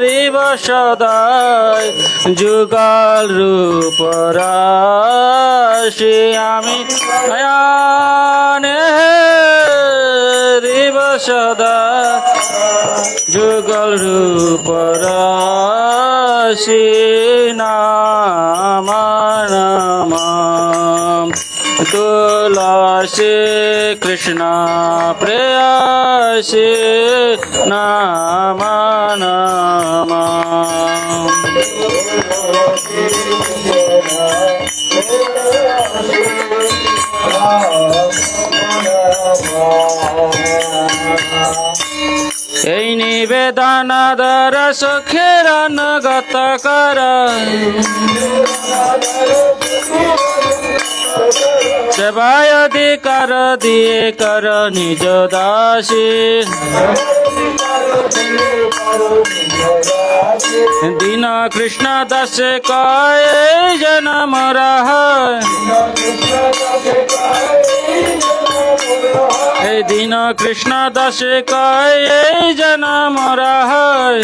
রিব সদায় যুগল রূপ রাশি। আমি নয়নে রিব সদা যুগল রূপ রাশি। নাম নমঃ। तुलसी कृष्ण प्रेयसी नाम नमः। এই নিবেদন দর সুখের অনুগত কর। সেবায় অধিকার দিয়ে কর নিজ দাসী। দীন কৃষ্ণ দাসে কয় জন মোরা হয়। এই দীন কৃষ্ণ দাসে কয় জন মোরা হয়।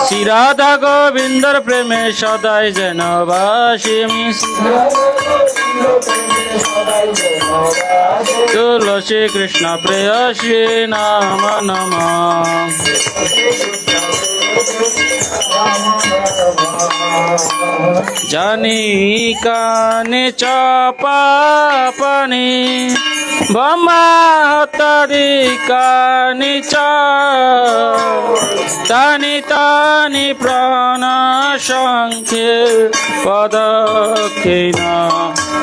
শ্রী রাধা গোবিন্দর প্রেমে সদাই যেন বাসি। তুলসী কৃষ্ণ প্রেয়সী নাম নমঃ। জানি কানে চাপা পানি ব্রহ্মা হত্যাদি কানি চা তানি তানি প্রাণ সংখ্যে পদক্ষিণা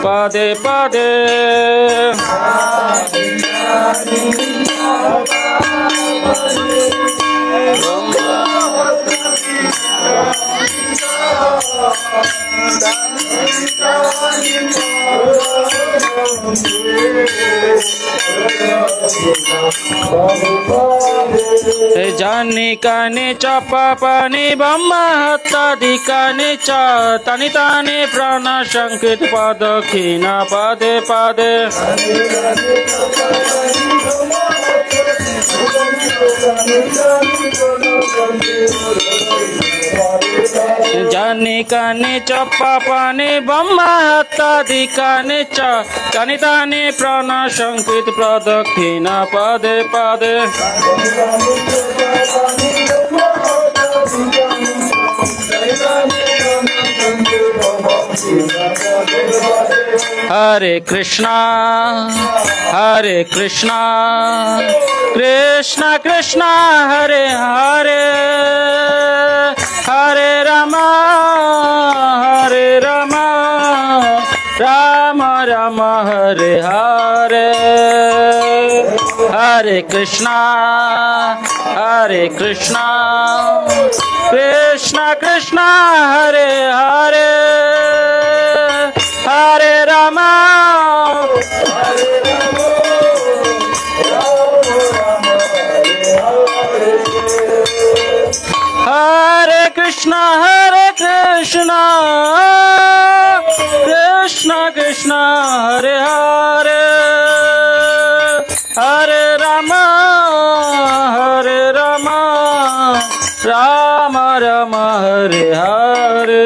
পদে পদে জানি কানে চাপা পানি ব্রহ্মা হত্যাদি কানে চা তানি তানি প্রাণ সংকেত পদক্ষিণা পদে পদে জানি কানে চাপা পানি ব্রহ্মা হত্যাদি কানে চা তানি তানি প্রাণ সংকেত প্রদক্ষিণা পদে পদে হরে কৃষ্ণ কৃষ্ণ কৃষ্ণ হরে হরে হরে রাম রাম রাম হরে হরে হরে কৃষ্ণ কৃষ্ণ কৃষ্ণ হরে হরে হরে রাম হরে Krishna Krishna Krishna Hare Hare Hare Ram Ram Ram Hare Hare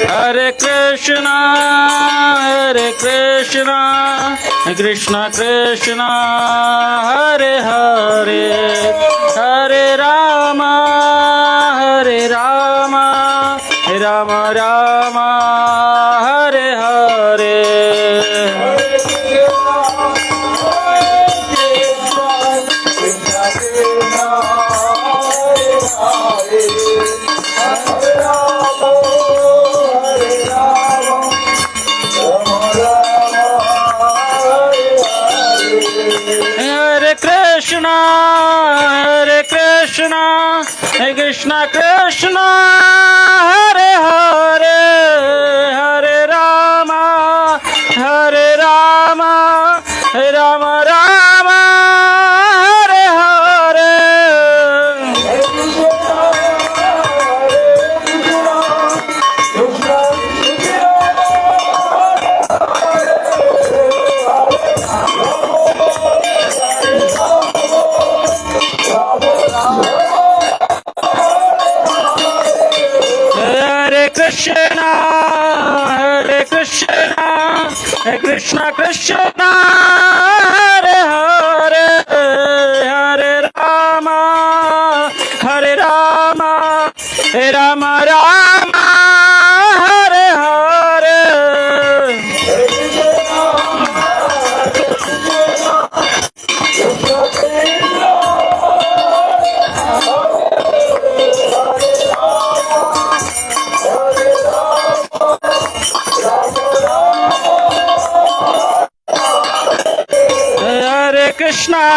Hare Krishna Krishna Krishna Hare Hare Hare Rama Rama Rama Hare Hare Hare Krishna Krishna Krishna Hare Hare Hare Rama Rama Rama Hare Hare Hare Krishna Krishna Krishna Hare Hare Hare Rama Rama Rama Hare Hare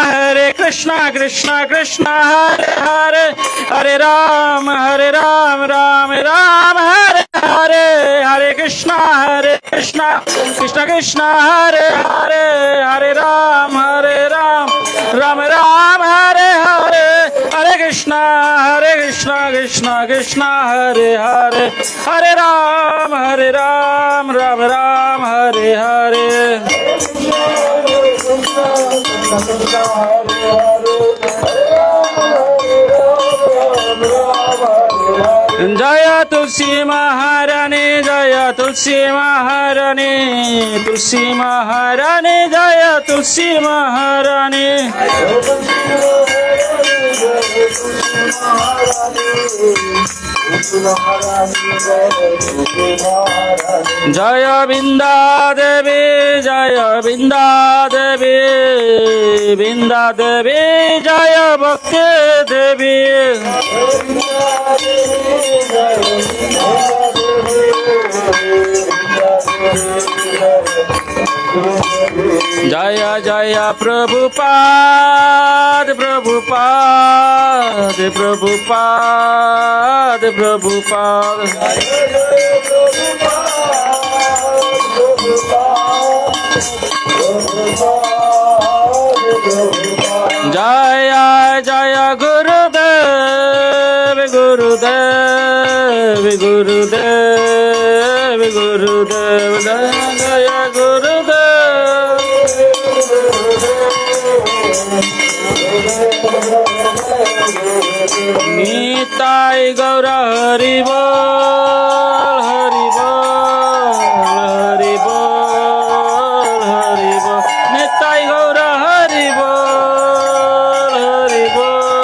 Hare Krishna Krishna Krishna Hare Hare Hare Ram Ram Ram Hare Hare Hare Krishna Krishna Krishna Hare Hare Hare Ram Ram Ram Hare Hare Hare Krishna Krishna Krishna Hare Hare Hare Ram Ram Ram Hare Hare জয় তুলসী মহারানী জয় তুলসী মহারানী তুলসী মহারানী জয় তুলসী মহারানী জয় বৃন্দা দেবী জয় বৃন্দা দেবী বৃন্দা দেবী জয় ভক্তি দেবী জয় জয় প্রভুপাদ প্রভুপাদ প্রভুপাদ প্রভুপাদ জয় জয় গুরুদেব গুরুদেব গুরুদেব গুরুদেব জয় গুরুদেব নিতাই গৌর হরি বল হরি বল হরি বল হরি বল নিতাই গৌর হরি বল হরি বল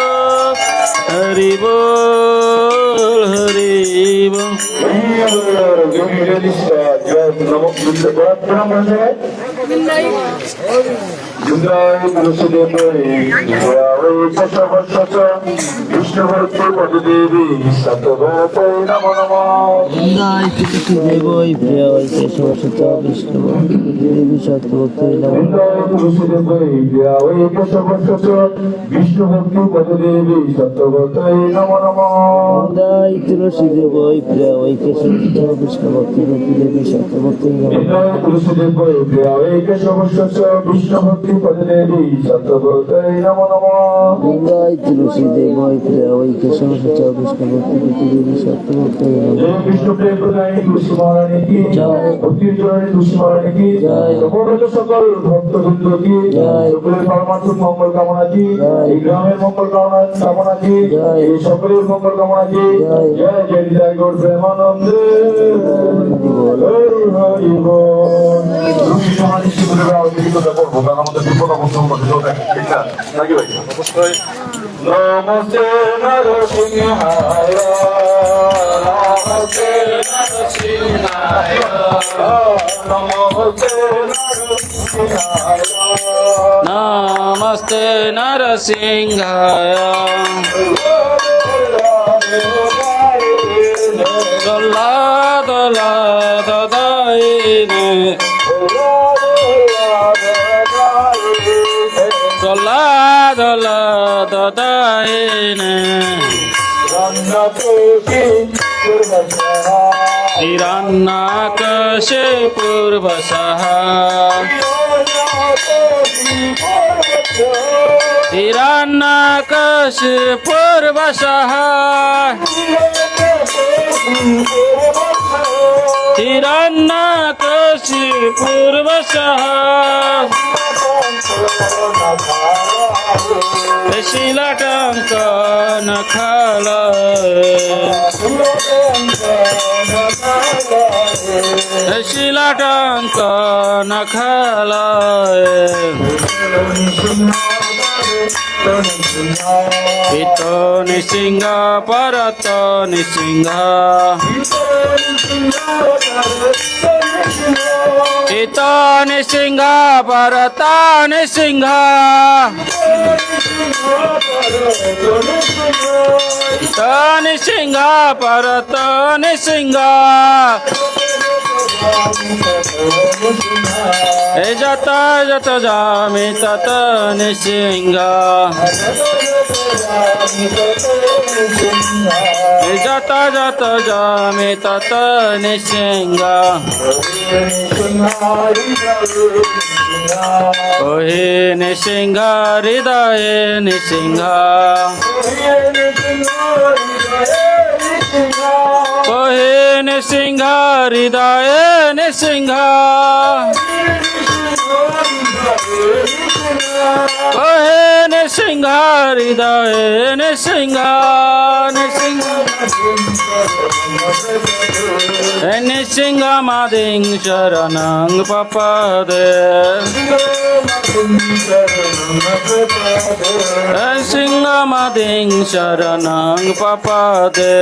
হরি বল হরি বল দেবী সত্যবতী নমো নমঃ দেবই প্রিয় কেশবসুত বিষ্ণু দেবী সত্যবতী বিষ্ণু ভক্তি পদদেবী সত্যবতী নমো নমঃ দাই তুলসী দেবই প্রিয় কেশবসুত বিষ্ণু ভক্তি দেবী সত্যবতী বিষ্ণু ভক্তি পদদেবী সত্যবতী নমো নমঃ দাই তুলসী দেবই প্রিয় কেশবসুত বিষ্ণু ভক্তি দেবী সত্যবতী বিষ্ণু প্রেম প্রদায়ী তুলসী মহারানী কি ভক্তির জননী তুলসী মহারানী কি সমবেত সকল ভক্তবৃন্দ কি সকলের পারমার্থিক মঙ্গল কামনা কি এই গ্রামের মঙ্গল কামনা কি এই সকলের মঙ্গল কামনা কি জয় জয় হৃদয় গৌর প্রেমানন্দে হরি হরি বল তুলসী সমাধি শিবরা অতিরিক্ত করবো কারণ আমাদের বিপদ অবস্থা ঠিক না নাকি ভাই অবশ্যই নমস্তে নরসিংহায় নমস্তে নরসিংহায় নমস্তে নরসিংহায় নমস্তে নরসিংহায় দোলা দোলা দদাইনে দোলা দোলা দদাইনে হিরণ্যকশে পূর্বশঃ হিরণ্যকশে পূর্বশঃ হিরণ্যকশে পূর্বশঃ শিলাটঙ্কন খালয় শিলাটঙ্কন খালয় পিত নৃসিংহ পরত নৃসিংহ পিত নৃসিংহ পরত নৃসিংহ পিত নৃসিংহ পরত নৃসিংহ যত যত যামি তত নৃসিংহ যত যত যামি তত নৃসিংহ ওহে নৃসিংহ হৃদয়ে নৃসিংহ নৃসিংহ হৃদয়ে নৃসিংহ হে নৃসিংহ হৃদয়ে নৃসিংহ নৃসিংহ নৃসিংহ মাদিং শরণং পপদে নৃসিংহ মাদিং শরণং পপদে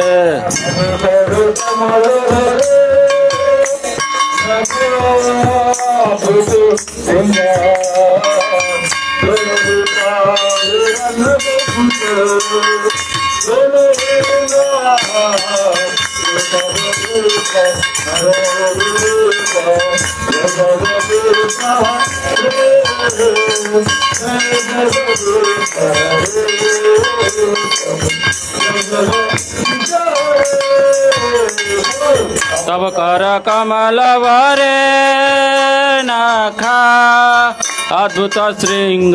तब कर कमल वरे नखा अद्भुत श्रृंग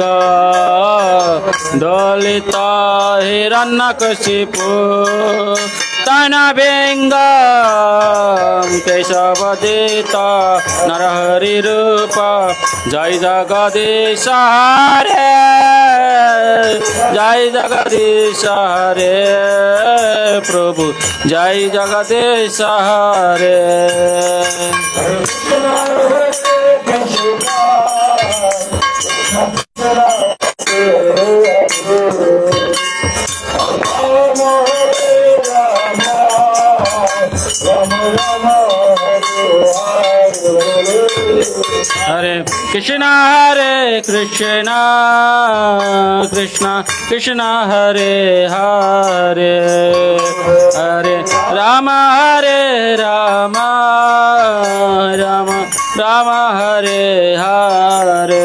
दलित हिरण्यकशिपु तन व्यंग केशवदित नरहरि रूप जय जगदीश हरे जय जगदीश हरे प्रभु जय जगदीश हरे हरे कृष्णा कृष्ण कृष्ण हरे हरे हरे राम राम राम राम हरे हरे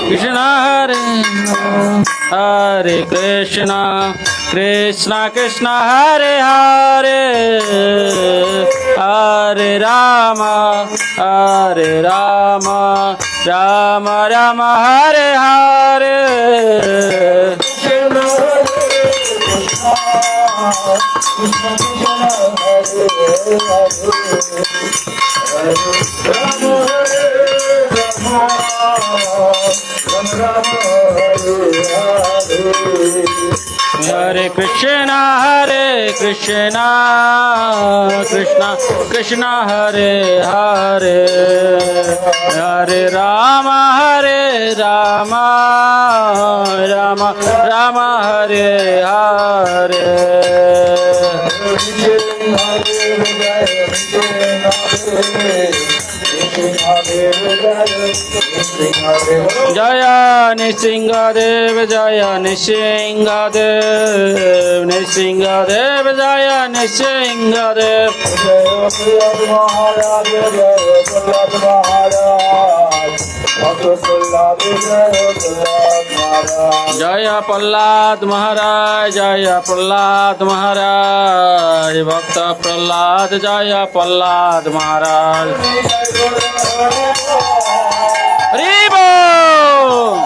कृष्ण हरे हरे कृष्ण कृष्ण कृष्ण हरे हरे हरे राम राम राम हरे हरे हरे कृष्ण कृष्ण कृष्ण हरे हरे हरे राम राम राम हरे हरे जय नृसिंहदेव जय नृसिंहदेव नृसिंहदेव जय नृसिंहदेव जय प्रहलाद महाराज जय प्रहलाद महाराज भक्त प्रहलाद जय प्रहलाद महाराज हरि बोल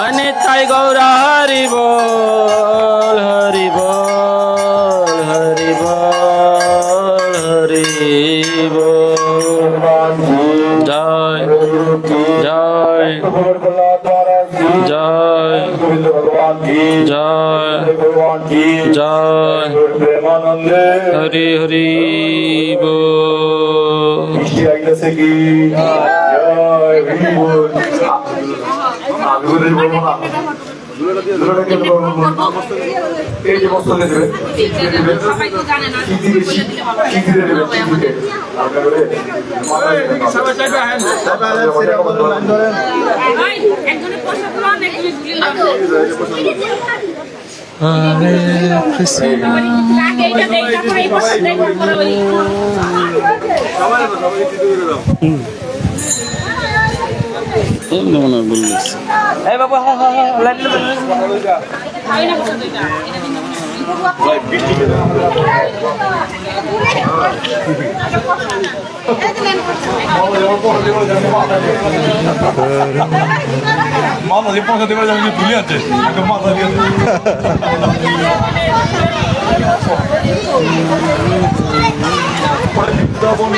अनिताय गौर हरि बोल हरि बोल हरि बोल हरि बोल जय जय जय जय जय हरि हरि बोल এই যে বস্তা দেবে সবাই তো জানে না একজনের পোশাক গুলো বললিস খাই না বসে দুইটা মাথা দিয়ে পয়সা দেবে আমি ভুলে আছে মাথা দিয়ে বৃন্দাবন